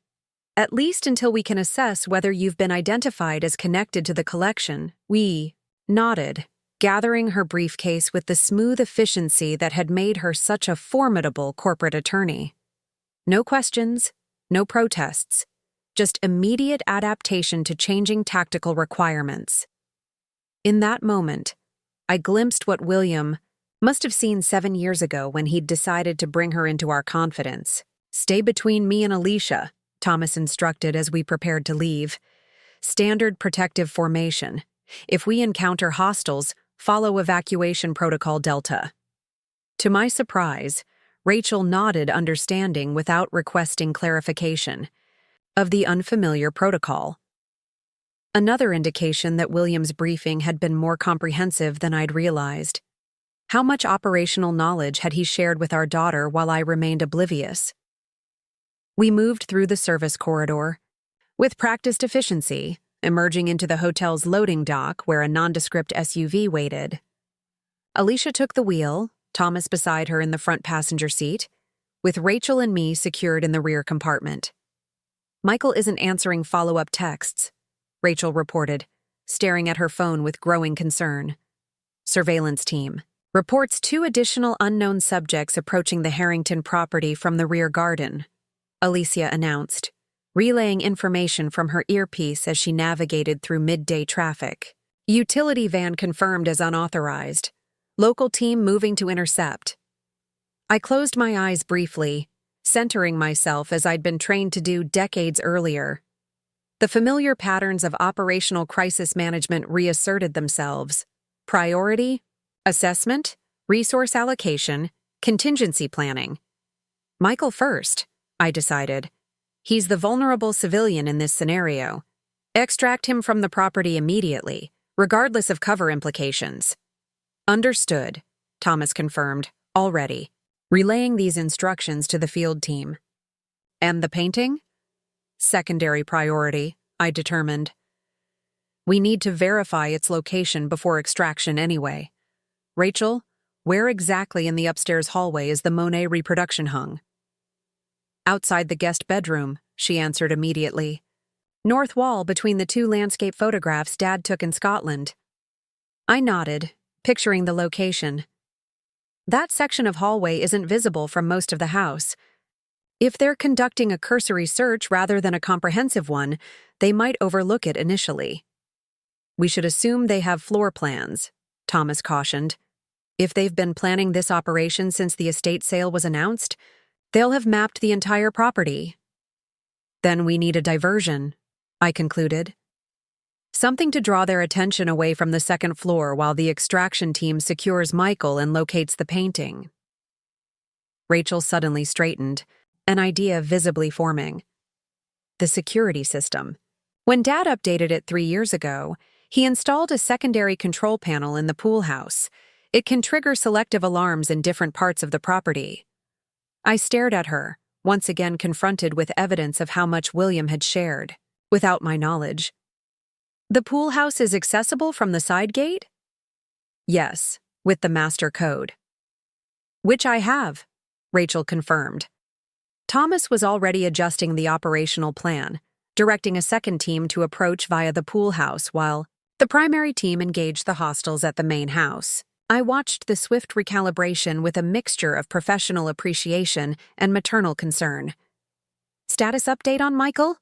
"At least until we can assess whether you've been identified as connected to the collection." We nodded, gathering her briefcase with the smooth efficiency that had made her such a formidable corporate attorney. No questions, no protests, just immediate adaptation to changing tactical requirements. In that moment, I glimpsed what William must have seen 7 years ago when he'd decided to bring her into our confidence. "Stay between me and Alicia," Thomas instructed as we prepared to leave. "Standard protective formation. If we encounter hostiles, follow evacuation protocol Delta." To my surprise, Rachel nodded understanding without requesting clarification of the unfamiliar protocol. Another indication that William's briefing had been more comprehensive than I'd realized. How much operational knowledge had he shared with our daughter while I remained oblivious? We moved through the service corridor, with practiced efficiency, emerging into the hotel's loading dock where a nondescript SUV waited. Alicia took the wheel, Thomas beside her in the front passenger seat, with Rachel and me secured in the rear compartment. "Michael isn't answering follow-up texts," Rachel reported, staring at her phone with growing concern. "Surveillance team reports 2 additional unknown subjects approaching the Harrington property from the rear garden," Alicia announced, relaying information from her earpiece as she navigated through midday traffic. "Utility van confirmed as unauthorized. Local team moving to intercept." I closed my eyes briefly, centering myself as I'd been trained to do decades earlier. The familiar patterns of operational crisis management reasserted themselves: priority, assessment, resource allocation, contingency planning. Michael first, I decided. He's the vulnerable civilian in this scenario. Extract him from the property immediately, regardless of cover implications. "Understood," Thomas confirmed, already, relaying these instructions to the field team. "And the painting?" "Secondary priority," I determined. "We need to verify its location before extraction anyway. Rachel, where exactly in the upstairs hallway is the Monet reproduction hung?" "Outside the guest bedroom," she answered immediately. "North wall between the 2 landscape photographs Dad took in Scotland." I nodded, picturing the location. That section of hallway isn't visible from most of the house. If they're conducting a cursory search rather than a comprehensive one, they might overlook it initially. "We should assume they have floor plans," Thomas cautioned. "If they've been planning this operation since the estate sale was announced, they'll have mapped the entire property." "Then we need a diversion," I concluded. "Something to draw their attention away from the second floor while the extraction team secures Michael and locates the painting." Rachel suddenly straightened, an idea visibly forming. The security system. When Dad updated it 3 years ago, he installed a secondary control panel in the pool house. It can trigger selective alarms in different parts of the property. I stared at her, once again confronted with evidence of how much William had shared, without my knowledge. "The pool house is accessible from the side gate?" "Yes, with the master code." "Which I have," Rachel confirmed. Thomas was already adjusting the operational plan, directing a second team to approach via the pool house while the primary team engaged the hostiles at the main house. I watched the swift recalibration with a mixture of professional appreciation and maternal concern. "Status update on Michael?"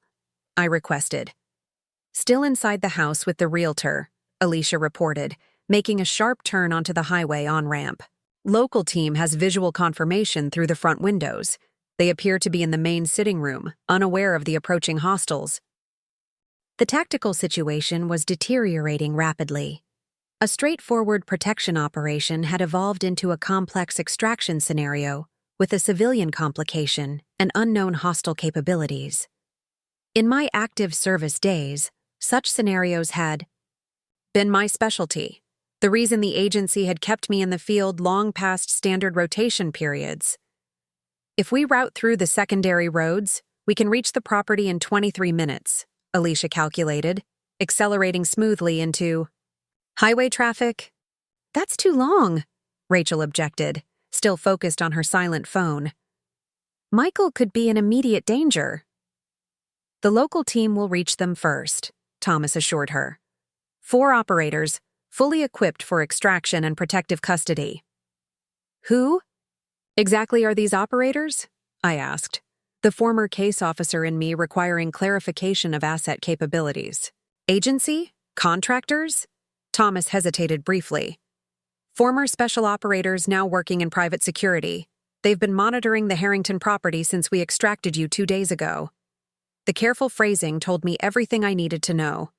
I requested. "Still inside the house with the realtor," Alicia reported, making a sharp turn onto the highway on-ramp. "Local team has visual confirmation through the front windows. They appear to be in the main sitting room, unaware of the approaching hostiles." The tactical situation was deteriorating rapidly. A straightforward protection operation had evolved into a complex extraction scenario with a civilian complication and unknown hostile capabilities. In my active service days, such scenarios had been my specialty, the reason the agency had kept me in the field long past standard rotation periods. "If we route through the secondary roads, we can reach the property in 23 minutes, Alicia calculated, accelerating smoothly into highway traffic. "That's too long," Rachel objected, still focused on her silent phone. "Michael could be in immediate danger." "The local team will reach them first," Thomas assured her. 4 operators, fully equipped for extraction and protective custody. "Who exactly are these operators?" I asked, the former case officer in me requiring clarification of asset capabilities. "Agency? Contractors?" Thomas hesitated briefly. "Former special operators now working in private security. They've been monitoring the Harrington property since we extracted you 2 days ago." The careful phrasing told me everything I needed to know.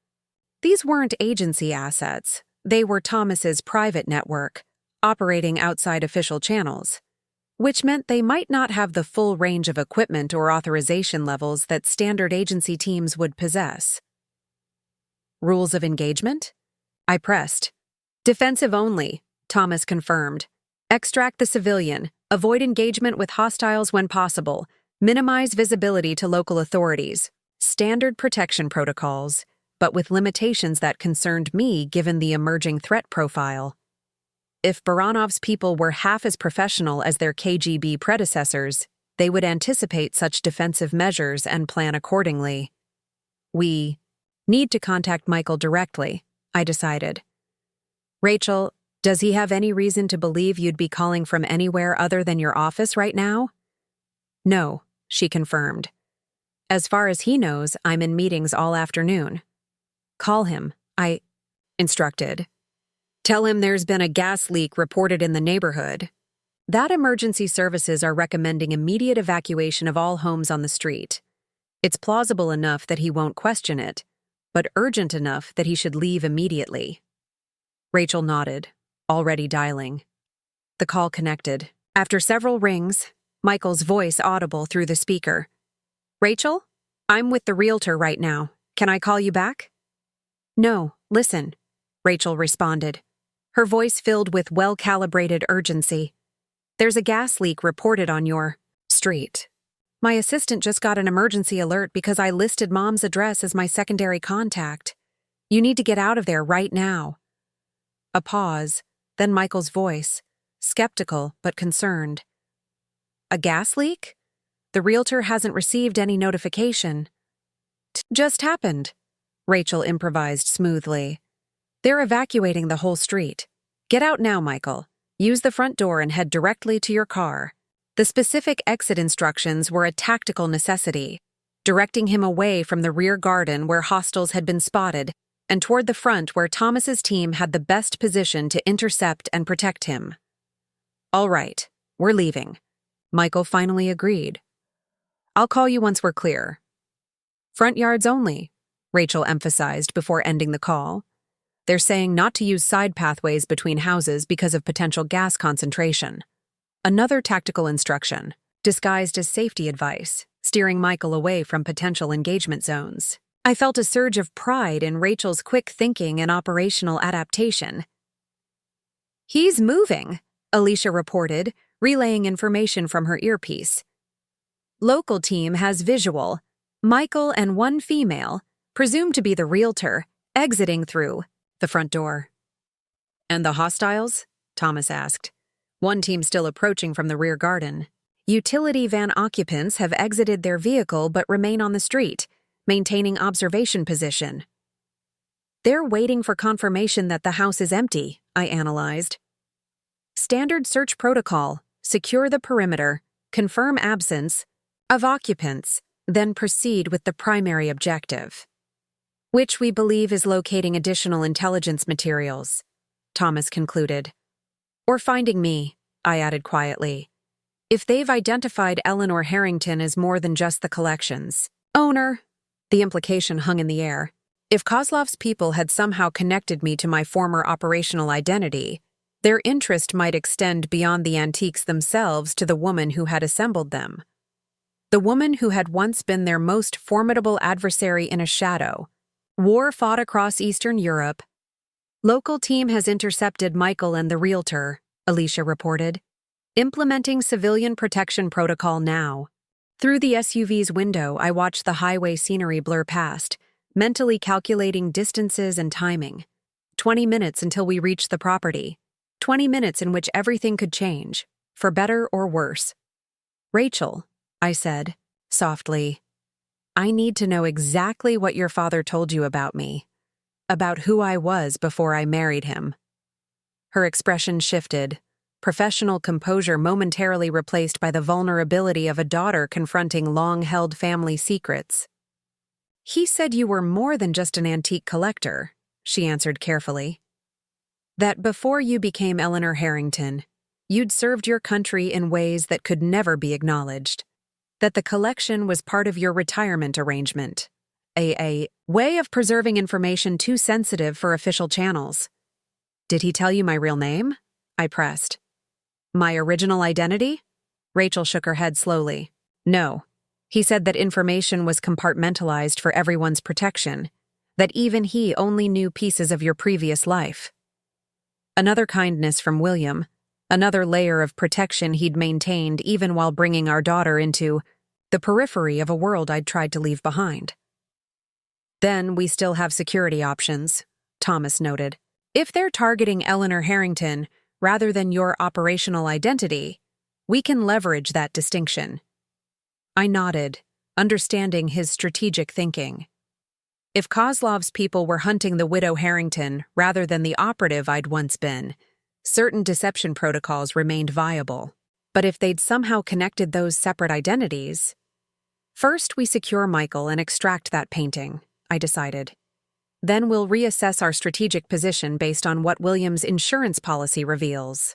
These weren't agency assets. They were Thomas's private network, operating outside official channels, which meant they might not have the full range of equipment or authorization levels that standard agency teams would possess. "Rules of engagement?" I pressed. "Defensive only," Thomas confirmed. "Extract the civilian, avoid engagement with hostiles when possible, Minimize visibility to local authorities. Standard protection protocols, but with limitations that concerned me given the emerging threat profile. If Baranov's people were half as professional as their KGB predecessors, they would anticipate such defensive measures and plan accordingly. We need to contact Michael directly, I decided. Rachel, does he have any reason to believe you'd be calling from anywhere other than your office right now? No, she confirmed. As far as he knows, I'm in meetings all afternoon. Call him, I instructed. Tell him there's been a gas leak reported in the neighborhood. That emergency services are recommending immediate evacuation of all homes on the street. It's plausible enough that he won't question it, but urgent enough that he should leave immediately. Rachel nodded, already dialing. The call connected. After several rings, Michael's voice audible through the speaker. Rachel, I'm with the realtor right now. Can I call you back? No, listen, Rachel responded, her voice filled with well-calibrated urgency. There's a gas leak reported on your street. My assistant just got an emergency alert because I listed Mom's address as my secondary contact. You need to get out of there right now. A pause, then Michael's voice, skeptical but concerned. A gas leak? The realtor hasn't received any notification. Just happened, Rachel improvised smoothly. They're evacuating the whole street. Get out now, Michael. Use the front door and head directly to your car. The specific exit instructions were a tactical necessity, directing him away from the rear garden where hostiles had been spotted and toward the front where Thomas's team had the best position to intercept and protect him. All right, we're leaving. Michael finally agreed. I'll call you once we're clear. Front yards only, Rachel emphasized before ending the call. They're saying not to use side pathways between houses because of potential gas concentration. Another tactical instruction, disguised as safety advice, steering Michael away from potential engagement zones. I felt a surge of pride in Rachel's quick thinking and operational adaptation. He's moving, Alicia reported, relaying information from her earpiece. Local team has visual. Michael and one female, presumed to be the realtor, exiting through the front door. And the hostiles? Thomas asked. One team still approaching from the rear garden. Utility van occupants have exited their vehicle but remain on the street, maintaining observation position. They're waiting for confirmation that the house is empty, I analyzed. Standard search protocol, secure the perimeter, confirm absence of occupants, then proceed with the primary objective, which we believe is locating additional intelligence materials, Thomas concluded. Or finding me, I added quietly. If they've identified Eleanor Harrington as more than just the collections owner, the implication hung in the air. If Kozlov's people had somehow connected me to my former operational identity, their interest might extend beyond the antiques themselves to the woman who had assembled them. The woman who had once been their most formidable adversary in a shadow. War fought across Eastern Europe. Local team has intercepted Michael and the realtor, Alicia reported. Implementing civilian protection protocol now. Through the SUV's window, I watched the highway scenery blur past, mentally calculating distances and timing. 20 minutes until we reached the property. 20 minutes in which everything could change, for better or worse. Rachel, I said, softly, I need to know exactly what your father told you about me, about who I was before I married him. Her expression shifted, professional composure momentarily replaced by the vulnerability of a daughter confronting long-held family secrets. He said you were more than just an antique collector, she answered carefully. That before you became Eleanor Harrington, you'd served your country in ways that could never be acknowledged. That the collection was part of your retirement arrangement. A way of preserving information too sensitive for official channels. Did he tell you my real name? I pressed. My original identity? Rachel shook her head slowly. No. He said that information was compartmentalized for everyone's protection, that even he only knew pieces of your previous life. Another kindness from William, another layer of protection he'd maintained even while bringing our daughter into the periphery of a world I'd tried to leave behind. Then we still have security options, Thomas noted. If they're targeting Eleanor Harrington rather than your operational identity, we can leverage that distinction. I nodded, understanding his strategic thinking. If Kozlov's people were hunting the widow Harrington rather than the operative I'd once been, certain deception protocols remained viable. But if they'd somehow connected those separate identities... First, we secure Michael and extract that painting, I decided. Then we'll reassess our strategic position based on what William's insurance policy reveals.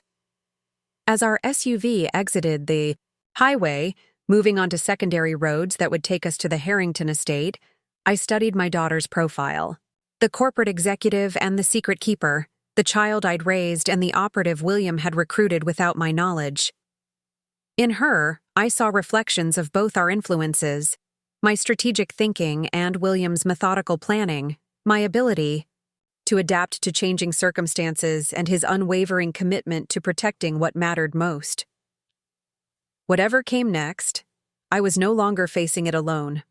As our SUV exited the highway, moving onto secondary roads that would take us to the Harrington estate, I studied my daughter's profile. The corporate executive and the secret keeper, the child I'd raised and the operative William had recruited without my knowledge. In her, I saw reflections of both our influences, my strategic thinking and William's methodical planning, my ability to adapt to changing circumstances and his unwavering commitment to protecting what mattered most. Whatever came next, I was no longer facing it alone.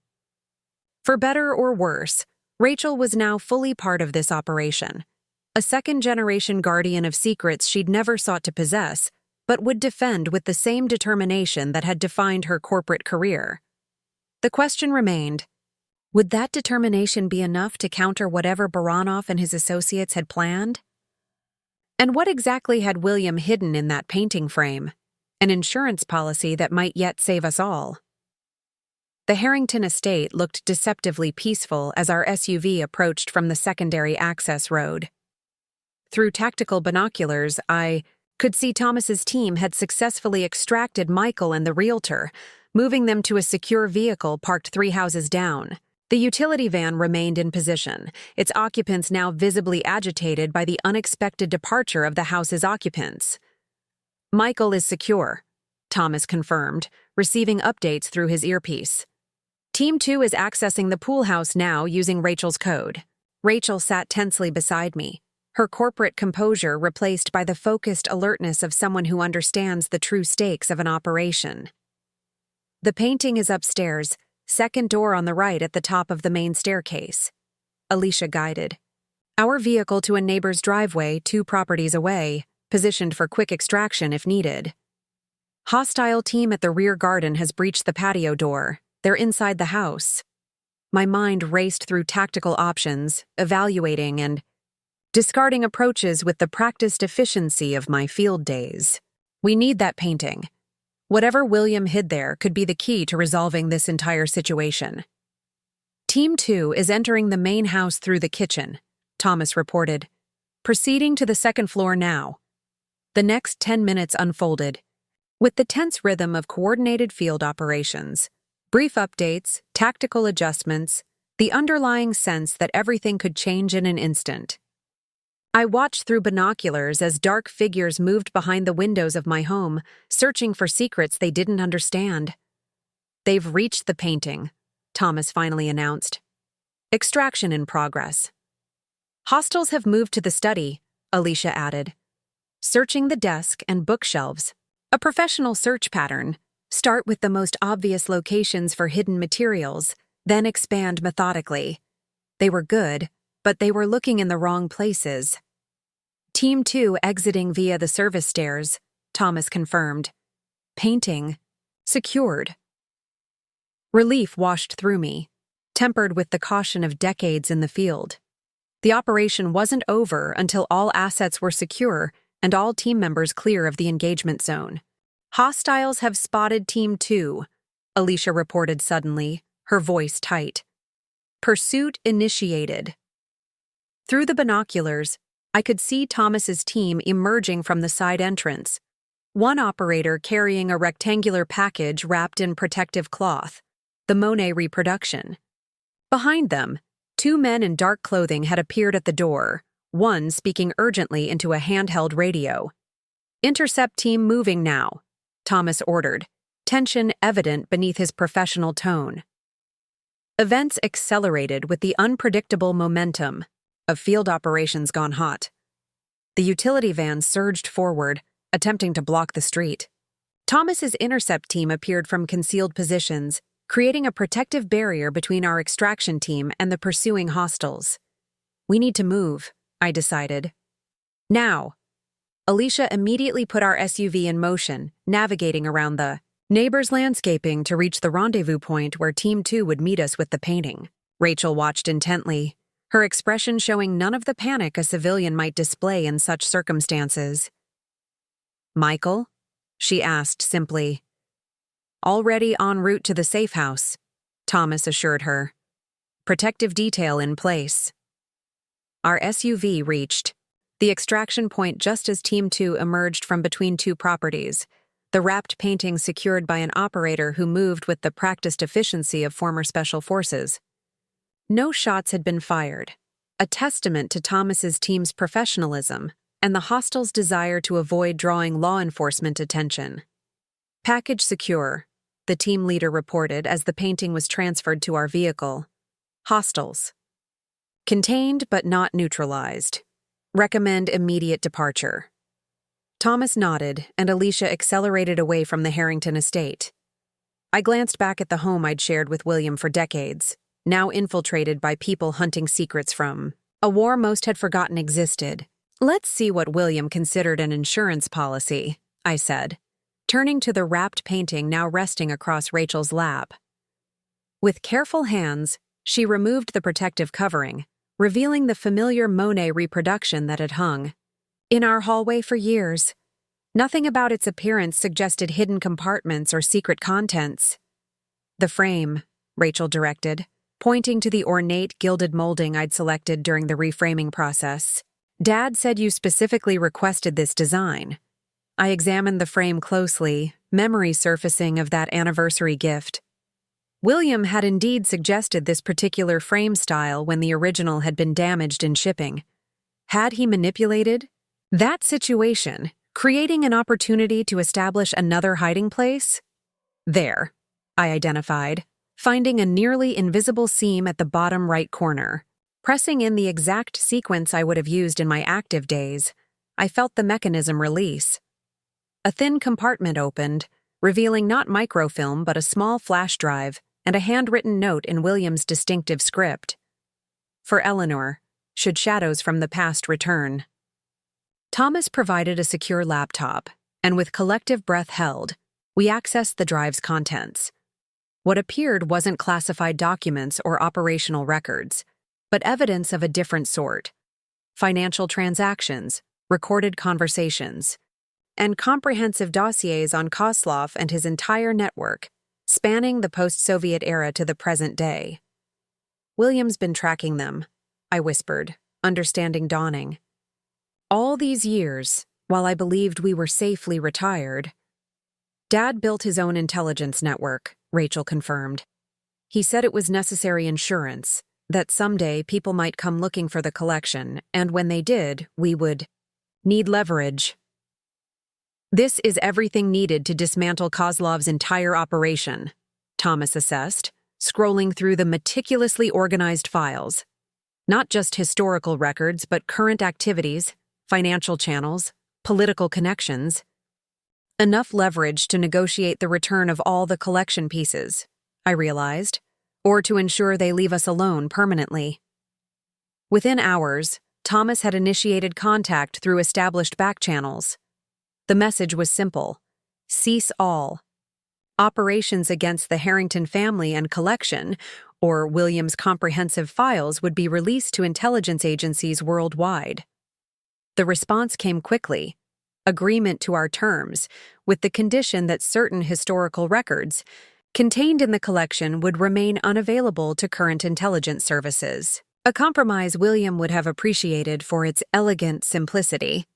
For better or worse, Rachel was now fully part of this operation, a second-generation guardian of secrets she'd never sought to possess, but would defend with the same determination that had defined her corporate career. The question remained, would that determination be enough to counter whatever Baranov and his associates had planned? And what exactly had William hidden in that painting frame? An insurance policy that might yet save us all. The Harrington estate looked deceptively peaceful as our SUV approached from the secondary access road. Through tactical binoculars, I could see Thomas's team had successfully extracted Michael and the realtor, moving them to a secure vehicle parked 3 houses down. The utility van remained in position, its occupants now visibly agitated by the unexpected departure of the house's occupants. Michael is secure, Thomas confirmed, receiving updates through his earpiece. Team 2 is accessing the pool house now using Rachel's code. Rachel sat tensely beside me, her corporate composure replaced by the focused alertness of someone who understands the true stakes of an operation. The painting is upstairs, second door on the right at the top of the main staircase. Alicia guided. Our vehicle to a neighbor's driveway 2 properties away, positioned for quick extraction if needed. Hostile team at the rear garden has breached the patio door. They're inside the house. My mind raced through tactical options, evaluating and discarding approaches with the practiced efficiency of my field days. We need that painting. Whatever William hid there could be the key to resolving this entire situation. Team 2 is entering the main house through the kitchen, Thomas reported. Proceeding to the second floor now. The next 10 minutes unfolded, with the tense rhythm of coordinated field operations, brief updates, tactical adjustments, the underlying sense that everything could change in an instant. I watched through binoculars as dark figures moved behind the windows of my home, searching for secrets they didn't understand. They've reached the painting, Thomas finally announced. Extraction in progress. Hostiles have moved to the study, Alicia added. Searching the desk and bookshelves. A professional search pattern. Start with the most obvious locations for hidden materials, then expand methodically. They were good, but they were looking in the wrong places. Team 2 exiting via the service stairs, Thomas confirmed. Painting. Secured. Relief washed through me, tempered with the caution of decades in the field. The operation wasn't over until all assets were secure and all team members clear of the engagement zone. Hostiles have spotted Team 2, Alicia reported suddenly, her voice tight. Pursuit initiated. Through the binoculars, I could see Thomas's team emerging from the side entrance, one operator carrying a rectangular package wrapped in protective cloth, the Monet reproduction. Behind them, 2 men in dark clothing had appeared at the door, one speaking urgently into a handheld radio. Intercept team moving now, Thomas ordered, tension evident beneath his professional tone. Events accelerated with the unpredictable momentum of field operations gone hot. The utility van surged forward, attempting to block the street. Thomas's intercept team appeared from concealed positions, creating a protective barrier between our extraction team and the pursuing hostiles. We need to move, I decided. Now. Alicia immediately put our SUV in motion, navigating around the neighbors' landscaping to reach the rendezvous point where Team 2 would meet us with the painting. Rachel watched intently, her expression showing none of the panic a civilian might display in such circumstances. "Michael?" she asked simply. "Already en route to the safe house," Thomas assured her. "Protective detail in place." Our SUV reached the extraction point just as Team 2 emerged from between two properties, the wrapped painting secured by an operator who moved with the practiced efficiency of former special forces. No shots had been fired, a testament to Thomas's team's professionalism and the hostiles' desire to avoid drawing law enforcement attention. "Package secure," the team leader reported as the painting was transferred to our vehicle. "Hostiles. Contained but not neutralized. Recommend immediate departure." Thomas nodded, and Alicia accelerated away from the Harrington estate. I glanced back at the home I'd shared with William for decades, now infiltrated by people hunting secrets from a war most had forgotten existed. "Let's see what William considered an insurance policy," I said, turning to the wrapped painting now resting across Rachel's lap. With careful hands, she removed the protective covering, revealing the familiar Monet reproduction that had hung in our hallway for years. Nothing about its appearance suggested hidden compartments or secret contents. "The frame," Rachel directed, pointing to the ornate gilded molding I'd selected during the reframing process. "Dad said you specifically requested this design." I examined the frame closely, memory surfacing of that anniversary gift. William had indeed suggested this particular frame style when the original had been damaged in shipping. Had he manipulated that situation, creating an opportunity to establish another hiding place? "There," I identified, finding a nearly invisible seam at the bottom right corner. Pressing in the exact sequence I would have used in my active days, I felt the mechanism release. A thin compartment opened, revealing not microfilm but a small flash drive and a handwritten note in William's distinctive script. "For Eleanor, should shadows from the past return." Thomas provided a secure laptop, and with collective breath held, we accessed the drive's contents. What appeared wasn't classified documents or operational records, but evidence of a different sort: financial transactions, recorded conversations, and comprehensive dossiers on Kozlov and his entire network, spanning the post-Soviet era to the present day. "William's been tracking them," I whispered, understanding dawning. "All these years, while I believed we were safely retired." "Dad built his own intelligence network," Rachel confirmed. "He said it was necessary insurance, that someday people might come looking for the collection, and when they did, we would need leverage." "This is everything needed to dismantle Kozlov's entire operation," Thomas assessed, scrolling through the meticulously organized files. "Not just historical records, but current activities, financial channels, political connections. Enough leverage to negotiate the return of all the collection pieces," I realized, "or to ensure they leave us alone permanently." Within hours, Thomas had initiated contact through established back channels. The message was simple: cease all. Operations against the Harrington family and collection, or William's comprehensive files, would be released to intelligence agencies worldwide. The response came quickly: agreement to our terms, with the condition that certain historical records contained in the collection would remain unavailable to current intelligence services. A compromise William would have appreciated for its elegant simplicity.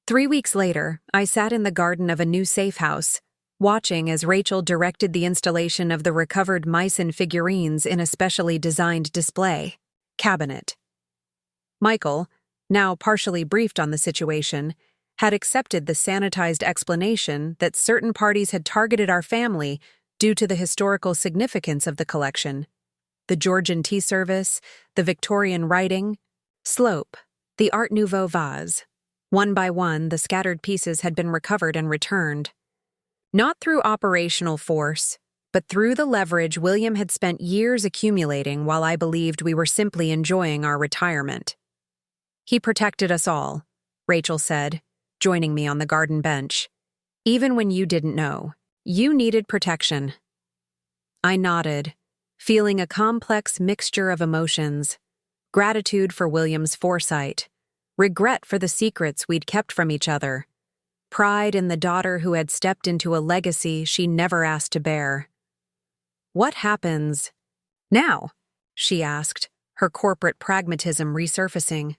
3 weeks later, I sat in the garden of a new safe house, watching as Rachel directed the installation of the recovered Meissen figurines in a specially designed display cabinet. Michael, now partially briefed on the situation, had accepted the sanitized explanation that certain parties had targeted our family due to the historical significance of the collection: the Georgian tea service, the Victorian writing, slope, the Art Nouveau vase. One by one, the scattered pieces had been recovered and returned. Not through operational force, But through the leverage William had spent years accumulating while I believed we were simply enjoying our retirement. He protected us all, Rachel said, joining me on the garden bench. Even when you didn't know, you needed protection. I nodded, feeling a complex mixture of emotions: gratitude for William's foresight, regret for the secrets we'd kept from each other, pride in the daughter who had stepped into a legacy she never asked to bear. "What happens now?" she asked, her corporate pragmatism resurfacing.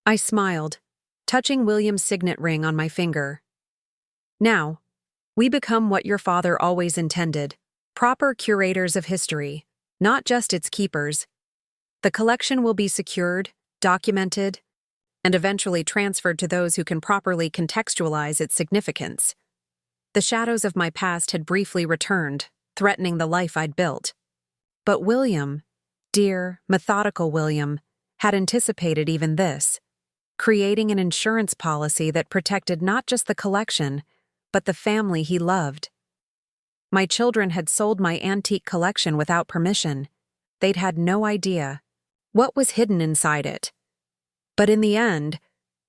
I smiled, touching William's signet ring on my finger. "Now, we become what your father always intended, proper curators of history, not just its keepers. The collection will be secured, documented, and eventually transferred to those who can properly contextualize its significance." The shadows of my past had briefly returned, threatening the life I'd built. But William, dear, methodical William, had anticipated even this, creating an insurance policy that protected not just the collection, but the family he loved. My children had sold my antique collection without permission. They'd had no idea what was hidden inside it. But in the end,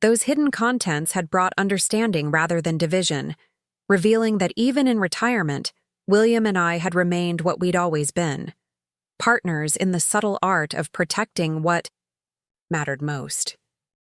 those hidden contents had brought understanding rather than division, revealing that even in retirement, William and I had remained what we'd always been, partners in the subtle art of protecting what mattered most.